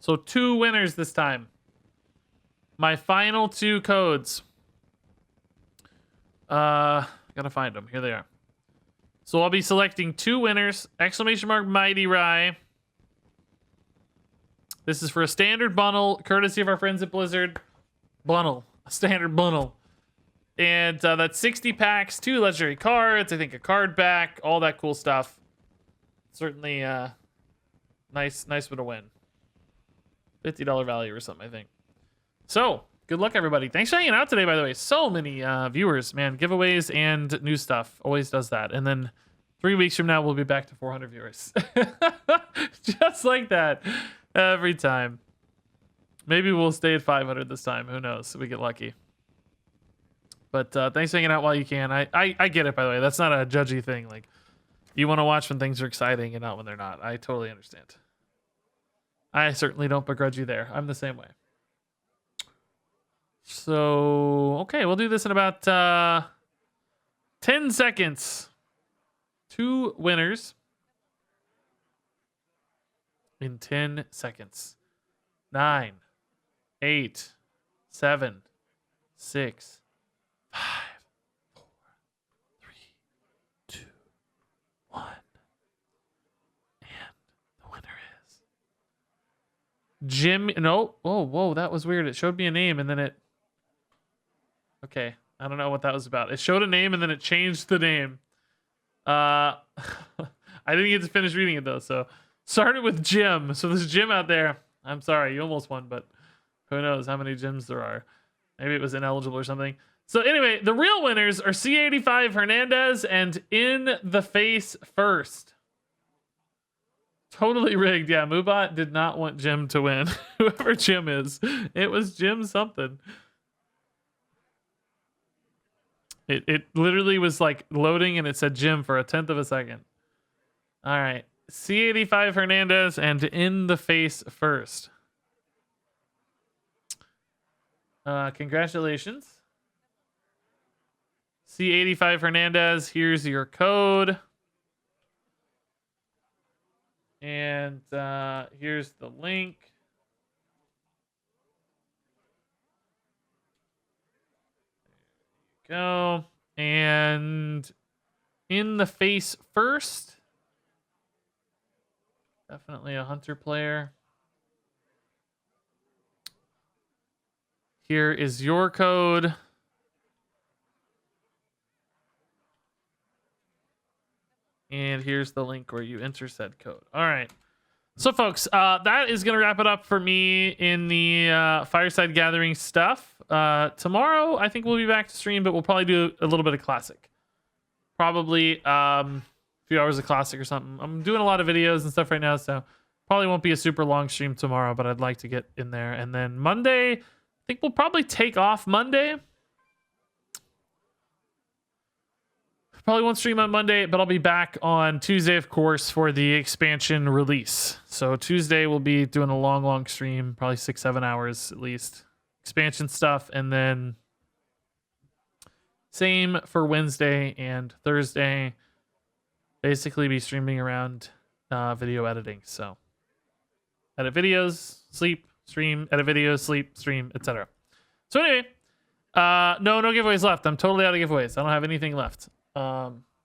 [SPEAKER 1] So 2 winners this time. My final 2 codes. Gotta find them. Here they are. So I'll be selecting 2 winners. Exclamation mark Mighty Rye. This is for a standard bundle, courtesy of our friends at Blizzard. Bundle. A standard bundle. And that's 60 packs, 2 legendary cards, I think a card back, all that cool stuff. Certainly nice one to win. $50 value or something, I think. So, good luck, everybody. Thanks for hanging out today, by the way. So many viewers, man. Giveaways and new stuff. Always does that. And then 3 weeks from now, we'll be back to 400 viewers. Just like that. Every time. Maybe we'll stay at 500 this time. Who knows? We get lucky. But thanks for hanging out while you can. I get it, by the way. That's not a judgy thing. Like, you want to watch when things are exciting and not when they're not. I totally understand. I certainly don't begrudge you there. I'm the same way. So, okay, we'll do this in about 10 seconds. 2 winners in 10 seconds. 9, 8, 7, 6, 5, 4, 3, 2, 1. And the winner is Jim. No. Oh, whoa, that was weird. It showed me a name and then it. Okay, I don't know what that was about. It showed a name and then it changed the name. I didn't get to finish reading it though, so started with Jim. So there's Jim out there. I'm sorry, you almost won, but who knows how many Jims there are. Maybe it was ineligible or something. So anyway, the real winners are C85 Hernandez and In the Face First. Totally rigged. Yeah, Moobot did not want Jim to win. Whoever Jim is. It was Jim something. It literally was like loading and it said Jim for 1/10 of a second. All right. C85 Hernandez and In the Face First. Congratulations. C85 Hernandez, here's your code. And here's the link. There you go. And In the Face First. Definitely a hunter player. Here is your code. And here's the link where you enter said code. All right. So, folks, that is going to wrap it up for me in the Fireside Gathering stuff. Tomorrow, I think we'll be back to stream, but we'll probably do a little bit of Classic. Probably a few hours of Classic or something. I'm doing a lot of videos and stuff right now, so probably won't be a super long stream tomorrow, but I'd like to get in there. And then Monday, I think we'll probably take off Monday. Probably won't stream on Monday, but I'll be back on Tuesday, of course, for the expansion release. So Tuesday we'll be doing a long stream, probably 6-7 hours at least. Expansion stuff, and then same for Wednesday and Thursday. Basically be streaming around video editing. So edit videos, sleep, stream, edit videos, sleep, stream, etc. So anyway, no giveaways left. I'm totally out of giveaways. I don't have anything left.